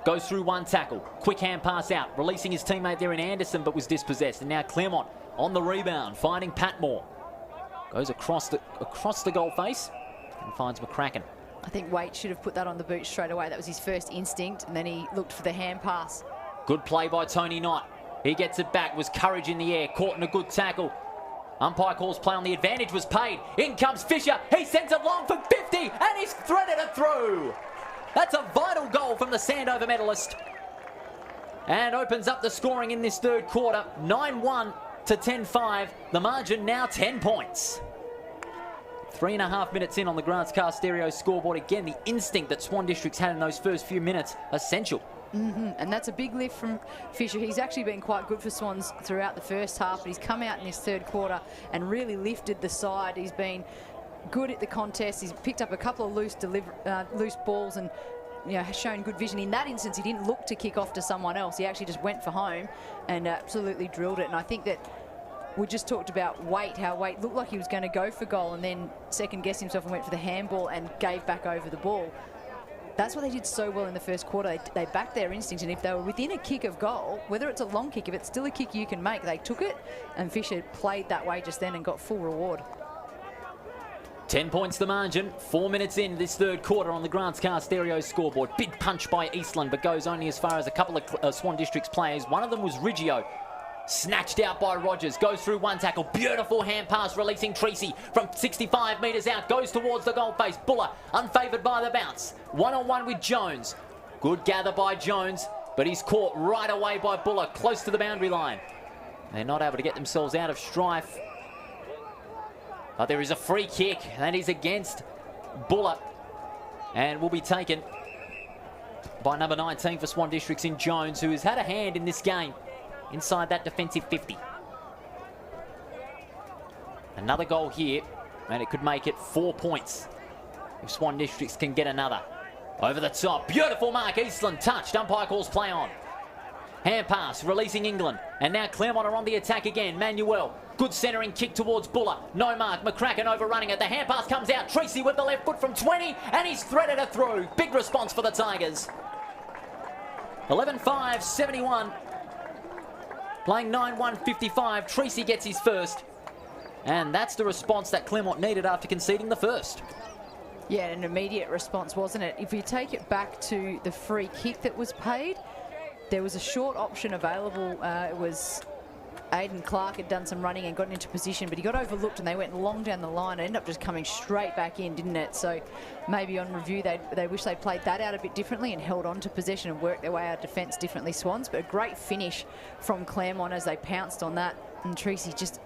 goes through one tackle, quick hand pass out, releasing his teammate there in Anderson, but was dispossessed. And now Claremont on the rebound, finding Patmore. Goes across the goal face and finds McCracken. I think Waite should have put that on the boot straight away. That was his first instinct, and then he looked for the hand pass. Good play by Tony Knight. He gets it back, was courage in the air, caught in a good tackle. Umpire calls play on the advantage, was paid. In comes Fisher, he sends it long for 50, and he's threaded it through. That's a vital goal from the Sandover medalist. And opens up the scoring in this third quarter. 9-1 to 10-5. The margin now 10 points. 3.5 minutes in on the Grants Car Stereo scoreboard. Again, the instinct that Swan Districts had in those first few minutes, essential. And that's a big lift from Fisher. He's actually been quite good for Swans throughout the first half, but he's come out in this third quarter and really lifted the side. He's been good at the contest. He's picked up a couple of loose balls and, you know, has shown good vision. In that instance, he didn't look to kick off to someone else. He actually just went for home and absolutely drilled it. And I think that we just talked about Waite, how Waite looked like he was going to go for goal and then second-guessed himself and went for the handball and gave back over the ball. That's what they did so well in the first quarter. They backed their instinct, and if they were within a kick of goal, whether it's a long kick, if it's still a kick you can make, they took it, and Fisher played that way just then and got full reward. 10 points the margin, 4 minutes in this third quarter on the Grants Car Stereo scoreboard. Big punch by Eastland, but goes only as far as a couple of Swan Districts players. One of them was Riggio. Snatched out by Rogers, goes through one tackle, beautiful hand pass releasing Treacy from 65 metres out, goes towards the goal face. Buller unfavoured by the bounce, one-on-one with Jones. Good gather by Jones, but he's caught right away by Buller, close to the boundary line. They're not able to get themselves out of strife. But there is a free kick, that is against Buller, and will be taken by number 19 for Swan Districts in Jones, who has had a hand in this game inside that defensive 50. Another goal here, and it could make it 4 points if Swan Districts can get another. Over the top, beautiful mark, Eastland touched, umpire calls play on. Hand pass, releasing England, and now Claremont are on the attack again. Manuel, good centering kick towards Buller, no mark, McCracken overrunning it, the hand pass comes out, Treacy with the left foot from 20, and he's threaded it through. Big response for the Tigers. 11-5, 71. Playing 9-1-55, Treacy gets his first. And that's the response that Claremont needed after conceding the first. Yeah, an immediate response, wasn't it? If you take it back to the free kick that was paid, there was a short option available. It was Aidan Clark had done some running and gotten into position, but he got overlooked and they went long down the line. It ended up just coming straight back in, didn't it? So maybe on review, they wish they played that out a bit differently and held on to possession and worked their way out of defence differently, Swans. But a great finish from Claremont as they pounced on that. And Treacy just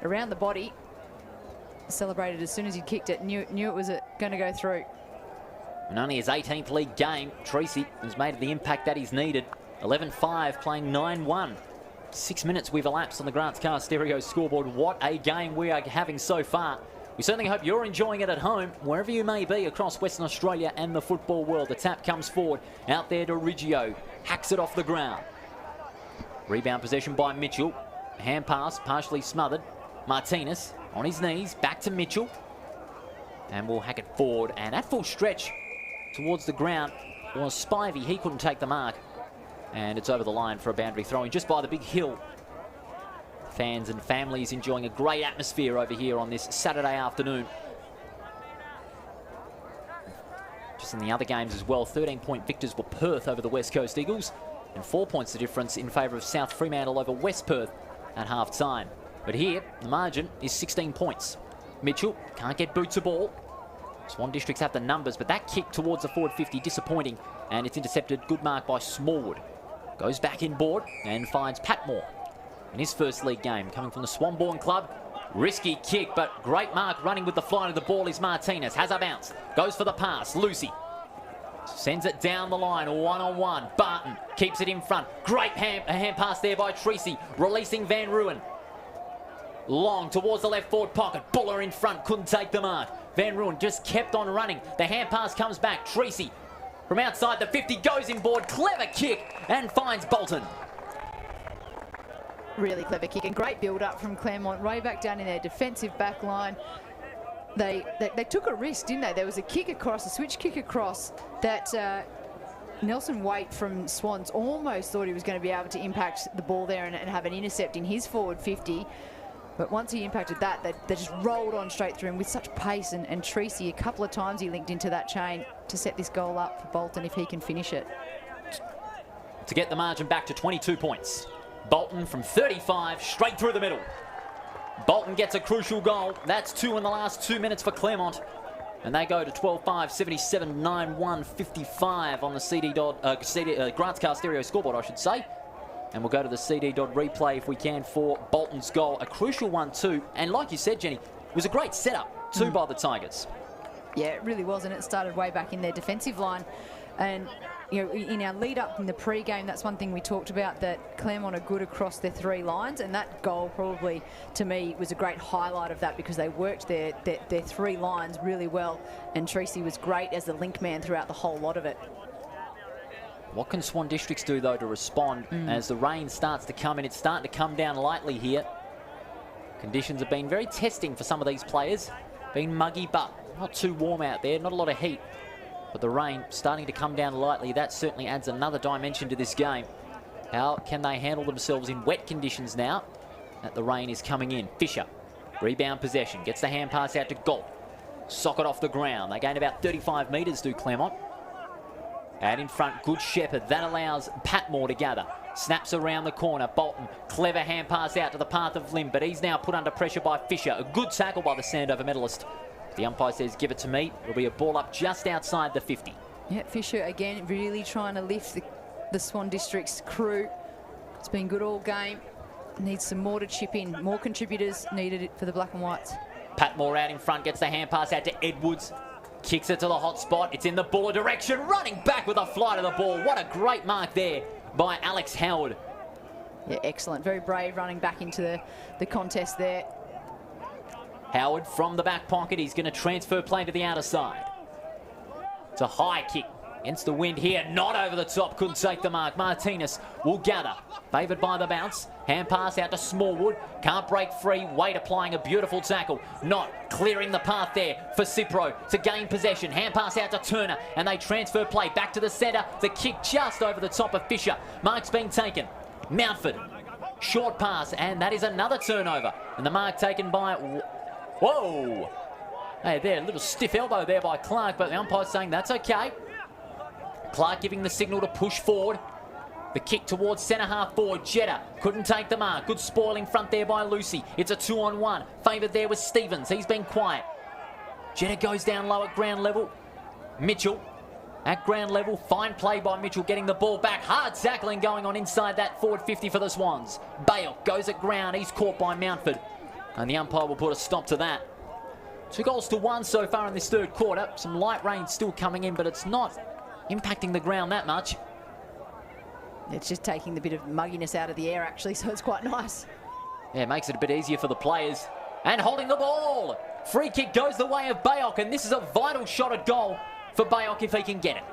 around the body. celebrated as soon as he kicked it. Knew it was going to go through. And only his 18th league game, Treacy has made the impact that he's needed. 11-5, playing 9-1. 6 minutes we've elapsed on the Grants Car Stereo scoreboard. What a game we are having so far. We certainly hope you're enjoying it at home, wherever you may be across Western Australia and the football world. The tap comes forward, out there to Riggio, hacks it off the ground. Rebound possession by Mitchell. Hand pass, partially smothered. Martinez on his knees, back to Mitchell. And we'll hack it forward, and at full stretch towards the ground was Spivey. He couldn't take the mark. And it's over the line for a boundary throw-in just by the big hill. Fans and families enjoying a great atmosphere over here on this Saturday afternoon. Just in the other games as well, 13-point victors were Perth over the West Coast Eagles, and 4 points the difference in favour of South Fremantle over West Perth at half-time. But here, the margin is 16 points. Mitchell can't get boots a ball. Swan Districts have the numbers, but that kick towards the forward 50, disappointing, and it's intercepted. Good mark by Smallwood. Goes back inboard and finds Patmore in his first league game, coming from the Swan-born club. Risky kick, but great mark running with the flight of the ball is Martinez. Has a bounce, goes for the pass. Lucy sends it down the line, one-on-one. Barton keeps it in front. Great hand pass there by Treacy, releasing Van Ruin. Long towards the left forward pocket. Buller in front, couldn't take the mark. Van Ruin just kept on running. The hand pass comes back. Treacy from outside the 50 goes inboard. Clever kick and finds Bolton. Really clever kick and great build-up from Claremont, way back down in their defensive back line. They took a risk, didn't they? There was a kick across, a switch kick across that Nelson Waite from Swans almost thought he was going to be able to impact the ball there and have an intercept in his forward 50. But once he impacted that, they just rolled on straight through him with such pace. And Treacy, a couple of times he linked into that chain to set this goal up for Bolton if he can finish it. To get the margin back to 22 points. Bolton from 35, straight through the middle. Bolton gets a crucial goal. That's 2 in the last 2 minutes for Claremont. And they go to 12-5, 77, 9-1, 55 on the Grants Car Stereo scoreboard, I should say. And we'll go to the CD replay if we can for Bolton's goal. A crucial one too. And like you said, Jenny, it was a great setup too by the Tigers. Yeah, it really was. And it started way back in their defensive line. And, you know, in our lead up in the pre-game, that's one thing we talked about, that Claremont are good across their 3 lines. And that goal probably, to me, was a great highlight of that because they worked their 3 lines really well. And Treacy was great as the link man throughout the whole lot of it. What can Swan Districts do, though, to respond as the rain starts to come in? It's starting to come down lightly here. Conditions have been very testing for some of these players. Been muggy, but not too warm out there. Not a lot of heat. But the rain starting to come down lightly. That certainly adds another dimension to this game. How can they handle themselves in wet conditions now that the rain is coming in? Fisher, rebound possession. Gets the hand pass out to Galt. Sock it off the ground. They gain about 35 metres, do Claremont. Out in front, good Shepherd. That allows Patmore to gather. Snaps around the corner. Bolton, clever hand pass out to the path of Lim, but he's now put under pressure by Fisher. A good tackle by the Sandover medalist. The umpire says, give it to me. It'll be a ball up just outside the 50. Yeah, Fisher, again, really trying to lift the Swan Districts crew. It's been good all game. Needs some more to chip in. More contributors needed for the Black and Whites. Patmore out in front, gets the hand pass out to Edwards. Kicks it to the hot spot. It's in the Buller direction. Running back with a flight of the ball. What a great mark there by Alex Howard. Yeah, excellent. Very brave running back into the contest there. Howard from the back pocket. He's going to transfer play to the outer side. It's a high kick against the wind here. Not over the top. Couldn't take the mark. Martinez will gather. Favoured by the bounce. Hand pass out to Smallwood. Can't break free. Wade applying a beautiful tackle. Not clearing the path there for Cipro to gain possession. Hand pass out to Turner. And they transfer play back to the centre. The kick just over the top of Fisher. Mark's being taken. Mountford. Short pass. And that is another turnover. And the mark taken by... Whoa! Hey, there, a little stiff elbow there by Clark, but the umpire's saying that's okay. Clark giving the signal to push forward. The kick towards centre half forward. Jetta couldn't take the mark. Good spoil in front there by Lucy. It's a 2-on-1. Favoured there with Stevens. He's been quiet. Jetta goes down low at ground level. Mitchell at ground level. Fine play by Mitchell getting the ball back. Hard tackling going on inside that forward 50 for the Swans. Bale goes at ground. He's caught by Mountford. And the umpire will put a stop to that. 2-1 so far in this third quarter. Some light rain still coming in, but it's not impacting the ground that much. It's just taking the bit of mugginess out of the air, actually, so it's quite nice. Yeah, it makes it a bit easier for the players. And holding the ball. Free kick goes the way of Bayok, and this is a vital shot at goal for Bayok if he can get it.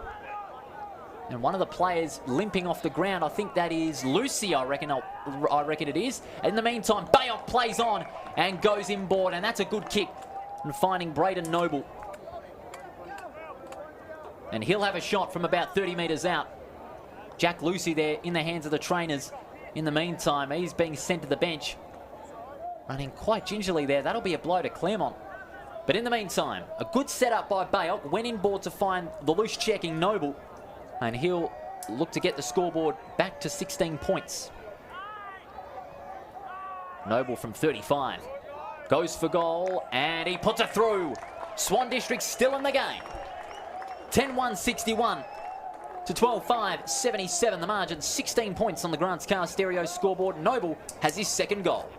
And one of the players limping off the ground, I think that is Lucy, I reckon it is. In the meantime, Bayok plays on and goes inboard, and that's a good kick. And finding Braden Noble. And he'll have a shot from about 30 metres out. Jack Lucy there in the hands of the trainers. In the meantime, he's being sent to the bench. Running quite gingerly there. That'll be a blow to Claremont. But in the meantime, a good setup by Bayok. Went inboard to find the loose checking Noble. And he'll look to get the scoreboard back to 16 points. Noble from 35. Goes for goal, and he puts it through. Swan District still in the game. 10-1-61 to 12-5-77 the margin. 16 points on the Grants Car Stereo scoreboard. Noble has his second goal.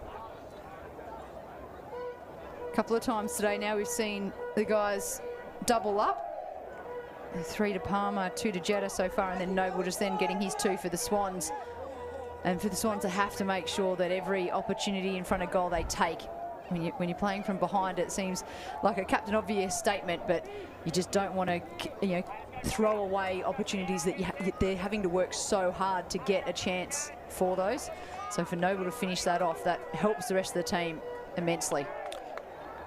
A couple of times today now we've seen the guys double up. 3 to Palmer, 2 to Jetta so far, and then Noble just then getting his 2 for the Swans. And for the Swans to have to make sure that every opportunity in front of goal they take. When you're playing from behind, it seems like a captain obvious statement, but you just don't want to, throw away opportunities that they're having to work so hard to get a chance for those. So for Noble to finish that off, that helps the rest of the team immensely.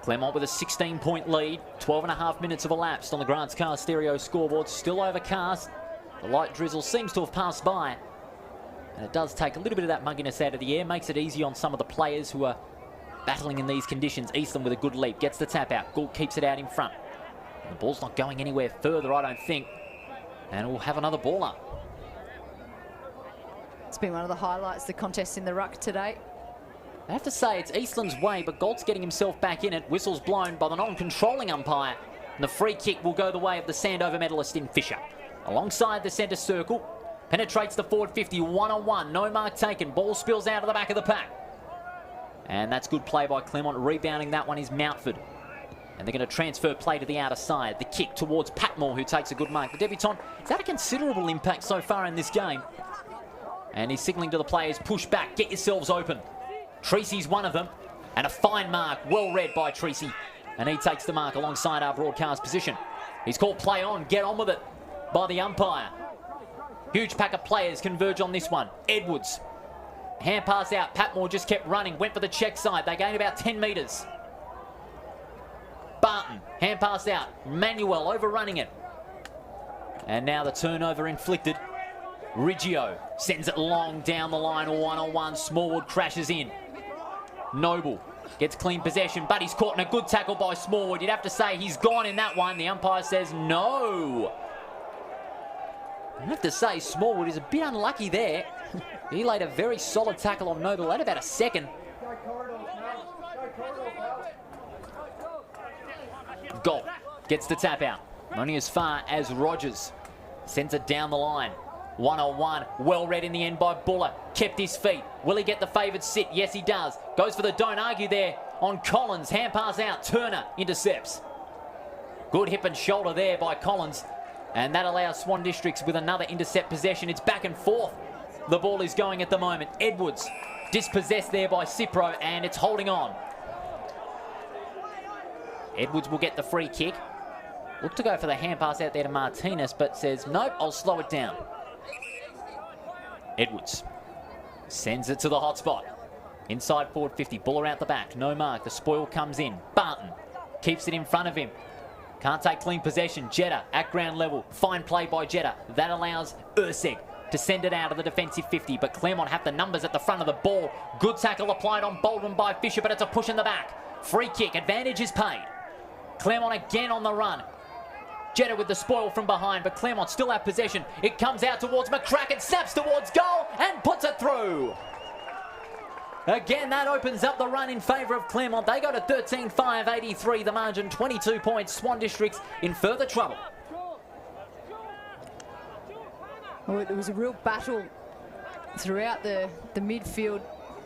Claremont with a 16-point lead. 12.5 minutes have elapsed on the Grants Car Stereo scoreboard. Still overcast. The light drizzle seems to have passed by. And it does take a little bit of that mugginess out of the air. Makes it easy on some of the players who are battling in these conditions. Eastland with a good leap. Gets the tap out. Gould keeps it out in front. And the ball's not going anywhere further, I don't think. And we'll have another ball up. It's been one of the highlights, the contest in the ruck today. I have to say, it's Eastland's way, but Galt's getting himself back in it. Whistle's blown by the non-controlling umpire. And the free kick will go the way of the Sandover medalist in Fisher. Alongside the centre circle. Penetrates the forward 50, 1-on-1. No mark taken. Ball spills out of the back of the pack. And that's good play by Claremont. Rebounding that one is Mountford. And they're going to transfer play to the outer side. The kick towards Patmore, who takes a good mark. The debutant has had a considerable impact so far in this game. And he's signalling to the players, push back, get yourselves open. Treacy's one of them. And a fine mark, well read by Treacy. And he takes the mark alongside our broadcast position. He's called play on, get on with it by the umpire. Huge pack of players converge on this one. Edwards. Hand pass out. Patmore just kept running. Went for the check side. They gained about 10 metres. Barton. Hand pass out. Manuel overrunning it. And now the turnover inflicted. Riggio sends it long down the line. 1-on-1. Smallwood crashes in. Noble gets clean possession, but he's caught in a good tackle by Smallwood. You'd have to say he's gone in that one. The umpire says no. I have to say Smallwood is a bit unlucky there. He laid a very solid tackle on Noble at about a second. Galt gets the tap out. Only as far as Rogers. Sends it down the line. 1-on-1. Well read in the end by Buller. Kept his feet. Will he get the favoured sit? Yes, he does. Goes for the don't argue there on Collins. Hand pass out. Turner intercepts. Good hip and shoulder there by Collins. And that allows Swan Districts with another intercept possession. It's back and forth. The ball is going at the moment. Edwards dispossessed there by Cipro, and it's holding on. Edwards will get the free kick. Look to go for the hand pass out there to Martinez, but says, nope, I'll slow it down. Edwards sends it to the hot spot. Inside forward 50, Buller out the back, no mark. The spoil comes in. Barton keeps it in front of him. Can't take clean possession. Jetta at ground level. Fine play by Jetta. That allows Urseg to send it out of the defensive 50, but Claremont have the numbers at the front of the ball. Good tackle applied on Baldwin by Fisher, but it's a push in the back. Free kick, advantage is paid. Claremont again on the run. Jetta with the spoil from behind, but Claremont still have possession. It comes out towards McCracken, snaps towards goal and puts it through. Again, that opens up the run in favour of Claremont. They go to 13-5-83, the margin, 22 points. Swan Districts in further trouble. Well, it was a real battle throughout the midfield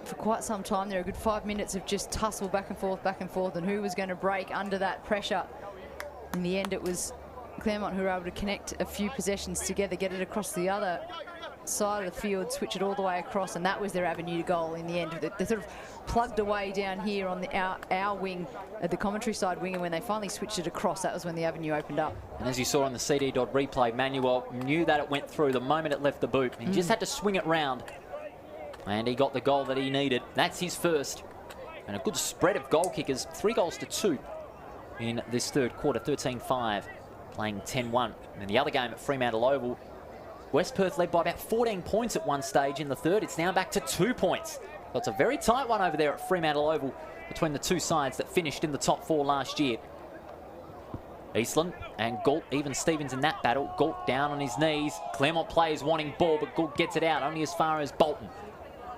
for quite some time there, a good 5 minutes of just tussle back and forth, and who was going to break under that pressure. In the end, it was Claremont who were able to connect a few possessions together, get it across the other side of the field, switch it all the way across, and that was their avenue to goal in the end. They sort of plugged away down here on our wing, at the commentary side wing, and when they finally switched it across, that was when the avenue opened up. And as you saw on the CD replay, Manuel knew that it went through the moment it left the boot. He just had to swing it round, and he got the goal that he needed. That's his first, and a good spread of goal kickers, 3 goals to 2 in this third quarter, 13-5, playing 10-1. And the other game at Fremantle Oval, West Perth led by about 14 points at one stage in the third. It's now back to 2 points. So it's a very tight one over there at Fremantle Oval between the two sides that finished in the top 4 last year. Eastland and Galt, even Stevens in that battle. Galt down on his knees. Claremont players wanting ball, but Galt gets it out only as far as Bolton.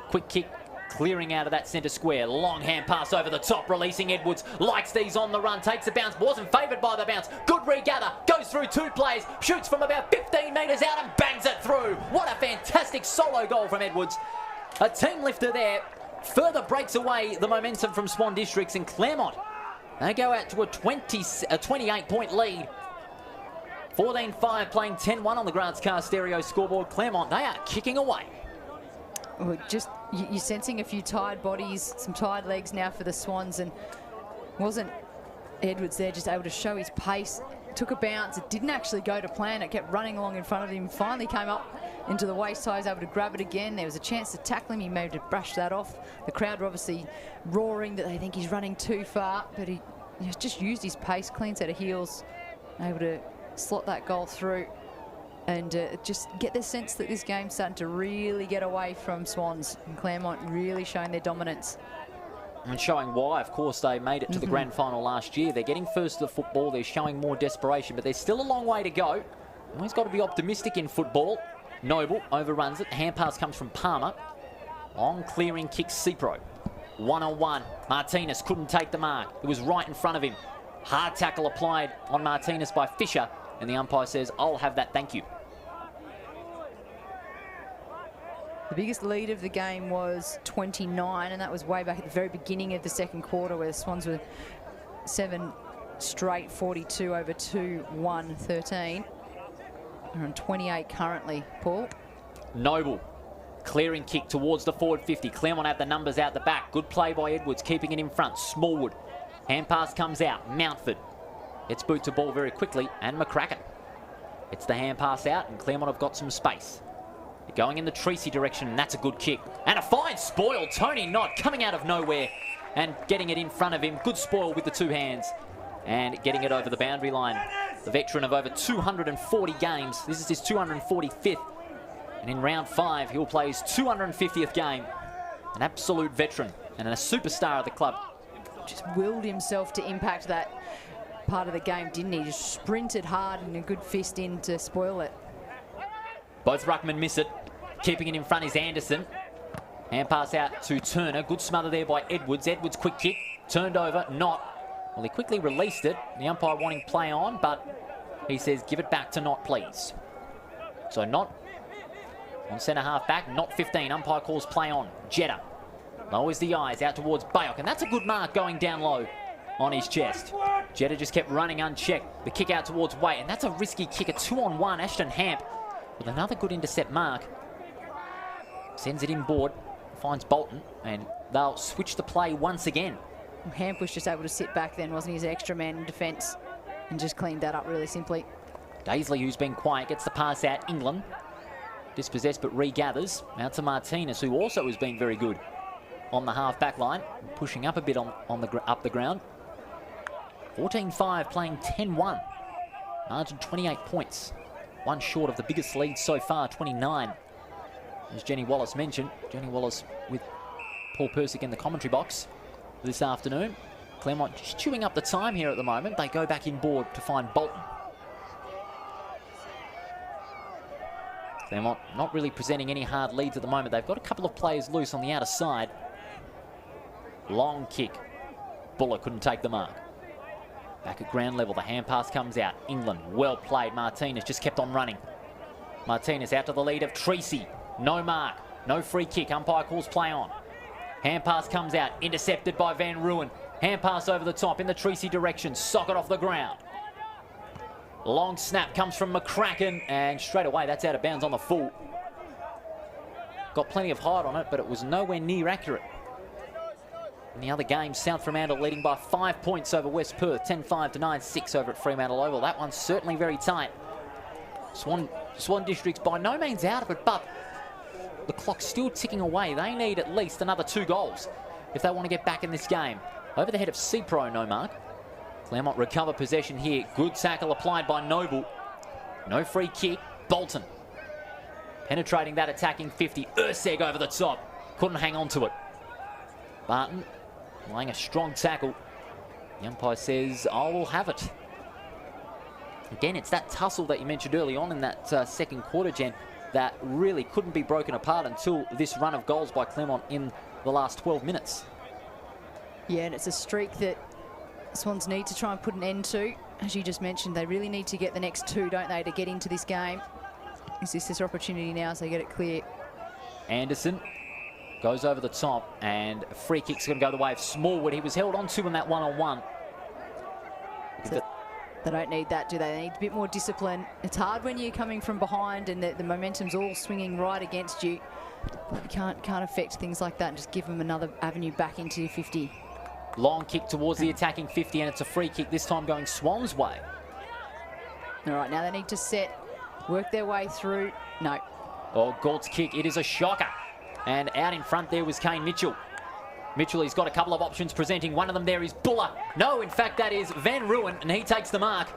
Quick kick clearing out of that centre square. Long hand pass over the top, releasing Edwards. Likes these on the run, takes a bounce, wasn't favoured by the bounce. Good regather, goes through 2 players, shoots from about 15 metres out and bangs it through. What a fantastic solo goal from Edwards. A team lifter there. Further breaks away the momentum from Swan Districts, and Claremont, they go out to a 28-point lead. 14-5, playing 10-1 on the Grants Car Stereo scoreboard. Claremont, they are kicking away. Well, just you're sensing a few tired bodies, some tired legs now for the Swans, and wasn't Edwards there just able to show his pace? Took a bounce, it didn't actually go to plan, it kept running along in front of him, finally came up into the waist high, was able to grab it again. There was a chance to tackle him, he made to brush that off. The crowd were obviously roaring that they think he's running too far, but he just used his pace, clean set of heels, able to slot that goal through. And just get the sense that this game's starting to really get away from Swans, and Claremont really showing their dominance. And showing why, of course, they made it to the grand final last year. They're getting first to the football, they're showing more desperation, but there's still a long way to go. Always got to be optimistic in football. Noble overruns it, hand pass comes from Palmer. Long clearing kick, Cipro. 1-on-1, Martinez couldn't take the mark. It was right in front of him. Hard tackle applied on Martinez by Fisher, and the umpire says, I'll have that, thank you. The biggest lead of the game was 29, and that was way back at the very beginning of the second quarter, where the Swans were 7 straight, 42 over 2-1-13. They're on 28 currently, Paul. Noble, clearing kick towards the forward 50. Claremont have the numbers out the back. Good play by Edwards, keeping it in front. Smallwood, hand pass comes out. Mountford, it's boot to ball very quickly, and McCracken. It's the hand pass out, and Claremont have got some space. Going in the Treacy direction, and that's a good kick. And a fine spoil, Tony Knott coming out of nowhere and getting it in front of him. Good spoil with the 2 hands and getting it over the boundary line. The veteran of over 240 games. This is his 245th. And in round 5, he'll play his 250th game. An absolute veteran and a superstar of the club. Just willed himself to impact that part of the game, didn't he? Just sprinted hard and a good fist in to spoil it. Both ruckmen miss it. Keeping it in front is Anderson. Hand pass out to Turner. Good smother there by Edwards. Edwards quick kick. Turned over. Knott. Well, he quickly released it. The umpire wanting play on, but he says give it back to Knott, please. So Knott on centre half back. Knott 15. Umpire calls play on. Jetta lowers the eyes out towards Bayok, and that's a good mark going down low on his chest. Jetta just kept running unchecked. The kick out towards Waite, and that's a risky kick. A 2-on-1. Ashton Hamp with another good intercept mark. Sends it inboard, finds Bolton, and they'll switch the play once again. Hamp was just able to sit back then, wasn't he, as an extra man in defence, and just cleaned that up really simply. Daisley, who's been quiet, gets the pass out. England, dispossessed but regathers. Out to Martinez, who also has been very good on the half-back line, pushing up a bit up the ground. 14-5, playing 10-1. Margin 28 points. One short of the biggest lead so far, 29. As Jenny Wallace mentioned, Jenny Wallace with Paul Persick in the commentary box this afternoon. Claremont just chewing up the time here at the moment. They go back inboard to find Bolton. Claremont not really presenting any hard leads at the moment. They've got a couple of players loose on the outer side. Long kick. Buller couldn't take the mark. Back at ground level, the hand pass comes out. England, well played. Martinez just kept on running. Martinez out to the lead of Treacy. No mark, no free kick. Umpire calls play on. Hand pass comes out, intercepted by Van Ruin. Hand pass over the top in the Treacy direction, socket off the ground. Long snap comes from McCracken, and straight away that's out of bounds on the full. Got plenty of height on it, but it was nowhere near accurate. In the other game, South Fremantle leading by 5 points over West Perth, 10-5 to 9-6 over at Fremantle Oval. That one's certainly very tight. Swan District's by no means out of it, but the clock's still ticking away. They need at least another 2 goals if they want to get back in this game. Over the head of C-Pro, no mark. Claremont recover possession here. Good tackle applied by Noble. No free kick. Bolton penetrating that attacking 50. Urseg over the top. Couldn't hang on to it. Barton laying a strong tackle. The umpire says, I will have it. Again, it's that tussle that you mentioned early on in that second quarter, Jen, that really couldn't be broken apart until this run of goals by Claremont in the last 12 minutes. Yeah, and it's a streak that Swans need to try and put an end to. As you just mentioned, they really need to get the next 2, don't they, to get into this game. Is this their opportunity now as they get it clear? Anderson goes over the top, and a free kick's going to go the way of Smallwood. He was held on to in that one-on-one. So they don't need that, do they? They need a bit more discipline. It's hard when you're coming from behind and the momentum's all swinging right against you. You can't affect things like that and just give them another avenue back into your 50. Long kick towards the attacking 50, and it's a free kick, this time going Swans' way. All right, now they need to set, work their way through. No. Oh, Galt's kick, it is a shocker. And out in front there was Kane Mitchell. Mitchell, he's got a couple of options presenting. One of them there is Buller. No, in fact, that is Van Ruin, and he takes the mark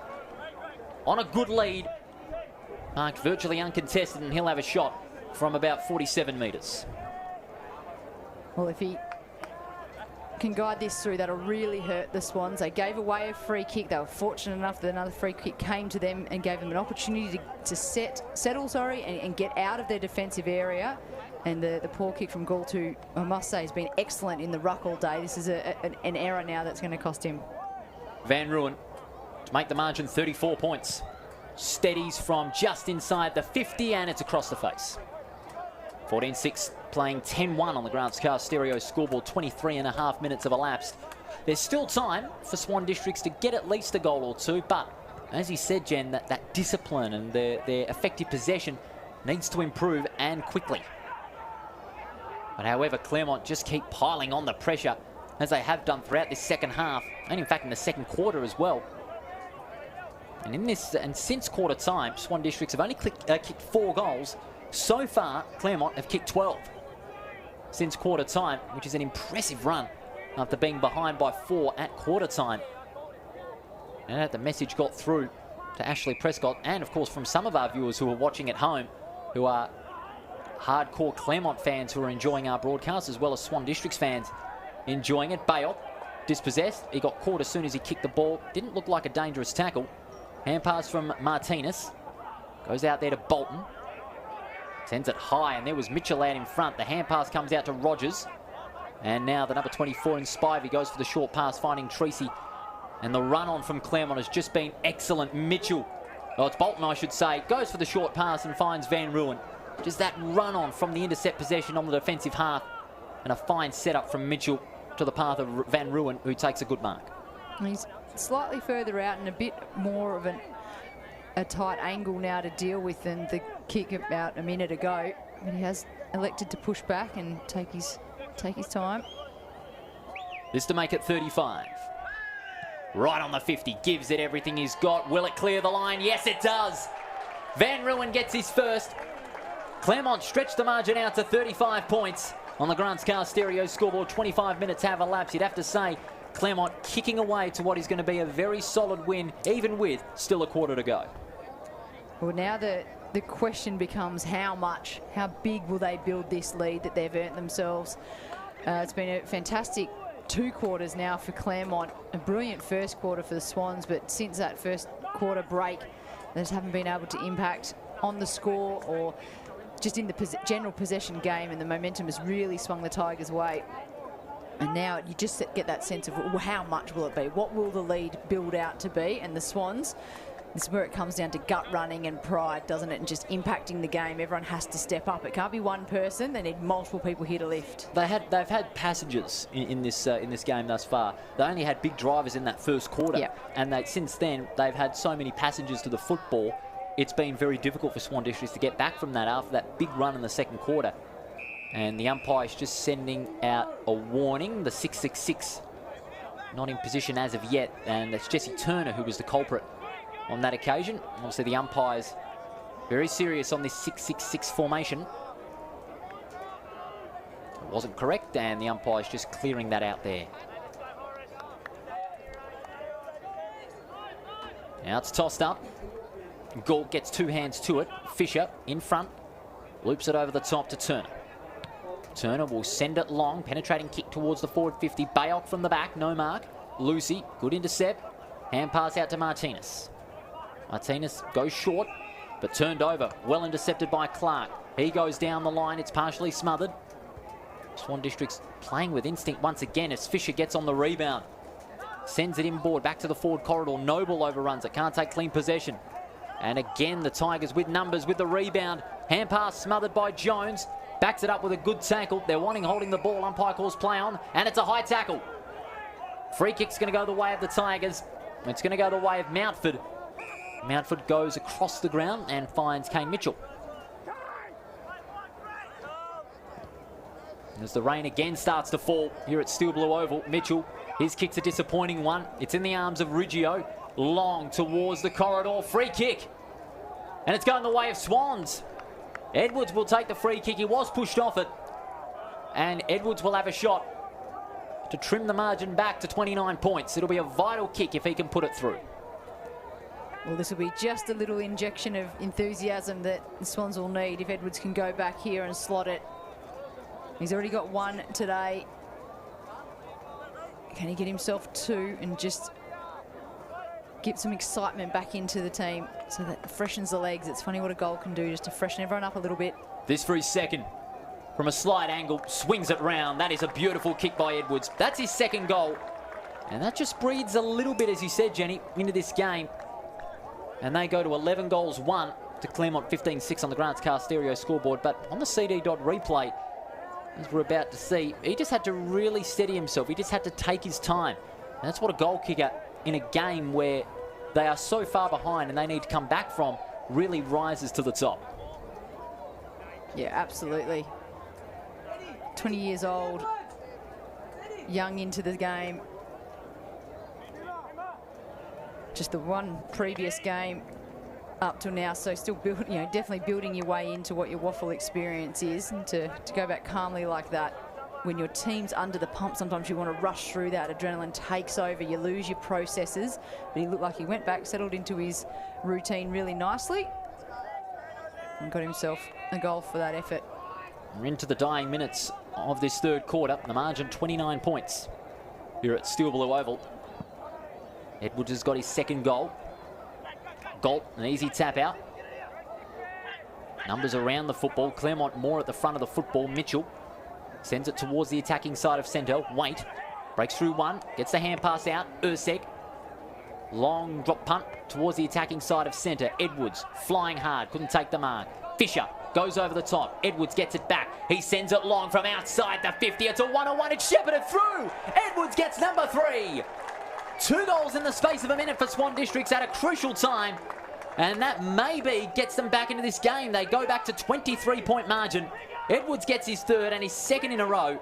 on a good lead. Marked virtually uncontested, and he'll have a shot from about 47 metres. Well, if he can guide this through, that'll really hurt the Swans. They gave away a free kick. They were fortunate enough that another free kick came to them and gave them an opportunity to settle and get out of their defensive area. And the poor kick from Gault, who I must say has been excellent in the ruck all day. This is an error now that's going to cost him. Van Ruin to make the margin 34 points. Steadies from just inside the 50, and it's across the face. 14-6 playing 10-1 on the Grants Car Stereo scoreboard. 23.5 minutes have elapsed. There's still time for Swan Districts to get at least a goal or 2, but as you said, Jen, that discipline and their effective possession needs to improve, and quickly. But however, Claremont just keep piling on the pressure as they have done throughout this second half, and in fact in the second quarter as well. And since quarter time, Swan Districts have only kicked 4 goals. So far, Claremont have kicked 12 since quarter time, which is an impressive run after being behind by 4 at quarter time. And the message got through to Ashley Prescott, and of course from some of our viewers who are watching at home, who are hardcore Claremont fans who are enjoying our broadcast, as well as Swan Districts fans enjoying it. Bayop dispossessed. He got caught as soon as he kicked the ball. Didn't look like a dangerous tackle. Hand pass from Martinez. Goes out there to Bolton. Sends it high, and there was Mitchell out in front. The hand pass comes out to Rogers. And now the number 24 in Spivey goes for the short pass, finding Treacy. And the run on from Claremont has just been excellent. Mitchell, oh, it's Bolton I should say, goes for the short pass and finds Van Ruin. Just that run on from the intercept possession on the defensive half. And a fine setup from Mitchell to the path of Van Ruin, who takes a good mark. He's slightly further out and a bit more of a tight angle now to deal with than the kick about a minute ago. But he has elected to push back and take his time. This to make it 35. Right on the 50, gives it everything he's got. Will it clear the line? Yes, it does. Van Ruin gets his first. Claremont stretched the margin out to 35 points on the Grants Car Stereo scoreboard. 25 minutes have elapsed. You'd have to say Claremont kicking away to what is going to be a very solid win, even with still a quarter to go. Well, now the question becomes how big will they build this lead that they've earned themselves? It's been a fantastic 2 quarters now for Claremont. A brilliant first quarter for the Swans, but since that first quarter break, they just haven't been able to impact on the score or just in the general possession game, and the momentum has really swung the Tigers' way. And now you just get that sense of, well, how much will it be? What will the lead build out to be? And the Swans This is where it comes down to gut running and pride, doesn't it? And just impacting the game. Everyone has to step up. It can't be one person. They need multiple people here to lift. They've had passengers in this game thus far. They only had big drivers in that first quarter, and since then they've had so many passengers to the football. It's been very difficult for Swan Districts to get back from that after that big run in the second quarter. And the umpire is just sending out a warning. The 666 not in position as of yet, and it's Jesse Turner who was the culprit on that occasion. Obviously the umpire's very serious on this 666 formation. It wasn't correct, and the umpire's just clearing that out there. Now it's tossed up. Galt gets two hands to it. Fisher in front. Loops it over the top to Turner. Turner will send it long. Penetrating kick towards the forward 50. Bayok from the back. No mark. Lucy. Good intercept. Hand pass out to Martinez. Martinez goes short, but turned over. Well intercepted by Clark. He goes down the line. It's partially smothered. Swan Districts playing with instinct once again as Fisher gets on the rebound. Sends it inboard back to the forward corridor. Noble overruns it. Can't take clean possession. And again, the Tigers with numbers with the rebound. Hand pass smothered by Jones. Backs it up with a good tackle. They're wanting holding the ball. Umpire calls play on. And it's a high tackle. Free kick's going to go the way of the Tigers. It's going to go the way of Mountford. Mountford goes across the ground and finds Kane Mitchell. As the rain again starts to fall here at Steel Blue Oval, Mitchell, his kick's a disappointing one. It's in the arms of Riggio. Long towards the corridor. Free kick. And it's going the way of Swans. Edwards will take the free kick. He was pushed off it. And Edwards will have a shot to trim the margin back to 29 points. It'll be a vital kick if he can put it through. Well, this will be just a little injection of enthusiasm that the Swans will need if Edwards can go back here and slot it. He's already got one today. Can he get himself two and just get some excitement back into the team so that freshens the legs? It's funny what a goal can do just to freshen everyone up a little bit. This for his second. From a slight angle, swings it round. That is a beautiful kick by Edwards. That's his second goal. And that just breathes a little bit, as you said, Jenny, into this game. And they go to 11 goals, 1 to Claremont 15-6 on the Grants Car Stereo scoreboard. But on the CD dot replay, as we're about to see, he just had to really steady himself. He just had to take his time. And that's what a goal kicker in a game where they are so far behind and they need to come back from really rises to the top. Yeah, absolutely. 20 years old, young into the game. Just the one previous game up till now, so still definitely building your way into what your WAFL experience is, and to go back calmly like that. When your team's under the pump, sometimes you want to rush through that. Adrenaline takes over, you lose your processes. But he looked like he went back, settled into his routine really nicely, and got himself a goal for that effort. We're into the dying minutes of this third quarter. The margin 29 points here at Steel Blue Oval. Edwards has got his second goal. Galt, an easy tap out. Numbers around the football. Claremont more at the front of the football. Mitchell sends it towards the attacking side of centre. Waite breaks through one, gets the hand pass out. Urseg, long drop punt towards the attacking side of centre. Edwards flying hard, couldn't take the mark. Fisher goes over the top. Edwards gets it back. He sends it long from outside the 50. It's a one-on-one. It's shepherded through. Edwards gets number 3. 2 goals in the space of a minute for Swan Districts at a crucial time. And that maybe gets them back into this game. They go back to 23-point margin. Edwards gets his third and his second in a row.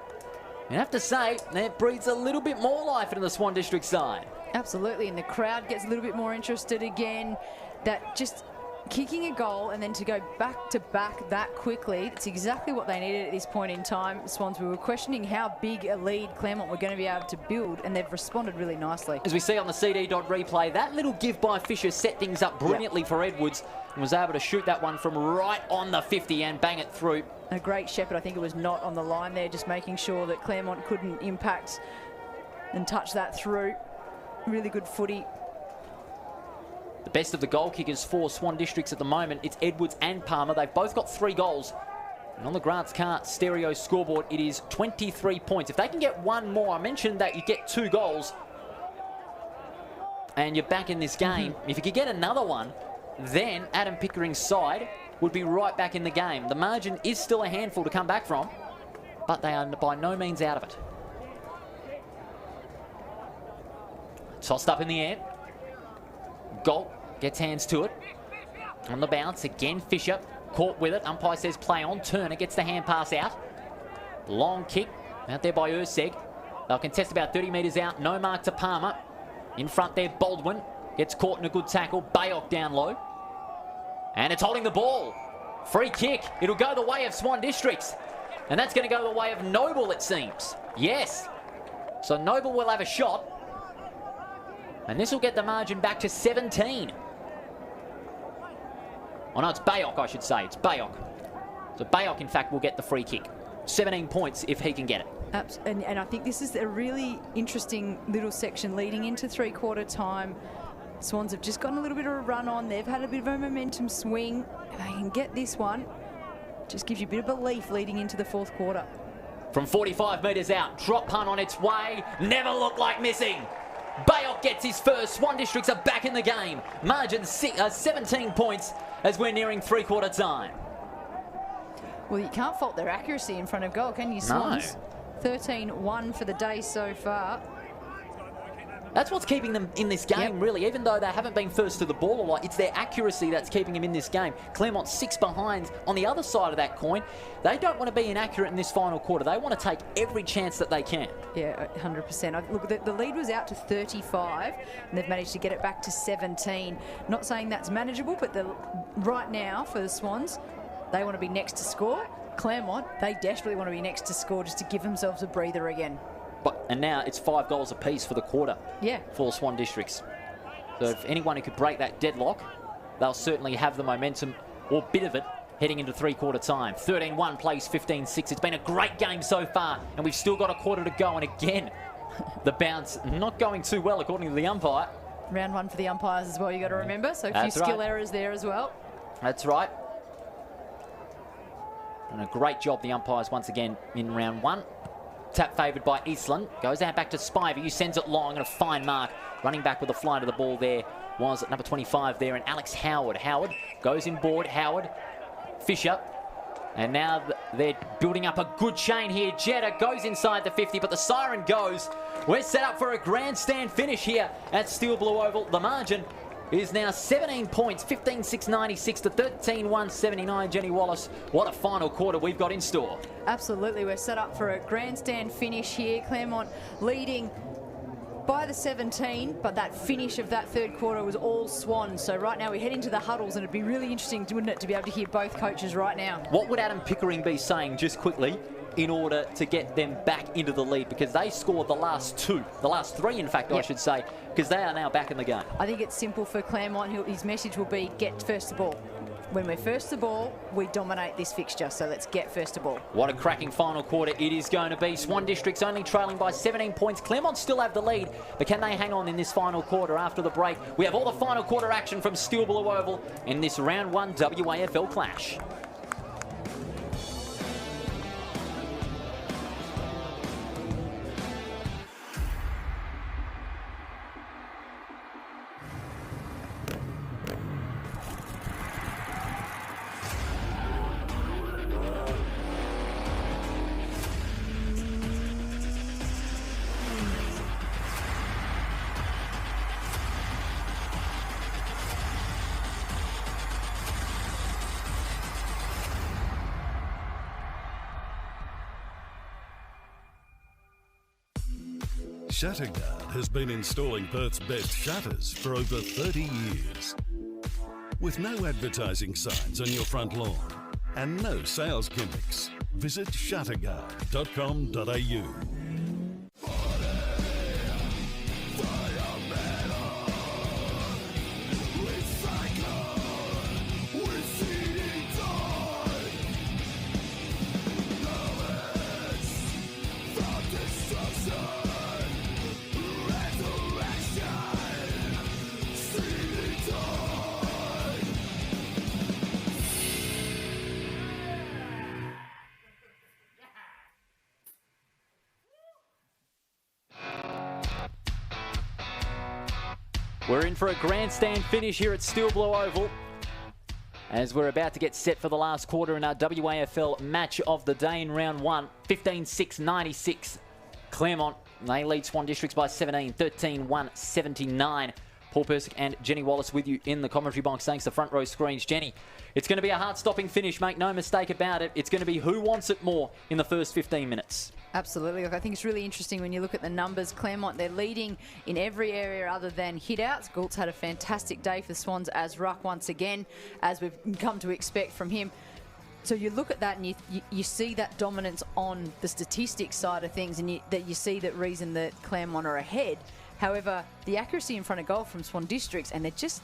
You have to say, that breathes a little bit more life into the Swan District side. Absolutely, and the crowd gets a little bit more interested again. That just kicking a goal and then to go back to back that quickly, it's exactly what they needed at this point in time. Swans, we were questioning how big a lead Claremont were going to be able to build, and they've responded really nicely. As we see on the CD dot replay, that little give by Fisher set things up brilliantly for Edwards and was able to shoot that one from right on the 50 and bang it through. A great shepherd. I think it was not on the line there, just making sure that Claremont couldn't impact and touch that through. Really good footy. The best of the goal kickers for Swan Districts at the moment, it's Edwards and Palmer. They've both got 3 goals. And on the Grants Car Stereo scoreboard, it is 23 points. If they can get one more, I mentioned that you get 2 goals. and you're back in this game. If you could get another one, then Adam Pickering's side would be right back in the game. The margin is still a handful to come back from, but they are by no means out of it. Tossed up in the air. Galt gets hands to it. On the bounce, again Fisher, caught with it. Umpire says play on. Turner gets the hand pass out. Long kick out there by Urseg. They'll contest about 30 metres out. No mark to Palmer. In front there, Baldwin gets caught in a good tackle. Bayok down low. And it's holding the ball. Free kick. It'll go the way of Swan Districts. And that's going to go the way of Noble, it seems. Yes. So Noble will have a shot. And this will get the margin back to 17. Oh no, it's Bayok, I should say. It's Bayok. So Bayok, in fact, will get the free kick. 17 points if he can get it. And I think this is a really interesting little section leading into three-quarter time. Swans have just gotten a little bit of a run on. They've had a bit of a momentum swing. If they can get this one, just gives you a bit of belief leading into the fourth quarter. From 45 metres out, drop punt on its way. Never looked like missing. Bayok gets his first. Swan Districts are back in the game. Margin 17 points as we're nearing three-quarter time. Well, you can't fault their accuracy in front of goal, can you, Swans? No. 13-1 for the day so far. That's what's keeping them in this game, really. Even though they haven't been first to the ball a lot, it's their accuracy that's keeping them in this game. Claremont 6 behind. On the other side of that coin, they don't want to be inaccurate in this final quarter. They want to take every chance that they can. Yeah, 100%. Look, the lead was out to 35, and they've managed to get it back to 17. Not saying that's manageable, but right now for the Swans, they want to be next to score. Claremont, they desperately want to be next to score just to give themselves a breather again. And now it's 5 goals apiece for the quarter. Yeah. For Swan Districts. So if anyone who could break that deadlock, they'll certainly have the momentum, or bit of it, heading into three-quarter time. 13-1 plays 15-6. It's been a great game so far, and we've still got a quarter to go. And again, the bounce not going too well according to the umpire. Round one for the umpires as well, you got to remember. So a few skill errors there as well. That's right. And a great job, the umpires, once again, in round one. Tap favoured by Eastland. Goes out back to Spivey, who sends it long, and a fine mark. Running back with a fly to the ball there was number 25 there, and Alex Howard. Howard goes inboard. Howard, Fisher. And now they're building up a good chain here. Jetta goes inside the 50, but the siren goes. We're set up for a grandstand finish here at Steel Blue Oval. The margin is now 17 points, 15-6-96 to 13-1-79. Jenny Wallace, what a final quarter we've got in store. Absolutely, we're set up for a grandstand finish here. Claremont leading by the 17, but that finish of that third quarter was all Swans. So right now we head into the huddles, and it'd be really interesting, wouldn't it, to be able to hear both coaches right now. What would Adam Pickering be saying, just quickly, in order to get them back into the lead? Because they scored the last three, in fact, I should say, because they are now back in the game. I think it's simple for Claremont. His message will be get first to ball. When we're first to ball, we dominate this fixture, so let's get first to ball. What a cracking final quarter it is going to be. Swan Districts only trailing by 17 points. Claremont still have the lead, but can they hang on in this final quarter after the break? We have all the final quarter action from Steel Blue Oval in this round one WAFL clash. Shatterguard has been installing Perth's best shutters for over 30 years. With no advertising signs on your front lawn and no sales gimmicks, visit shatterguard.com.au. We're in for a grandstand finish here at Steel Blue Oval as we're about to get set for the last quarter in our WAFL match of the day in round one. 15-6-96. Claremont, they lead Swan Districts by 17, 13-1-79. Paul Persick and Jenny Wallace with you in the commentary box thanks to front row screens. Jenny, it's going to be a heart-stopping finish, make no mistake about it. It's going to be who wants it more in the first 15 minutes. Absolutely. Look, I think it's really interesting when you look at the numbers. Claremont, they're leading in every area other than hit-outs. Galt's had a fantastic day for the Swans as ruck once again, as we've come to expect from him. So you look at that and you see that dominance on the statistics side of things, and you see that reason that Claremont are ahead. However, the accuracy in front of goal from Swan Districts, and they're just,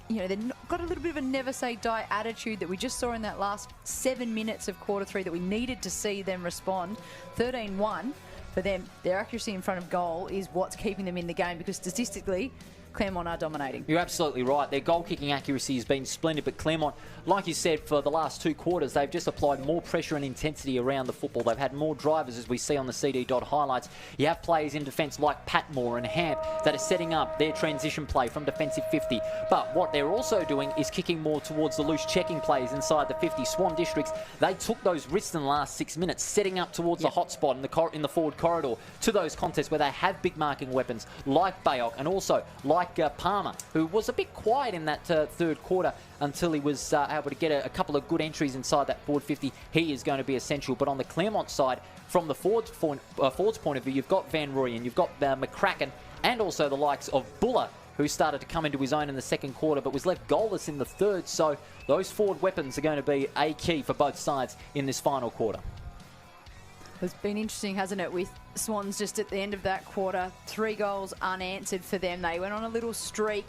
they've got a little bit of a never say die attitude that we just saw in that last 7 minutes of quarter three that we needed to see them respond. 13-1 for them. Their accuracy in front of goal is what's keeping them in the game, because statistically, Claremont are dominating. You're absolutely right. Their goal-kicking accuracy has been splendid, but Claremont, like you said, for the last 2 quarters, they've just applied more pressure and intensity around the football. They've had more drivers, as we see on the CD dot highlights. You have players in defence like Patmore and Hamp that are setting up their transition play from defensive 50. But what they're also doing is kicking more towards the loose checking plays inside the 50. Swan Districts, they took those risks in the last 6 minutes, setting up towards the hot spot in the forward corridor to those contests where they have big marking weapons like Bayok and also like Palmer, who was a bit quiet in that third quarter until he was able to get a couple of good entries inside that forward 50. He is going to be essential. But on the Claremont side, from the forwards point of view, you've got Van Rooyen, you've got McCracken, and also the likes of Buller, who started to come into his own in the second quarter but was left goalless in the third. So those forward weapons are going to be a key for both sides in this final quarter. It's been interesting, hasn't it, with Swans just at the end of that quarter. 3 goals unanswered for them. They went on a little streak.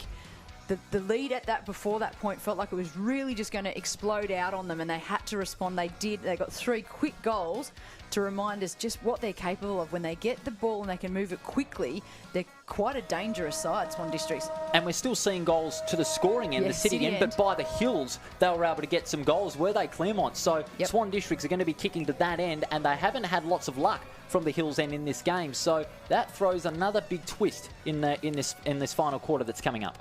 The lead before that point felt like it was really just going to explode out on them, and they had to respond. They did. They got 3 quick goals to remind us just what they're capable of. When they get the ball and they can move it quickly, they're quite a dangerous side, Swan Districts. And we're still seeing goals to the scoring end, the city end, but by the hills, they were able to get some goals, were they, Claremont? So Swan Districts are going to be kicking to that end, and they haven't had lots of luck from the hills end in this game. So that throws another big twist in this final quarter that's coming up.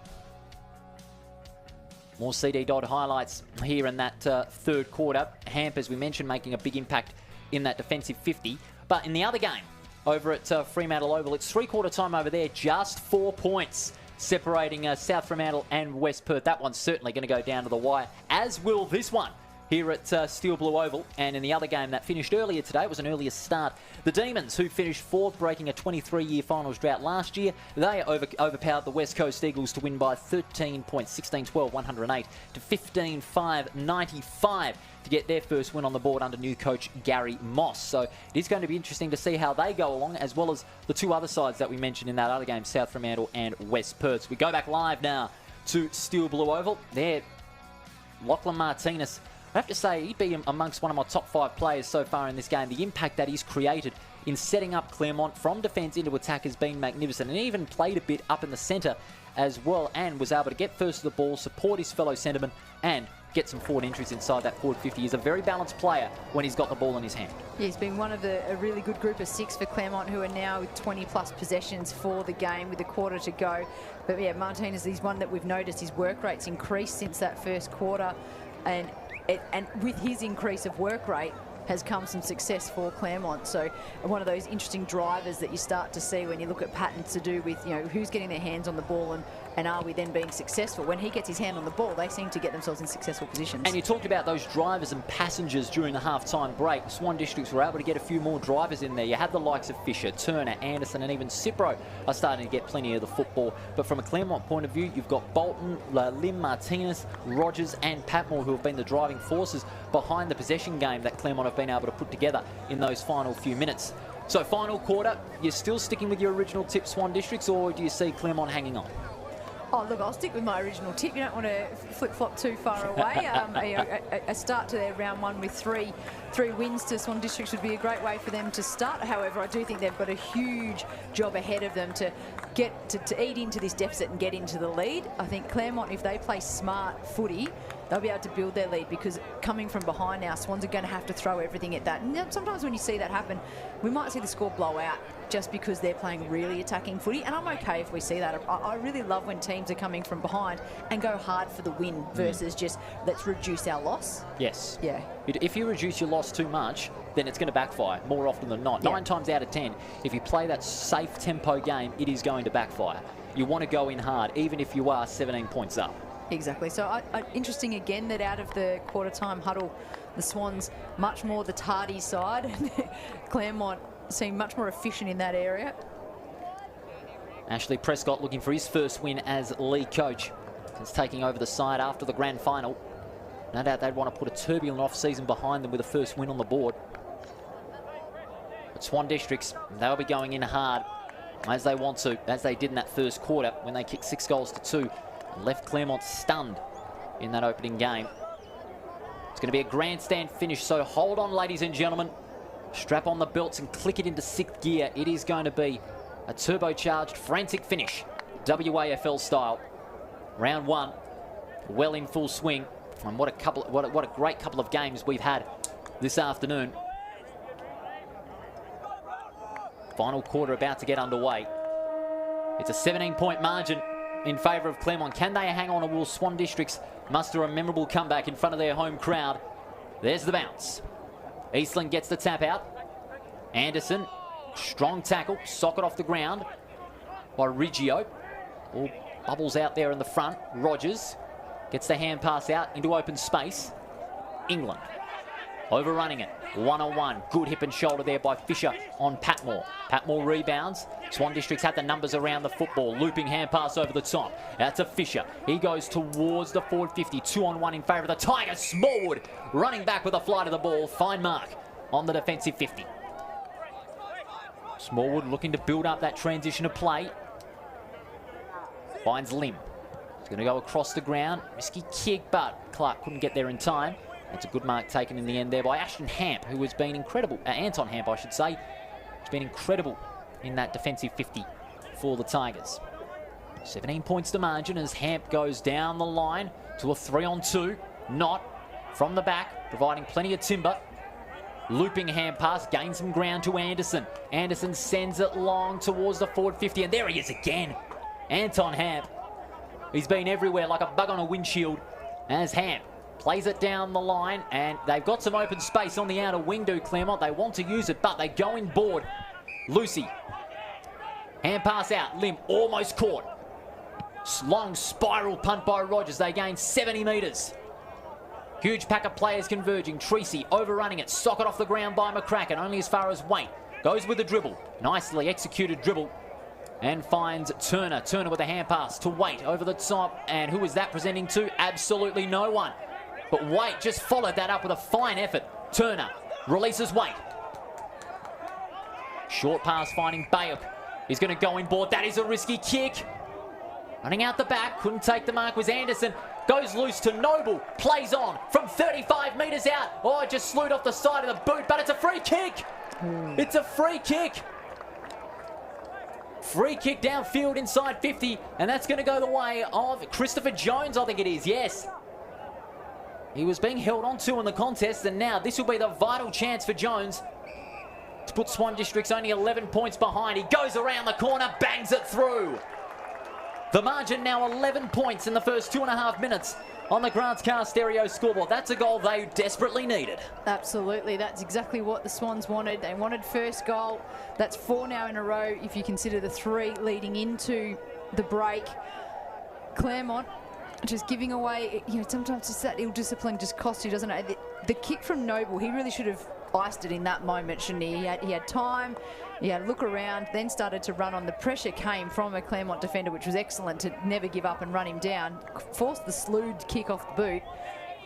More CD dot highlights here in that third quarter. Hamp, as we mentioned, making a big impact in that defensive 50. But in the other game, over at Fremantle Oval, it's 3-quarter time over there, just 4 points separating South Fremantle and West Perth. That one's certainly going to go down to the wire, as will this one here at Steel Blue Oval. And in the other game that finished earlier today, it was an earlier start. The Demons, who finished 4th, breaking a 23-year finals drought last year, they overpowered the West Coast Eagles to win by 13 points, 16-12, 108 to 15-5, 95 to get their first win on the board under new coach Gary Moss. So it is going to be interesting to see how they go along, as well as the 2 other sides that we mentioned in that other game, South Fremantle and West Perth. So we go back live now to Steel Blue Oval. There, Lachlan Martinez, I have to say, he'd be amongst one of my top 5 players so far in this game. The impact that he's created in setting up Claremont from defence into attack has been magnificent, and he even played a bit up in the centre as well, and was able to get first to the ball, support his fellow centreman, and get some forward entries inside that forward 50. He's a very balanced player when he's got the ball in his hand. Yeah, he's been one of a really good group of 6 for Claremont, who are now with 20-plus possessions for the game with a quarter to go. But yeah, Martinez, he's one that we've noticed his work rate's increased since that first quarter, and with his increase of work rate has come some success for Claremont. So one of those interesting drivers that you start to see when you look at patterns to do with, who's getting their hands on the ball and are we then being successful? When he gets his hand on the ball, they seem to get themselves in successful positions. And you talked about those drivers and passengers during the half-time break. Swan Districts were able to get a few more drivers in there. You had the likes of Fisher, Turner, Anderson, and even Cipro are starting to get plenty of the football. But from a Claremont point of view, you've got Bolton, Lim, Martinez, Rogers, and Patmore, who have been the driving forces behind the possession game that Claremont have been able to put together in those final few minutes. So final quarter, you're still sticking with your original tip, Swan Districts, or do you see Claremont hanging on? Oh, look, I'll stick with my original tip. You don't want to flip-flop too far away. A start to their round one with three wins to Swan Districts would be a great way for them to start. However, I do think they've got a huge job ahead of them to get to eat into this deficit and get into the lead. I think Claremont, if they play smart footy, they'll be able to build their lead, because coming from behind now, Swans are going to have to throw everything at that. And sometimes when you see that happen, we might see the score blow out just because they're playing really attacking footy, and I'm okay if we see that. I really love when teams are coming from behind and go hard for the win versus just let's reduce our loss. Yes. Yeah. If you reduce your loss too much, then it's going to backfire more often than not. 9 times out of 10, if you play that safe tempo game, it is going to backfire. You want to go in hard, even if you are 17 points up. Exactly. So interesting again that out of the quarter-time huddle, the Swans much more the tardy side. Claremont seem much more efficient in that area. Ashley Prescott looking for his first win as lead coach. He's taking over the side after the grand final. No doubt they'd want to put a turbulent off-season behind them with a first win on the board. But Swan Districts, they'll be going in hard as they want to, as they did in that first quarter when they kicked 6 goals to 2 and left Claremont stunned in that opening game. It's going to be a grandstand finish, so hold on, ladies and gentlemen. Strap on the belts and click it into 6th gear. It is going to be a turbocharged, frantic finish, WAFL style. Round 1, well in full swing. And what a great couple of games we've had this afternoon. Final quarter about to get underway. It's a 17-point margin in favour of Claremont. Can they hang on, or will Swan Districts muster a memorable comeback in front of their home crowd? There's the bounce. Eastland gets the tap out. Anderson, strong tackle, socket off the ground by Riggio. All bubbles out there in the front. Rogers gets the hand pass out into open space. England overrunning it. 1-on-1. Good hip and shoulder there by Fisher on Patmore. Patmore rebounds. Swan Districts had the numbers around the football. Looping hand pass over the top. Out to Fisher. He goes towards the forward 50. 2-on-1 in favour of the Tigers. Smallwood running back with a fly to the ball. Fine mark on the defensive 50. Smallwood looking to build up that transition of play. Finds Lim. He's going to go across the ground. Risky kick, but Clark couldn't get there in time. It's a good mark taken in the end there by Ashton Hamp, who has been incredible. Anton Hamp, I should say. Has been incredible in that defensive 50 for the Tigers. 17 points to margin as Hamp goes down the line to a 3-on-2. Not from the back, providing plenty of timber. Looping hand pass, gains some ground to Anderson. Anderson sends it long towards the forward 50, and there he is again. Anton Hamp. He's been everywhere like a bug on a windshield as Hamp plays it down the line, and they've got some open space on the outer wing, do Claremont. They want to use it, but they go in board. Lucy. Hand pass out. Lim almost caught. Long spiral punt by Rogers. They gain 70 metres. Huge pack of players converging. Treacy overrunning it. Socket off the ground by McCracken, only as far as Waite. Goes with the dribble. Nicely executed dribble. And finds Turner. Turner with a hand pass to Waite over the top. And who is that presenting to? Absolutely no one. But Waite just followed that up with a fine effort. Turner releases Waite. Short pass finding Bayup. He's going to go in board. That is a risky kick. Running out the back. Couldn't take the mark was Anderson. Goes loose to Noble. Plays on from 35 metres out. Oh, just slewed off the side of the boot, but it's a free kick. It's a free kick. Free kick downfield inside 50, and that's going to go the way of Christopher Jones, I think it is, yes. He was being held on to in the contest, and now this will be the vital chance for Jones to put Swan Districts only 11 points behind. He goes around the corner, bangs it through. The margin now 11 points in the first 2.5 minutes on the Grants Car Stereo scoreboard. That's a goal they desperately needed. Absolutely, that's exactly what the Swans wanted. They wanted first goal. That's 4 now in a row if you consider the 3 leading into the break. Claremont just giving away, you know, sometimes just that ill discipline just costs you, doesn't it? The kick from Noble, he really should have iced it in that moment, shouldn't he? He had time, he had a look around, then started to run on. The pressure came from a Claremont defender, which was excellent to never give up and run him down. Forced the slewed kick off the boot,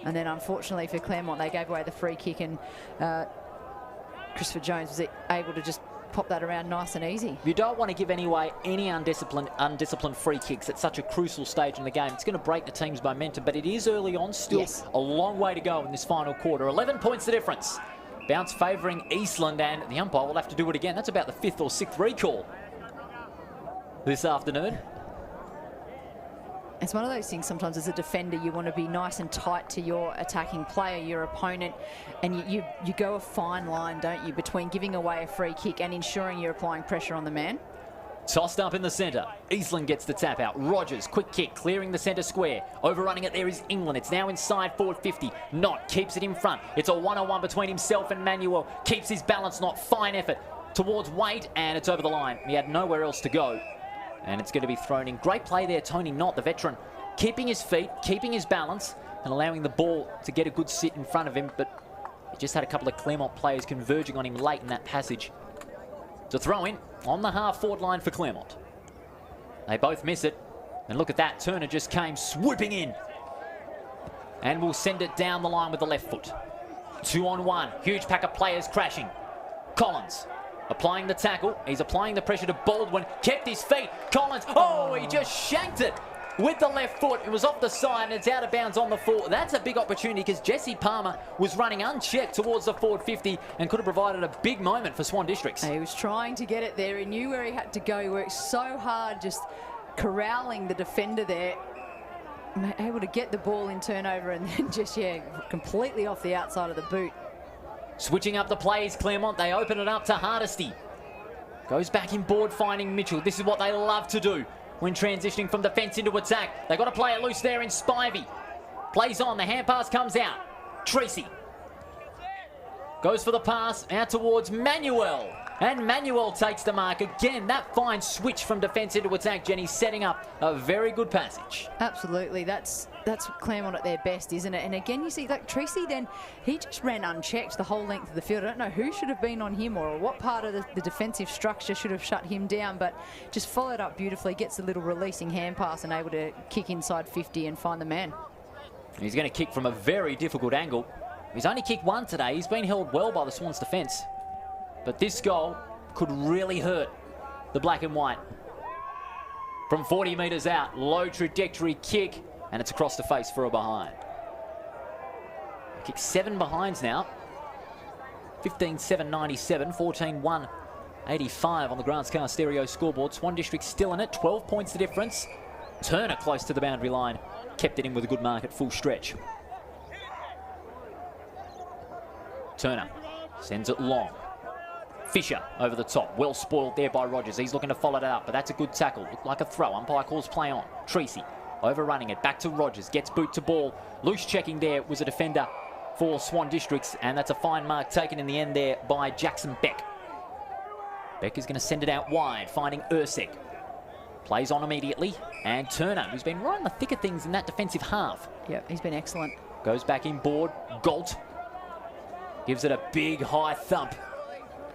and then unfortunately for Claremont, they gave away the free kick, and Christopher Jones was able to just pop that around nice and easy. You don't want to give away any undisciplined free kicks at such a crucial stage in the game. It's going to break the team's momentum, but it is early on, still a long way to go in this final quarter. 11 points the difference. Bounce favouring Eastland, and the umpire will have to do it again. That's about the 5th or 6th recall this afternoon. It's one of those things sometimes as a defender, you want to be nice and tight to your attacking player, your opponent, and you go a fine line, don't you, between giving away a free kick and ensuring you're applying pressure on the man. Tossed up in the centre. Eastland gets the tap out. Rogers, quick kick, clearing the centre square. Overrunning it there is England. It's now inside forward 50. Knott keeps it in front. It's a one-on-one between himself and Manuel. Keeps his balance, Knott. Fine effort towards Wade, and it's over the line. He had nowhere else to go. And it's going to be thrown in. Great play there, Tony Knott, the veteran, keeping his feet, keeping his balance, and allowing the ball to get a good sit in front of him. But he just had a couple of Claremont players converging on him late in that passage. To throw in on the half-forward line for Claremont. They both miss it. And look at that. Turner just came swooping in. And will send it down the line with the left foot. 2-on-1. Huge pack of players crashing. Collins applying the tackle. He's applying the pressure to Baldwin. Kept his feet. Collins. Oh, he just shanked it with the left foot. It was off the side and it's out of bounds on the full. That's a big opportunity because Jesse Palmer was running unchecked towards the forward 50 and could have provided a big moment for Swan Districts. He was trying to get it there. He knew where he had to go. He worked so hard just corralling the defender there. Able to get the ball in turnover and then just, completely off the outside of the boot. Switching up the plays, Claremont. They open it up to Hardesty. Goes back in board, finding Mitchell. This is what they love to do when transitioning from defence into attack. They've got to play it loose there in Spivey. Plays on. The hand pass comes out. Tracy goes for the pass out towards Manuel. And Manuel takes the mark. Again, that fine switch from defence into attack, Jenny, setting up a very good passage. Absolutely. That's Claremont at their best, isn't it? And again, you see, like Tracy then, he just ran unchecked the whole length of the field. I don't know who should have been on him or what part of the defensive structure should have shut him down, but just followed up beautifully, gets a little releasing hand pass and able to kick inside 50 and find the man. He's going to kick from a very difficult angle. He's only kicked one today. He's been held well by the Swans defence. But this goal could really hurt the black and white. From 40 metres out, low trajectory kick, and it's across the face for a behind. Kick 7 behinds now. 15-7-97, 14-1-85 on the Grants Car Stereo scoreboard. Swan District still in it, 12 points the difference. Turner close to the boundary line, kept it in with a good mark at full stretch. Turner sends it long. Fisher over the top. Well spoiled there by Rogers. He's looking to follow that up, but that's a good tackle. Looked like a throw. Umpire calls play on. Tracy overrunning it. Back to Rogers. Gets boot to ball. Loose checking there was a defender for Swan Districts, and that's a fine mark taken in the end there by Jackson Beck. Beck is going to send it out wide, finding Ursek. Plays on immediately, and Turner, who's been right in the thick of things in that defensive half. Yep, he's been excellent. Goes back in board. Galt gives it a big high thump.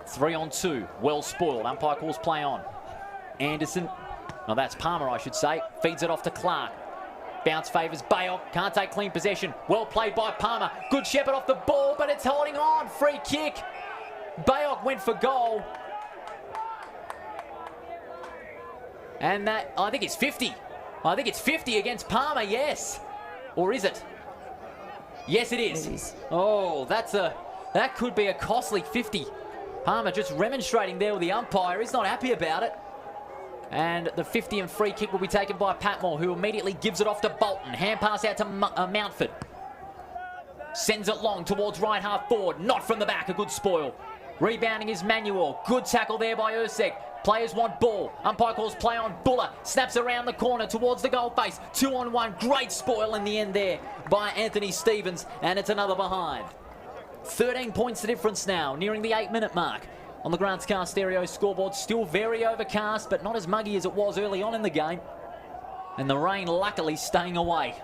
3-on-2, well spoiled. Umpire calls play on. Anderson, no, that's Palmer, I should say. Feeds it off to Clark. Bounce favours Bayok. Can't take clean possession. Well played by Palmer. Good Shepherd off the ball, but it's holding on. Free kick. Bayok went for goal. And that, I think it's 50. I think it's 50 against Palmer, yes. Or is it? Yes, it is. It is. Oh, that could be a costly 50. Palmer just remonstrating there with the umpire. He's not happy about it. And the 50 and free kick will be taken by Patmore, who immediately gives it off to Bolton. Hand pass out to Mountford. Sends it long towards right half forward. Not from the back, a good spoil. Rebounding is Manuel. Good tackle there by Ursek. Players want ball. Umpire calls play on. Buller snaps around the corner towards the goal face. 2-on-1. Great spoil in the end there by Anthony Stevens. And it's another behind. 13 points the difference now, nearing the 8-minute mark. On the Grants Car Stereo scoreboard, still very overcast, but not as muggy as it was early on in the game. And the rain luckily staying away.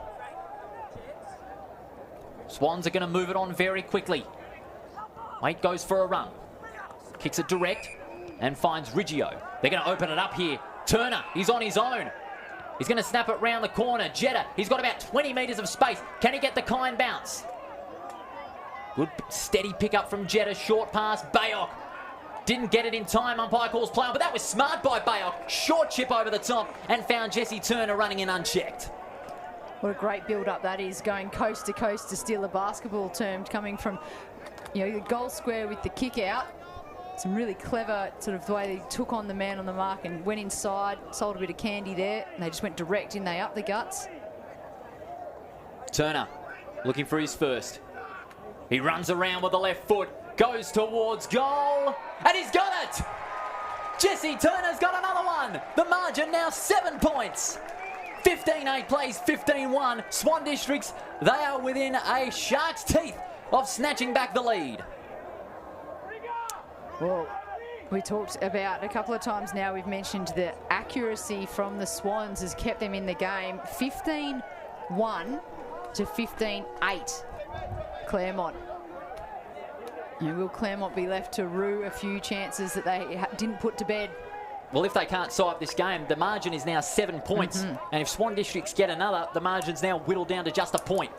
Swans are going to move it on very quickly. Wait goes for a run. Kicks it direct and finds Riggio. They're going to open it up here. Turner, he's on his own. He's going to snap it round the corner. Jetta, he's got about 20 metres of space. Can he get the kind bounce? Good steady pickup from Jetta. Short pass. Bayok didn't get it in time. Umpire calls play on, but that was smart by Bayok. Short chip over the top and found Jesse Turner running in unchecked. What a great build-up that is, going coast to coast to steal a basketball term, coming from the goal square with the kick out. Some really clever sort of the way they took on the man on the mark and went inside, sold a bit of candy there, and they just went direct in, they up the guts. Turner looking for his first. He runs around with the left foot, goes towards goal, and he's got it! Jesse Turner's got another one! The margin now 7 points. 15-8 plays 15-1. Swan Districts, they are within a shark's teeth of snatching back the lead. Well, we talked about a couple of times now, we've mentioned the accuracy from the Swans has kept them in the game. 15-1 to 15-8, Claremont. And will Claremont be left to rue a few chances that they didn't put to bed? Well, if they can't tie up this game, the margin is now 7 points. And if Swan Districts get another, the margin's now whittled down to just a point.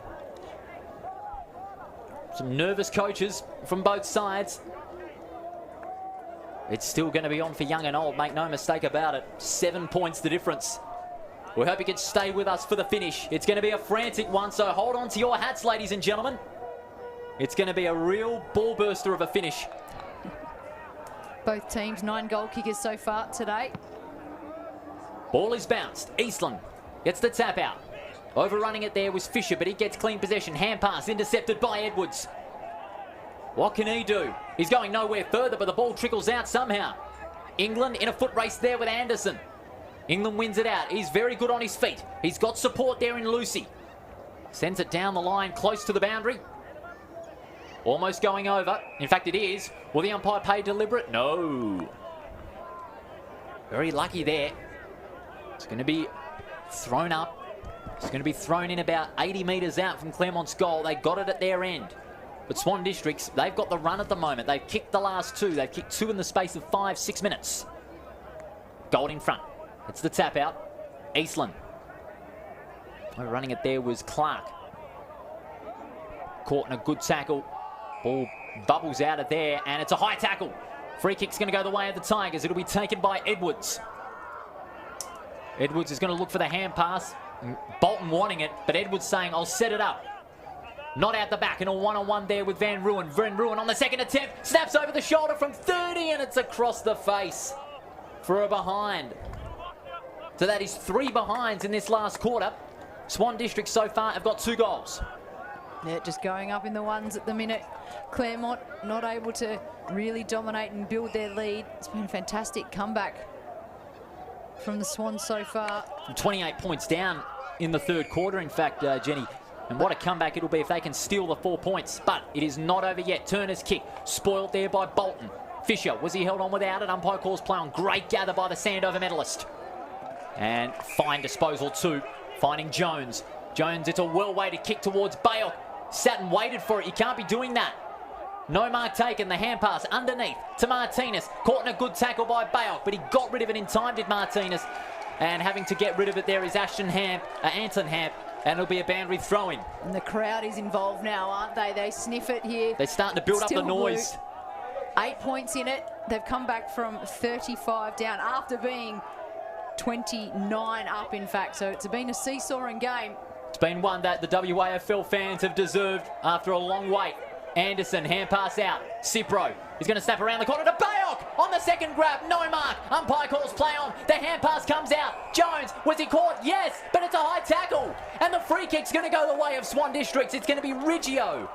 Some nervous coaches from both sides. It's still going to be on for young and old, make no mistake about it. 7 points the difference. We hope you can stay with us for the finish. It's going to be a frantic one, so hold on to your hats, ladies and gentlemen. It's going to be a real ball burster of a finish. Both teams 9 goal kickers so far today. Ball is bounced. Eastland gets the tap out. Overrunning it there was Fisher, but he gets clean possession. Hand pass intercepted by Edwards. What can he do? He's going nowhere further, but the ball trickles out somehow. England in a foot race there with Anderson. England wins it out. He's very good on his feet. He's got support there in Lucy. Sends it down the line, close to the boundary. Almost going over. In fact, it is. Will the umpire pay deliberate? No. Very lucky there. It's going to be thrown up. It's going to be thrown in about 80 metres out from Claremont's goal. They got it at their end. But Swan Districts, they've got the run at the moment. They've kicked the last 2. They've kicked 2 in the space of 5-6 minutes. Gold in front. It's the tap out. Eastland. Running it there was Clark. Caught in a good tackle. Ball bubbles out of there, and it's a high tackle. Free kick's going to go the way of the Tigers. It'll be taken by Edwards. Edwards is going to look for the hand pass. Bolton wanting it, but Edwards saying, I'll set it up. Not out the back, and a one-on-one there with Van Ruin. Van Ruin on the second attempt. Snaps over the shoulder from 30, and it's across the face for a behind. So that is 3 behinds in this last quarter. Swan District so far have got 2 goals. They're just going up in the ones at the minute. Claremont not able to really dominate and build their lead. It's been a fantastic comeback from the Swans so far. 28 points down in the third quarter, in fact, Jenny. And what a comeback it'll be if they can steal the 4 points. But it is not over yet. Turner's kick, spoiled there by Bolton. Fisher, was he held on without it? Umpire calls play on. Great gather by the Sandover medalist. And fine disposal too, finding Jones. Jones, it's a well-weighted kick towards Bayok. Sat and waited for it. You can't be doing that. No mark taken. The hand pass underneath to Martinez. Caught in a good tackle by Bayok, but he got rid of it in time, did Martinez. And having to get rid of it there is Anton Hamp. And it'll be a boundary throw-in. And the crowd is involved now, aren't they? They sniff it here. They're starting to build up the noise. Blue. 8 points in it. They've come back from 35 down after being 29 up, in fact. So it's been a seesawing game. It's been one that the WAFL fans have deserved after a long wait. Anderson, hand pass out. Cipro is going to snap around the corner to Bayok on the second grab. No mark. Umpire calls play on. The hand pass comes out. Jones, was he caught? Yes, but it's a high tackle. And the free kick's going to go the way of Swan Districts. It's going to be Riggio.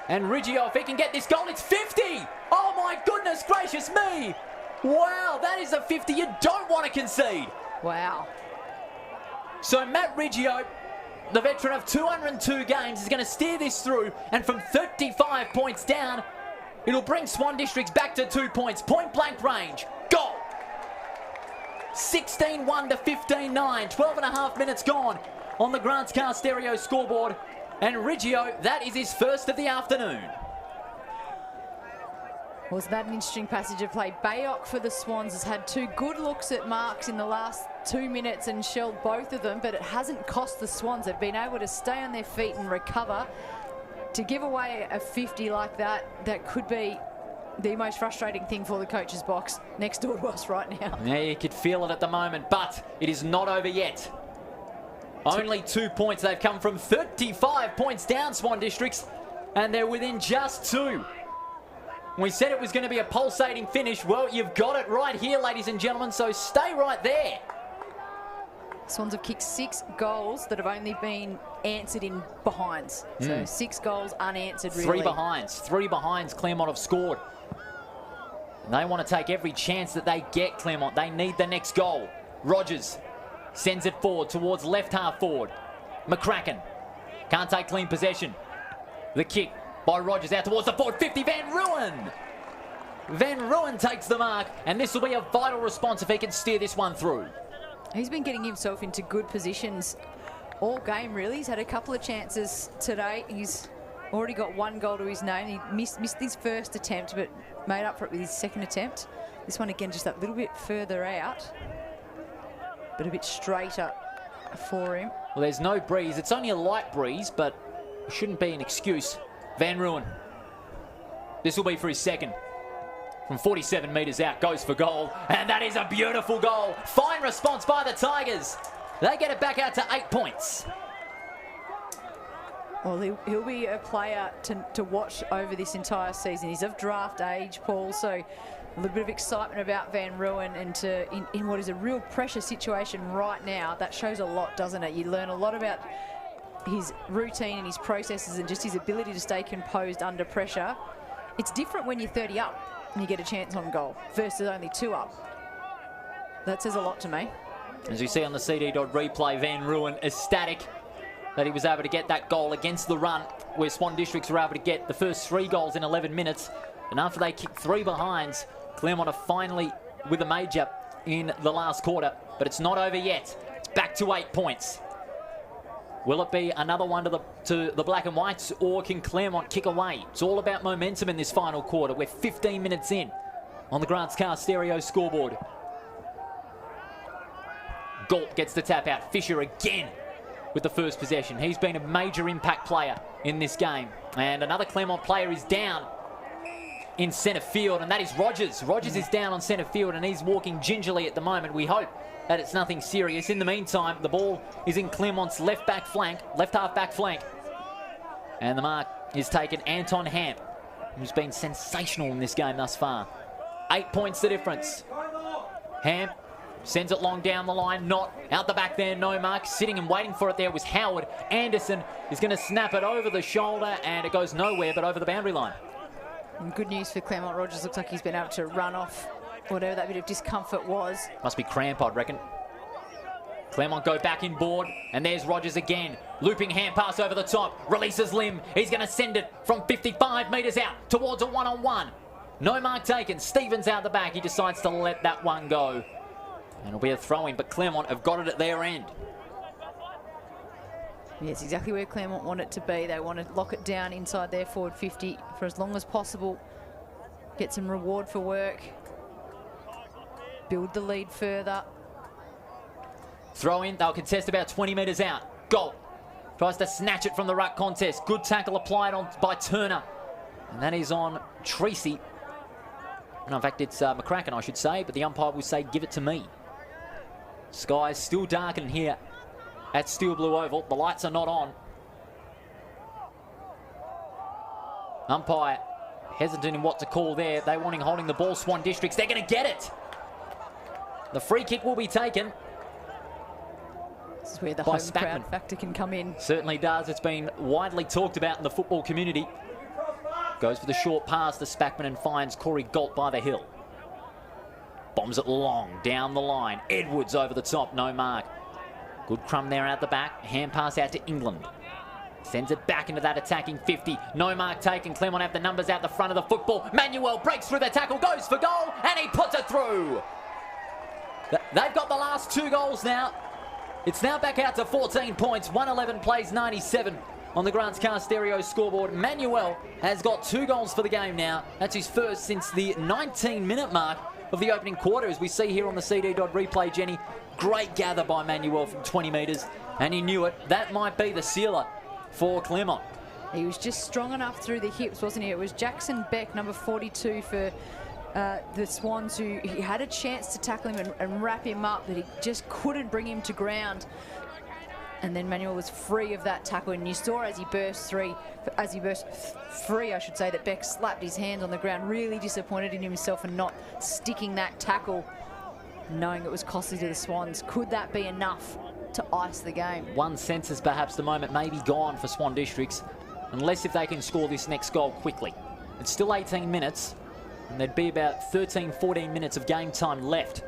And Riggio, if he can get this goal, it's 50. Oh my goodness gracious me. Wow, that is a 50 you don't want to concede. Wow. So Matt Riggio, the veteran of 202 games, is going to steer this through, and from 35 points down, it'll bring Swan Districts back to 2 points. Point blank range. Goal. 16-1 to 15-9. 12 and a half minutes gone on the Grants Car Stereo scoreboard. And Riggio, that is his first of the afternoon. Was that an interesting passage of play? Bayok for the Swans has had 2 good looks at marks in the last 2 minutes and shelled both of them, but it hasn't cost the Swans. They've been able to stay on their feet and recover. To give away a 50 like that, that could be the most frustrating thing for the coach's box next door to us right now. Yeah, you could feel it at the moment, but it is not over yet. Only 2 points. They've come from 35 points down, Swan Districts, and they're within just 2. We said it was going to be a pulsating finish. Well, you've got it right here, ladies and gentlemen, so stay right there. Swans have kicked 6 goals that have only been answered in behinds. So 6 goals unanswered, really. 3 behinds Claremont have scored. And they want to take every chance that they get, Claremont. They need the next goal. Rogers sends it forward towards left half forward. McCracken can't take clean possession. The kick by Rogers out towards the forward 50. Van Ruin. Van Ruin takes the mark, and this will be a vital response if he can steer this one through. He's been getting himself into good positions all game, really. He's had a couple of chances today. He's already got 1 goal to his name. He missed his first attempt, but made up for it with his second attempt. This one, again, just that little bit further out, but a bit straighter for him. Well, there's no breeze. It's only a light breeze, but it shouldn't be an excuse. Van Ruin. This will be for his second. From 47 metres out, goes for goal. And that is a beautiful goal. Fine response by the Tigers. They get it back out to 8 points. Well, he'll be a player to watch over this entire season. He's of draft age, Paul, so a little bit of excitement about Van Ruin, and in what is a real pressure situation right now. That shows a lot, doesn't it? You learn a lot about his routine and his processes and just his ability to stay composed under pressure. It's different when you're 30 up and you get a chance on goal versus only 2 up. That says a lot to me. As we see on the CD.replay, Van Ruin ecstatic that he was able to get that goal against the run, where Swan Districts were able to get the first 3 goals in 11 minutes. And after they kicked 3 behinds, Claremont are finally with a major in the last quarter. But it's not over yet. It's back to 8 points. Will it be another one to the Black and Whites, or can Claremont kick away? It's all about momentum in this final quarter. We're 15 minutes in on the Grants Car Stereo scoreboard. Galt gets the tap out. Fisher again with the first possession. He's been a major impact player in this game. And another Claremont player is down in centre field, and that is Rogers. Rogers is down on centre field, and he's walking gingerly at the moment. We hope that it's nothing serious. In the meantime, the ball is in Claremont's left half back flank. And the mark is taken Anton Hamp, who's been sensational in this game thus far. 8 points the difference. Hamp sends it long down the line, not out the back there, no mark. Sitting and waiting for it there was Howard. Anderson is going to snap it over the shoulder, and it goes nowhere but over the boundary line. And good news for Claremont. Rogers looks like he's been able to run off whatever that bit of discomfort was. Must be cramp, I'd reckon. Claremont go back in board, and there's Rogers again. Looping hand pass over the top, releases Lim. He's going to send it from 55 metres out towards a one-on-one. No mark taken. Stevens out the back. He decides to let that one go. And it'll be a throw-in, but Claremont have got it at their end. Yes, exactly where Claremont want it to be. They want to lock it down inside their forward 50 for as long as possible. Get some reward for work. Build the lead further. Throw in, they'll contest about 20 metres out. Galt tries to snatch it from the ruck contest. Good tackle applied on by Turner. And that is on Tracy. No, in fact, it's McCracken, I should say, but the umpire will say, give it to me. Sky's still darkened here at Steel Blue Oval. The lights are not on. Umpire hesitant in what to call there. They wanting holding the ball, Swan Districts. They're going to get it. The free kick will be taken. This is where the home crowd factor can come in. Certainly does. It's been widely talked about in the football community. Goes for the short pass to Spackman and finds Corey Galt by the hill. Bombs it long, down the line. Edwards over the top, no mark. Good crumb there out the back. Hand pass out to England. Sends it back into that attacking 50. No mark taken. Claremont have the numbers out the front of the football. Manuel breaks through the tackle, goes for goal, and he puts it through. They've got the last 2 goals now. It's now back out to 14 points. 111 plays 97 on the Grants Car Stereo scoreboard. Manuel has got 2 goals for the game now. That's his first since the 19-minute mark of the opening quarter, as we see here on the CD.replay, Jenny. Great gather by Manuel from 20 metres, and he knew it. That might be the sealer for Claremont. He was just strong enough through the hips, wasn't he? It was Jackson Beck, number 42 for the Swans, who he had a chance to tackle him and wrap him up, but he just couldn't bring him to ground. And then Manuel was free of that tackle, and you saw as he burst free, I should say, that Beck slapped his hand on the ground, really disappointed in himself for not sticking that tackle, knowing it was costly to the Swans. Could that be enough to ice the game? One senses perhaps the moment may be gone for Swan Districts, unless if they can score this next goal quickly. It's still 18 minutes, and there'd be about 13, 14 minutes of game time left.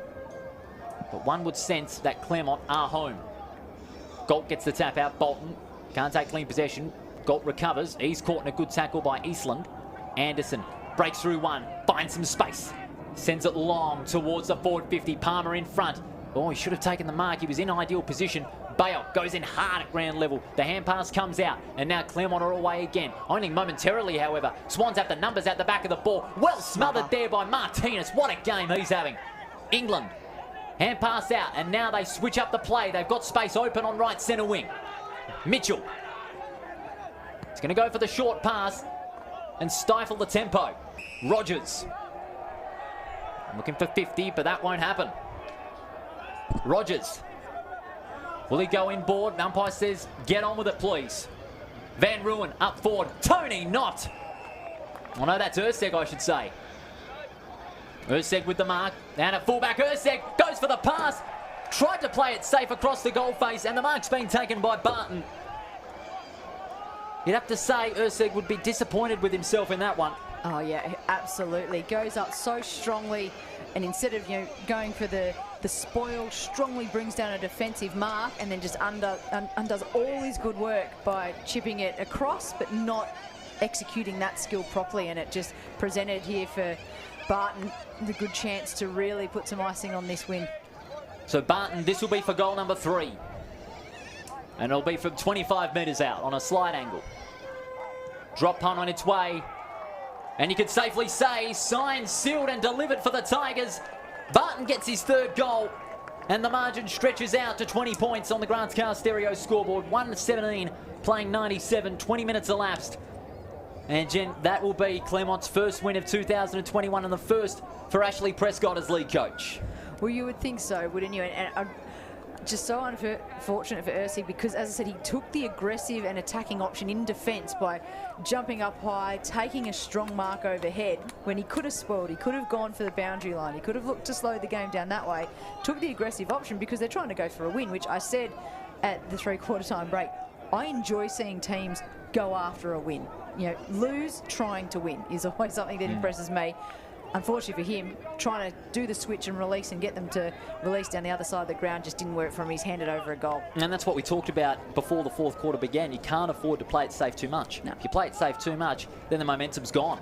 But one would sense that Claremont are home. Galt gets the tap out. Bolton can't take clean possession. Galt recovers. He's caught in a good tackle by Eastland. Anderson breaks through one, finds some space, sends it long towards the forward 50. Palmer in front. Oh, he should have taken the mark. He was in ideal position. Bale goes in hard at ground level. The hand pass comes out, and now Claremont are away again. Only momentarily, however. Swans have the numbers at the back of the ball. Well smothered there by Martinez. What a game he's having. England. Hand pass out, and now they switch up the play. They've got space open on right centre wing. Mitchell. He's going to go for the short pass and stifle the tempo. Rogers. Looking for 50, but that won't happen. Rogers. Will he go inboard? Umpire says, get on with it, please. Van Ruin up forward. Tony not. Oh no, that's Urseg, I should say. Urseg with the mark, and at fullback, Urseg goes for the pass, tried to play it safe across the goal face, and the mark's been taken by Barton. You'd have to say Urseg would be disappointed with himself in that one. Oh yeah, absolutely. Goes up so strongly, and instead of going for the spoil, strongly brings down a defensive mark, and then just undoes all his good work by chipping it across, but not executing that skill properly, and it just presented here for Barton the good chance to really put some icing on this win. So Barton, this will be for goal number 3. And it'll be from 25 metres out on a slide angle. Drop punt on its way. And you could safely say, signed, sealed and delivered for the Tigers. Barton gets his 3rd goal. And the margin stretches out to 20 points on the Grants Car Stereo scoreboard. 1:17, playing 97, 20 minutes elapsed. And Jen, that will be Claremont's first win of 2021 and the first for Ashley Prescott as lead coach. Well, you would think so, wouldn't you? And just so unfortunate for Ursig, because, as I said, he took the aggressive and attacking option in defence by jumping up high, taking a strong mark overhead when he could have spoiled. He could have gone for the boundary line. He could have looked to slow the game down that way. Took the aggressive option because they're trying to go for a win, which I said at the 3/4 time break. I enjoy seeing teams go after a win. Lose trying to win is always something that impresses me. Unfortunately for him, trying to do the switch and release and get them to release down the other side of the ground just didn't work for him. He's handed over a goal. And that's what we talked about before the 4th quarter began. You can't afford to play it safe too much. No. If you play it safe too much, then the momentum's gone.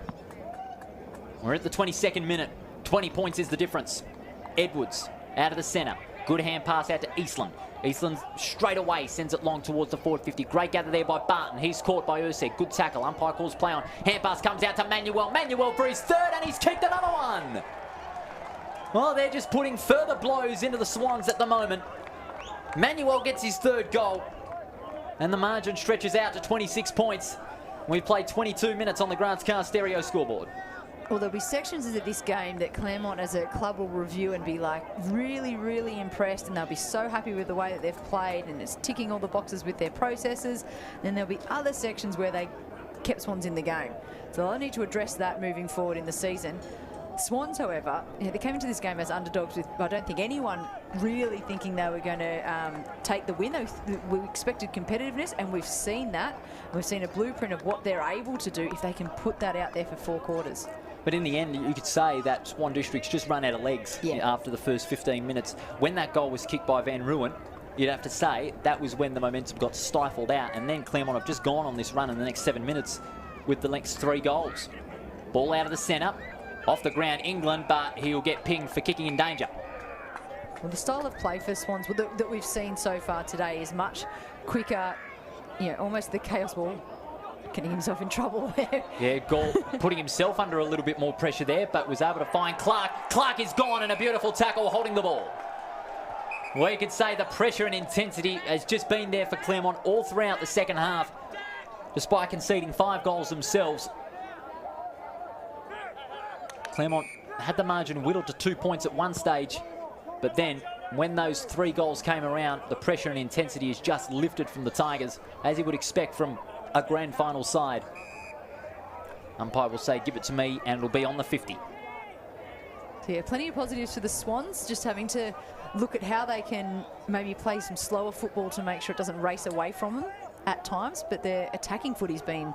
We're at the 22nd minute. 20 points is the difference. Edwards out of the centre. Good hand pass out to Eastland. Eastland straight away sends it long towards the forward 50. Great gather there by Barton. He's caught by Urseg. Good tackle. Umpire calls play on. Hand pass comes out to Manuel. Manuel for his 3rd, and he's kicked another one. Well, they're just putting further blows into the Swans at the moment. Manuel gets his 3rd goal, and the margin stretches out to 26 points. We've played 22 minutes on the Grants Car Stereo scoreboard. Well, there'll be sections of this game that Claremont as a club will review and be like really, really impressed, and they'll be so happy with the way that they've played and it's ticking all the boxes with their processes. Then there'll be other sections where they kept Swans in the game. So they'll need to address that moving forward in the season. Swans, however, they came into this game as underdogs with, I don't think anyone really thinking they were going to take the win. We expected competitiveness, and we've seen that. We've seen a blueprint of what they're able to do if they can put that out there for 4 quarters. But in the end, you could say that Swan Districts just run out of legs after the first 15 minutes. When that goal was kicked by Van Ruin, you'd have to say that was when the momentum got stifled out. And then Claremont have just gone on this run in the next 7 minutes with the next 3 goals. Ball out of the centre, off the ground, England, but he'll get pinged for kicking in danger. Well, the style of play for Swans that we've seen so far today is much quicker, almost the chaos ball. Getting himself in trouble there. Yeah, Galt putting himself under a little bit more pressure there, but was able to find Clark. Clark is gone, and a beautiful tackle holding the ball. Well, you could say the pressure and intensity has just been there for Claremont all throughout the second half, despite conceding 5 goals themselves. Claremont had the margin whittled to 2 points at one stage, but then when those 3 goals came around, the pressure and intensity is just lifted from the Tigers, as you would expect from a grand final side. Umpire will say, give it to me, and it'll be on the 50. So yeah, plenty of positives for the Swans, just having to look at how they can maybe play some slower football to make sure it doesn't race away from them at times, but their attacking footy's been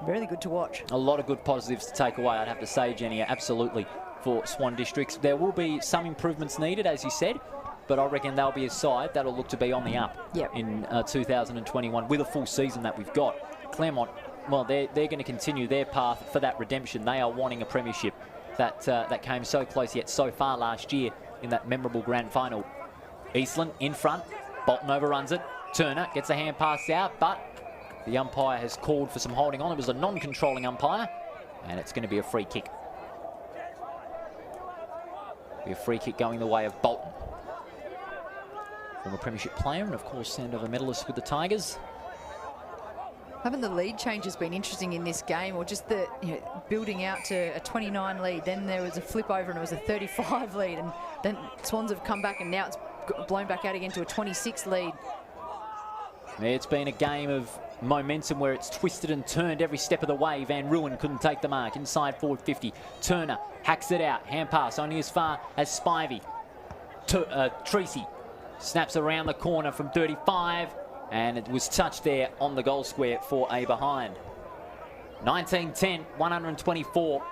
really good to watch. A lot of good positives to take away, I'd have to say, Jenny, absolutely, for Swan Districts. There will be some improvements needed, as you said, but I reckon they'll be a side that'll look to be on the up in 2021 with a full season that we've got. Claremont, well, they're going to continue their path for that redemption. They are wanting a premiership that came so close yet so far last year in that memorable grand final. Eastland in front, Bolton overruns it. Turner gets a hand pass out, but the umpire has called for some holding on. It was a non-controlling umpire, and it's going to be a free kick. Be a free kick going the way of Bolton. Former premiership player and, of course, Sandover medalist with the Tigers. Having the lead change has been interesting in this game, or just the building out to a 29 lead. Then there was a flip over and it was a 35 lead, and then Swans have come back and now it's blown back out again to a 26 lead. It's been a game of momentum where it's twisted and turned every step of the way. Van Ruin couldn't take the mark inside forward 50. Turner hacks it out, hand pass only as far as Spivey. Treacy snaps around the corner from 35. And it was touched there on the goal square for a behind. 19-10, 124.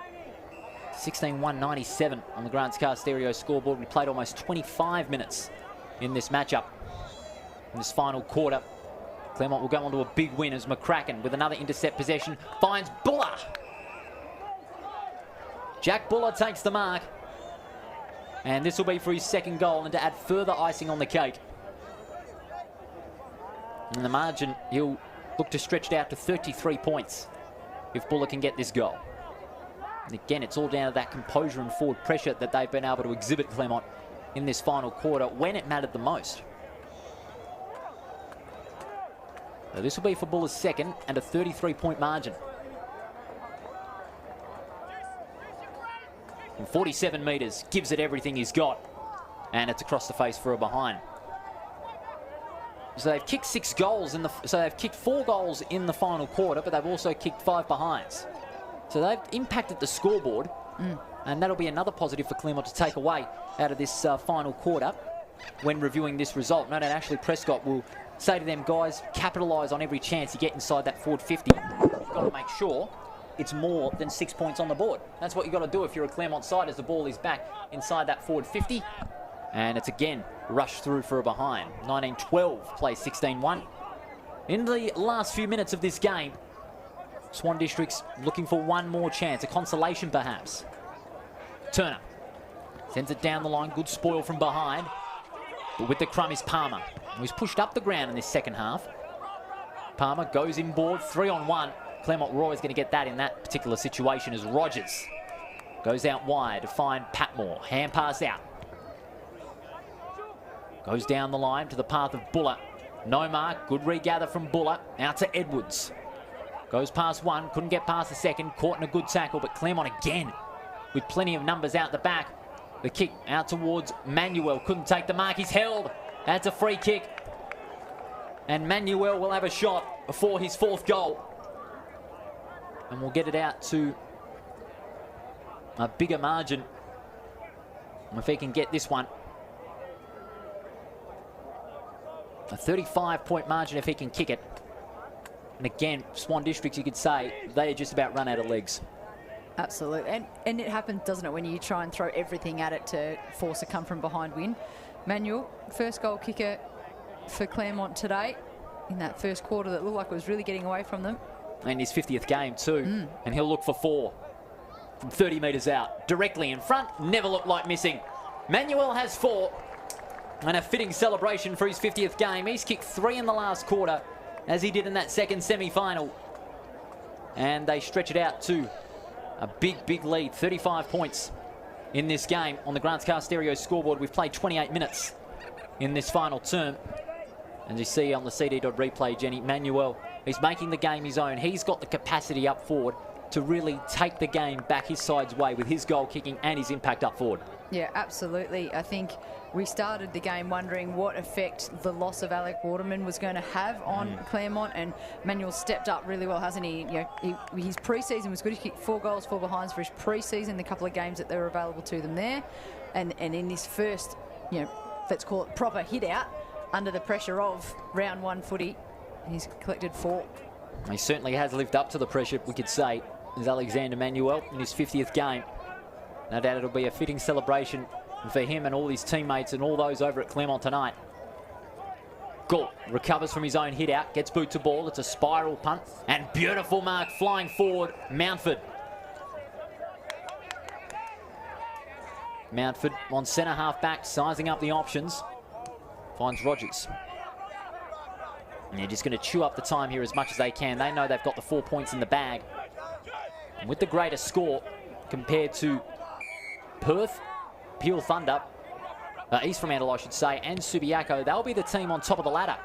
16-197 on the Grants Car Stereo scoreboard. We played almost 25 minutes in this matchup. In this final quarter, Claremont will go on to a big win as McCracken, with another intercept possession, finds Buller. Jack Buller takes the mark. And this will be for his second goal, and to add further icing on the cake. In the margin, he'll look to stretch it out to 33 points if Buller can get this goal. And again, it's all down to that composure and forward pressure that they've been able to exhibit, Claremont, in this final quarter when it mattered the most. So this will be for Buller's second and a 33-point margin. From 47 metres, gives it everything he's got. And it's across the face for a behind. So they've kicked 6 goals so they've kicked 4 goals in the final quarter, but they've also kicked 5 behinds. So they've impacted the scoreboard, and that'll be another positive for Claremont to take away out of this final quarter when reviewing this result. No doubt Ashley Prescott will say to them, guys, capitalise on every chance you get inside that forward 50. You've got to make sure it's more than 6 points on the board. That's what you've got to do if you're a Claremont side, as the ball is back inside that forward 50. And it's again rushed through for a behind. 19-12 plays 16-1. In the last few minutes of this game, Swan Districts looking for one more chance, a consolation perhaps. Turner sends it down the line, good spoil from behind. But with the crumb is Palmer. He's pushed up the ground in this second half. Palmer goes inboard, 3-on-1. Claremont were always going to get that in that particular situation as Rogers goes out wide to find Patmore. Hand pass out. Goes down the line to the path of Buller. No mark. Good regather from Buller. Out to Edwards. Goes past one. Couldn't get past the second. Caught in a good tackle. But Claremont again with plenty of numbers out the back. The kick out towards Manuel. Couldn't take the mark. He's held. That's a free kick. And Manuel will have a shot for his 4th goal. And we'll get it out to a bigger margin if he can get this one. A 35-point margin if he can kick it. And again, Swan Districts, you could say, they just about run out of legs. Absolutely. And it happens, doesn't it, when you try and throw everything at it to force a come-from-behind win. Manuel, first goal kicker for Claremont today in that first quarter that looked like it was really getting away from them. And his 50th game too. And he'll look for 4 from 30 metres out. Directly in front, never looked like missing. Manuel has 4. And a fitting celebration for his 50th game. He's kicked 3 in the last quarter, as he did in that second semi-final. And they stretch it out to a big, big lead. 35 points in this game on the Grants Car Stereo scoreboard. We've played 28 minutes in this final term. And you see on the CD.replay, Jenny, Manuel, he's making the game his own. He's got the capacity up forward. to really take the game back his side's way with his goal kicking and his impact up forward. Yeah, absolutely. I think we started the game wondering what effect the loss of Alec Waterman was going to have on Claremont, and Manuel stepped up really well, hasn't he? You know, his pre-season was good. He kicked 4 goals, 4 behinds for his pre-season, the couple of games that they were available to them there. And in this first, you know, let's call it proper hit out under the pressure of round 1 footy, he's collected 4. He certainly has lived up to the pressure, we could say, as Alexander Manuel in his 50th game. No doubt it'll be a fitting celebration for him and all his teammates and all those over at Claremont tonight. Galt recovers from his own hit out, gets boot to ball. It's a spiral punt and beautiful mark flying forward, Mountford. Mountford on centre half back, sizing up the options. Finds Rogers. And they're just going to chew up the time here as much as they can. They know they've got the 4 points in the bag. And with the greater score compared to Perth, Peel Thunder, East Fremantle I should say, and Subiaco, they'll be the team on top of the ladder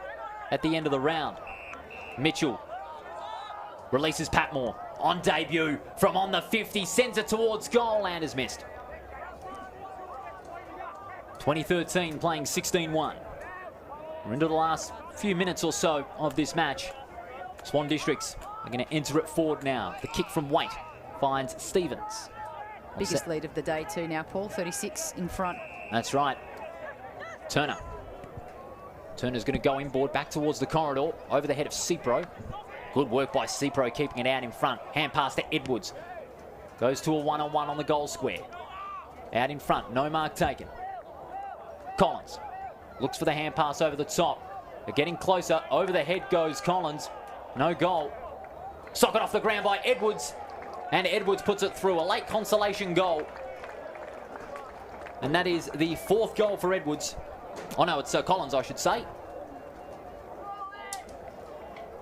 at the end of the round. Mitchell releases Patmore on debut from on the 50, sends it towards goal and has missed. 2013 playing 16-1. We're into the last few minutes or so of this match. Swan Districts are going to enter it forward now. The kick from Waite finds Stevens. Biggest lead of the day too now, Paul. 36 in front. That's right. Turner. Turner's going to go inboard back towards the corridor over the head of Cipro. Good work by Cipro keeping it out in front. Hand pass to Edwards. Goes to a one-on-one on the goal square. Out in front, no mark taken. Collins looks for the hand pass over the top. They're getting closer. Over the head goes Collins. No goal. Socket off the ground by Edwards. And Edwards puts it through. A late consolation goal. And that is the 4th goal for Edwards. Oh no, it's Collins I should say.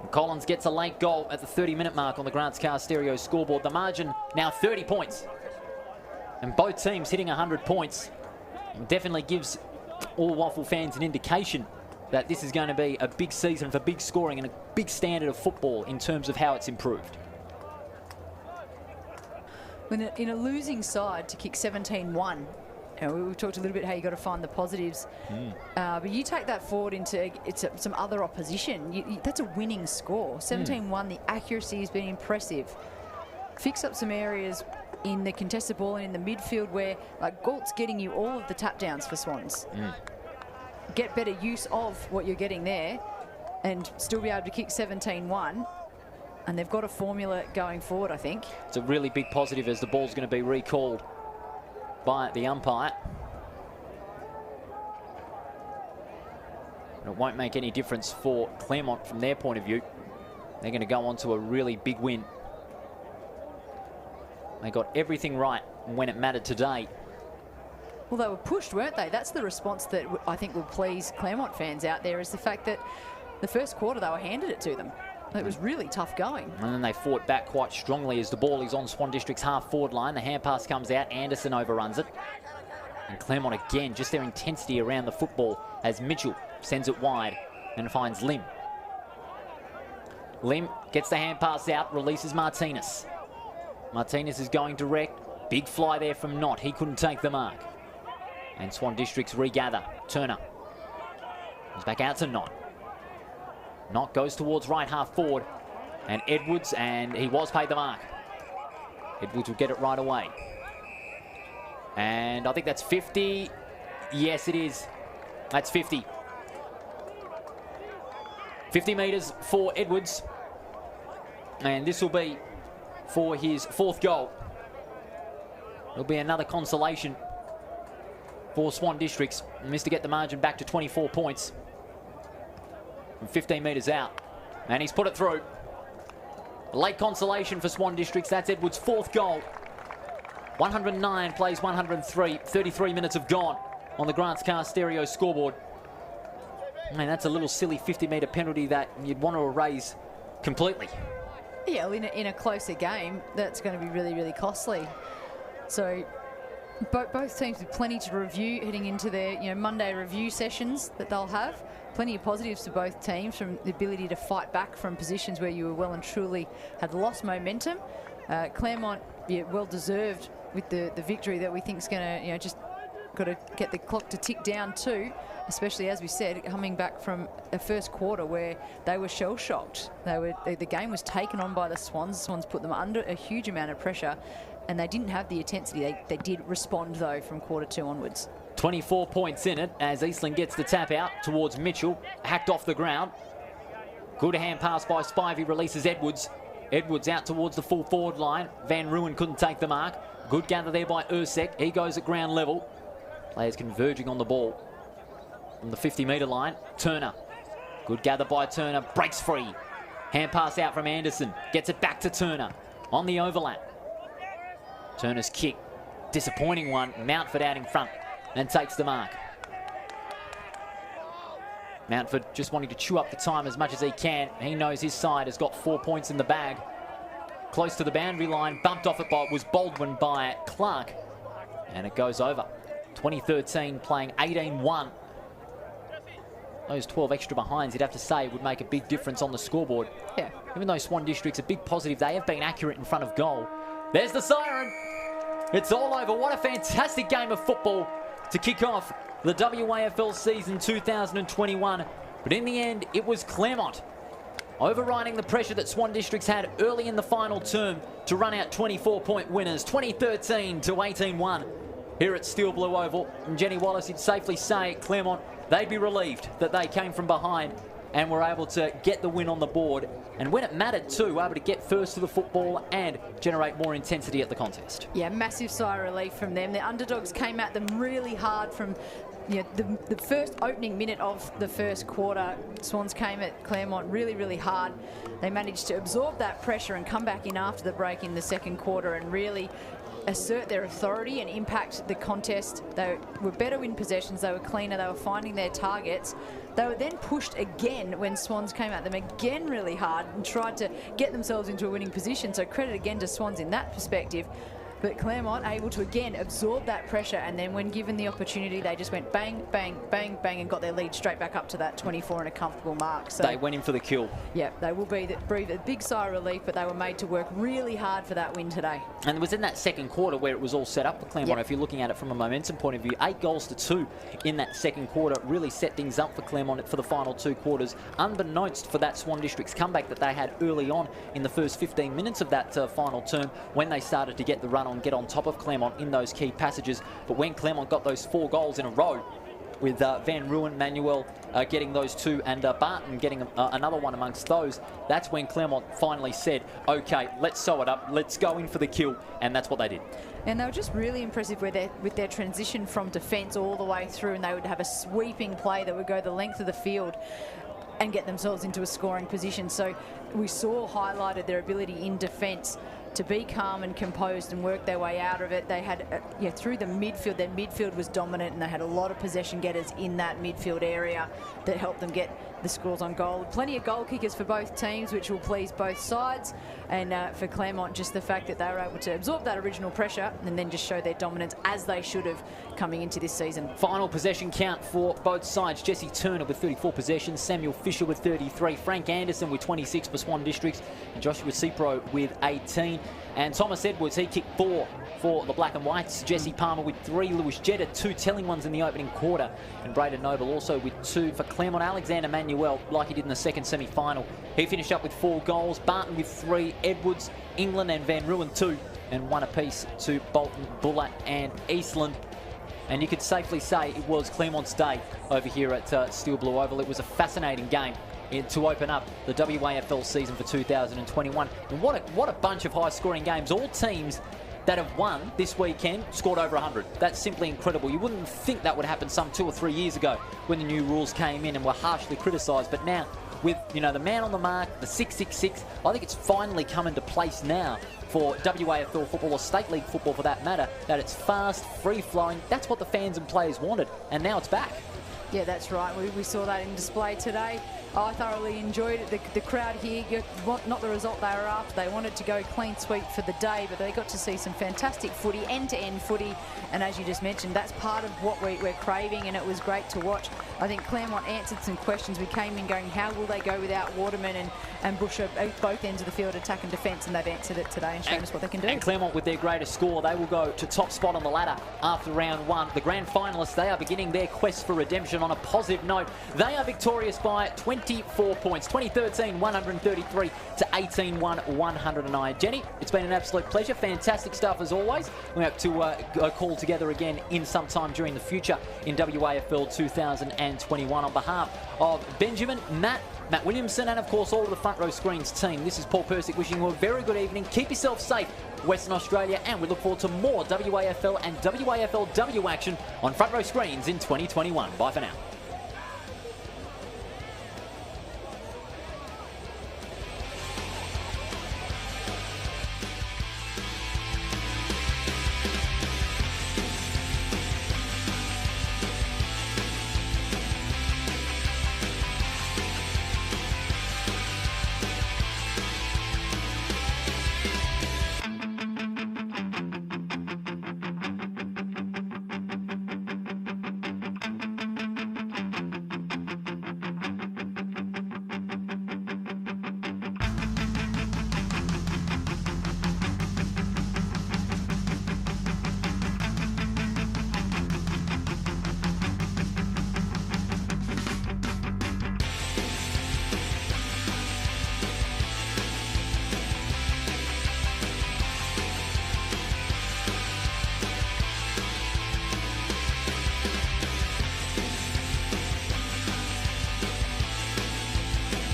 And Collins gets a late goal at the 30-minute mark on the Grants Car Stereo scoreboard. The margin now 30 points. And both teams hitting 100 points. It definitely gives all Waffle fans an indication that this is going to be a big season for big scoring and a big standard of football in terms of how it's improved. In a losing side to kick 17-1, we've talked a little bit how you got to find the positives, but you take that forward into some other opposition. That's a winning score. 17-1, the accuracy has been impressive. Fix up some areas in the contested ball and in the midfield where like Galt's getting you all of the tap downs for Swans. Get better use of what you're getting there and still be able to kick 17-1. And they've got a formula going forward, I think. It's a really big positive as the ball's going to be recalled by the umpire. And it won't make any difference for Claremont from their point of view. They're going to go on to a really big win. They got everything right when it mattered today. Well, they were pushed, weren't they? That's the response that I think will please Claremont fans out there, is the fact that the first quarter they were handed it to them. It was really tough going. And then they fought back quite strongly as the ball is on Swan District's half-forward line. The hand pass comes out. Anderson overruns it. And Claremont again, just their intensity around the football as Mitchell sends it wide and finds Lim. Lim gets the hand pass out, releases Martinez. Martinez is going direct. Big fly there from Knott. He couldn't take the mark. And Swan Districts regather. Turner goes back out to Knott. Knott goes towards right half forward. And Edwards, and he was paid the mark. Edwards will get it right away. And I think that's 50. Yes, it is. That's 50. 50 metres for Edwards. And this will be for his 4th goal. It'll be another consolation for Swan Districts. He missed to get the margin back to 24 points. From 15 metres out. And he's put it through. A late consolation for Swan Districts. That's Edwards' 4th goal. 109 plays 103. 33 minutes have gone on the Grants Car Stereo scoreboard. Man, that's a little silly 50-metre penalty that you'd want to erase completely. Yeah, well, in a closer game, that's going to be really, really costly. So both teams with plenty to review heading into their Monday review sessions that they'll have. Plenty of positives to both teams, from the ability to fight back from positions where you were well and truly had lost momentum. Claremont, yeah, well deserved with the victory that we think is going to, just got to get the clock to tick down too, especially as we said, coming back from a first quarter where they were shell-shocked. The game was taken on by the Swans. The Swans put them under a huge amount of pressure, and they didn't have the intensity. They did respond though from quarter 2 onwards. 24 points in it as Eastland gets the tap out towards Mitchell, hacked off the ground. Good hand pass by Spivey, releases Edwards. Edwards out towards the full forward line. Van Ruin couldn't take the mark. Good gather there by Ursek. He goes at ground level. Players converging on the ball. From the 50-metre line, Turner. Good gather by Turner, breaks free. Hand pass out from Anderson. Gets it back to Turner on the overlap. Turner's kick, disappointing one. Mountford out in front and takes the mark. Mountford just wanting to chew up the time as much as he can. He knows his side has got 4 points in the bag. Close to the boundary line, bumped off it by, was Baldwin by Clark. And it goes over. 2013 playing 18-1. Those 12 extra behinds, you'd have to say, would make a big difference on the scoreboard. Yeah. Even though Swan District's a big positive, they have been accurate in front of goal. There's the siren. It's all over. What a fantastic game of football to kick off the WAFL season 2021. But in the end, it was Claremont overriding the pressure that Swan Districts had early in the final term to run out 24-point winners, 2013 to 18-1 here at Steel Blue Oval. And Jenny Wallace, you'd safely say Claremont, they'd be relieved that they came from behind and were able to get the win on the board. And when it mattered too, were able to get first to the football and generate more intensity at the contest. Yeah, massive sigh of relief from them. The underdogs came at them really hard from the first opening minute of the first quarter. Swans came at Claremont really, really hard. They managed to absorb that pressure and come back in after the break in the second quarter and really assert their authority and impact the contest. They were better in possessions, they were cleaner, they were finding their targets. They were then pushed again when Swans came at them again really hard and tried to get themselves into a winning position. So credit again to Swans in that perspective. But Claremont able to again absorb that pressure, and then when given the opportunity, they just went bang, bang, bang, bang, and got their lead straight back up to that 24 and a comfortable mark. So they went in for the kill. Yeah, they will breathe a big sigh of relief, but they were made to work really hard for that win today. And it was in that second quarter where it was all set up for Claremont. If you're looking at it from a momentum point of view, 8 goals to 2 in that second quarter really set things up for Claremont for the final 2 quarters, unbeknownst for that Swan Districts comeback that they had early on in the first 15 minutes of that final term when they started to get the run on, get on top of Claremont in those key passages. But when Claremont got those 4 goals in a row, with Van Ruin, Manuel getting those 2 and Barton getting another one amongst those, that's when Claremont finally said, okay, let's sew it up, let's go in for the kill, and that's what they did. And they were just really impressive with their transition from defence all the way through, and they would have a sweeping play that would go the length of the field and get themselves into a scoring position. So we saw highlighted their ability in defence to be calm and composed and work their way out of it. They had, through the midfield, their midfield was dominant, and they had a lot of possession getters in that midfield area that helped them get the scores on goal. Plenty of goal kickers for both teams, which will please both sides. And for Claremont, just the fact that they were able to absorb that original pressure and then just show their dominance as they should have coming into this season. Final possession count for both sides. Jesse Turner with 34 possessions, Samuel Fisher with 33, Frank Anderson with 26 for Swan Districts, and Joshua Cipro with 18. And Thomas Edwards, he kicked 4 for the Black and Whites. Jesse Palmer with 3, Lewis Jetta 2 telling ones in the opening quarter, and Braden Noble also with 2 for Claremont. Alexander Manuel, like he did in the second semi-final, he finished up with 4 goals. Barton with 3, Edwards, England and Van Ruin 2, and 1 apiece to Bolton, Buller and Eastland. And you could safely say it was Claremont's day over here at Steel Blue Oval. It was a fascinating game to open up the WAFL season for 2021. And what a bunch of high-scoring games. All teams that have won this weekend scored over 100. That's simply incredible. You wouldn't think that would happen some 2 or 3 years ago when the new rules came in and were harshly criticised. But now, with the man on the mark, the 666, I think it's finally come into place now for WAFL football, or State League football for that matter, that it's fast, free-flowing. That's what the fans and players wanted, and now it's back. Yeah, that's right. We saw that in display today. I thoroughly enjoyed it. The crowd here got not the result they were after. They wanted to go clean sweep for the day, but they got to see some fantastic footy, end-to-end footy. And as you just mentioned, that's part of what we're craving, and it was great to watch. I think Claremont answered some questions. We came in going, how will they go without Waterman and Busher at both ends of the field, attack and defence, and they've answered it today and shown us what they can do. And Claremont, with their greatest score, they will go to top spot on the ladder after round one. The grand finalists, they are beginning their quest for redemption on a positive note. They are victorious by 24 points, 2013 133 to 18-1 109. Jenny, it's been an absolute pleasure. Fantastic stuff as always. We hope to call together again in some time during the future in WAFL 2021. On behalf of Benjamin, Matt Williamson, and of course all of the Front Row Screens team, this is Paul Persick wishing you a very good evening. Keep yourself safe, Western Australia, and we look forward to more WAFL and WAFLW action on Front Row Screens in 2021. Bye for now.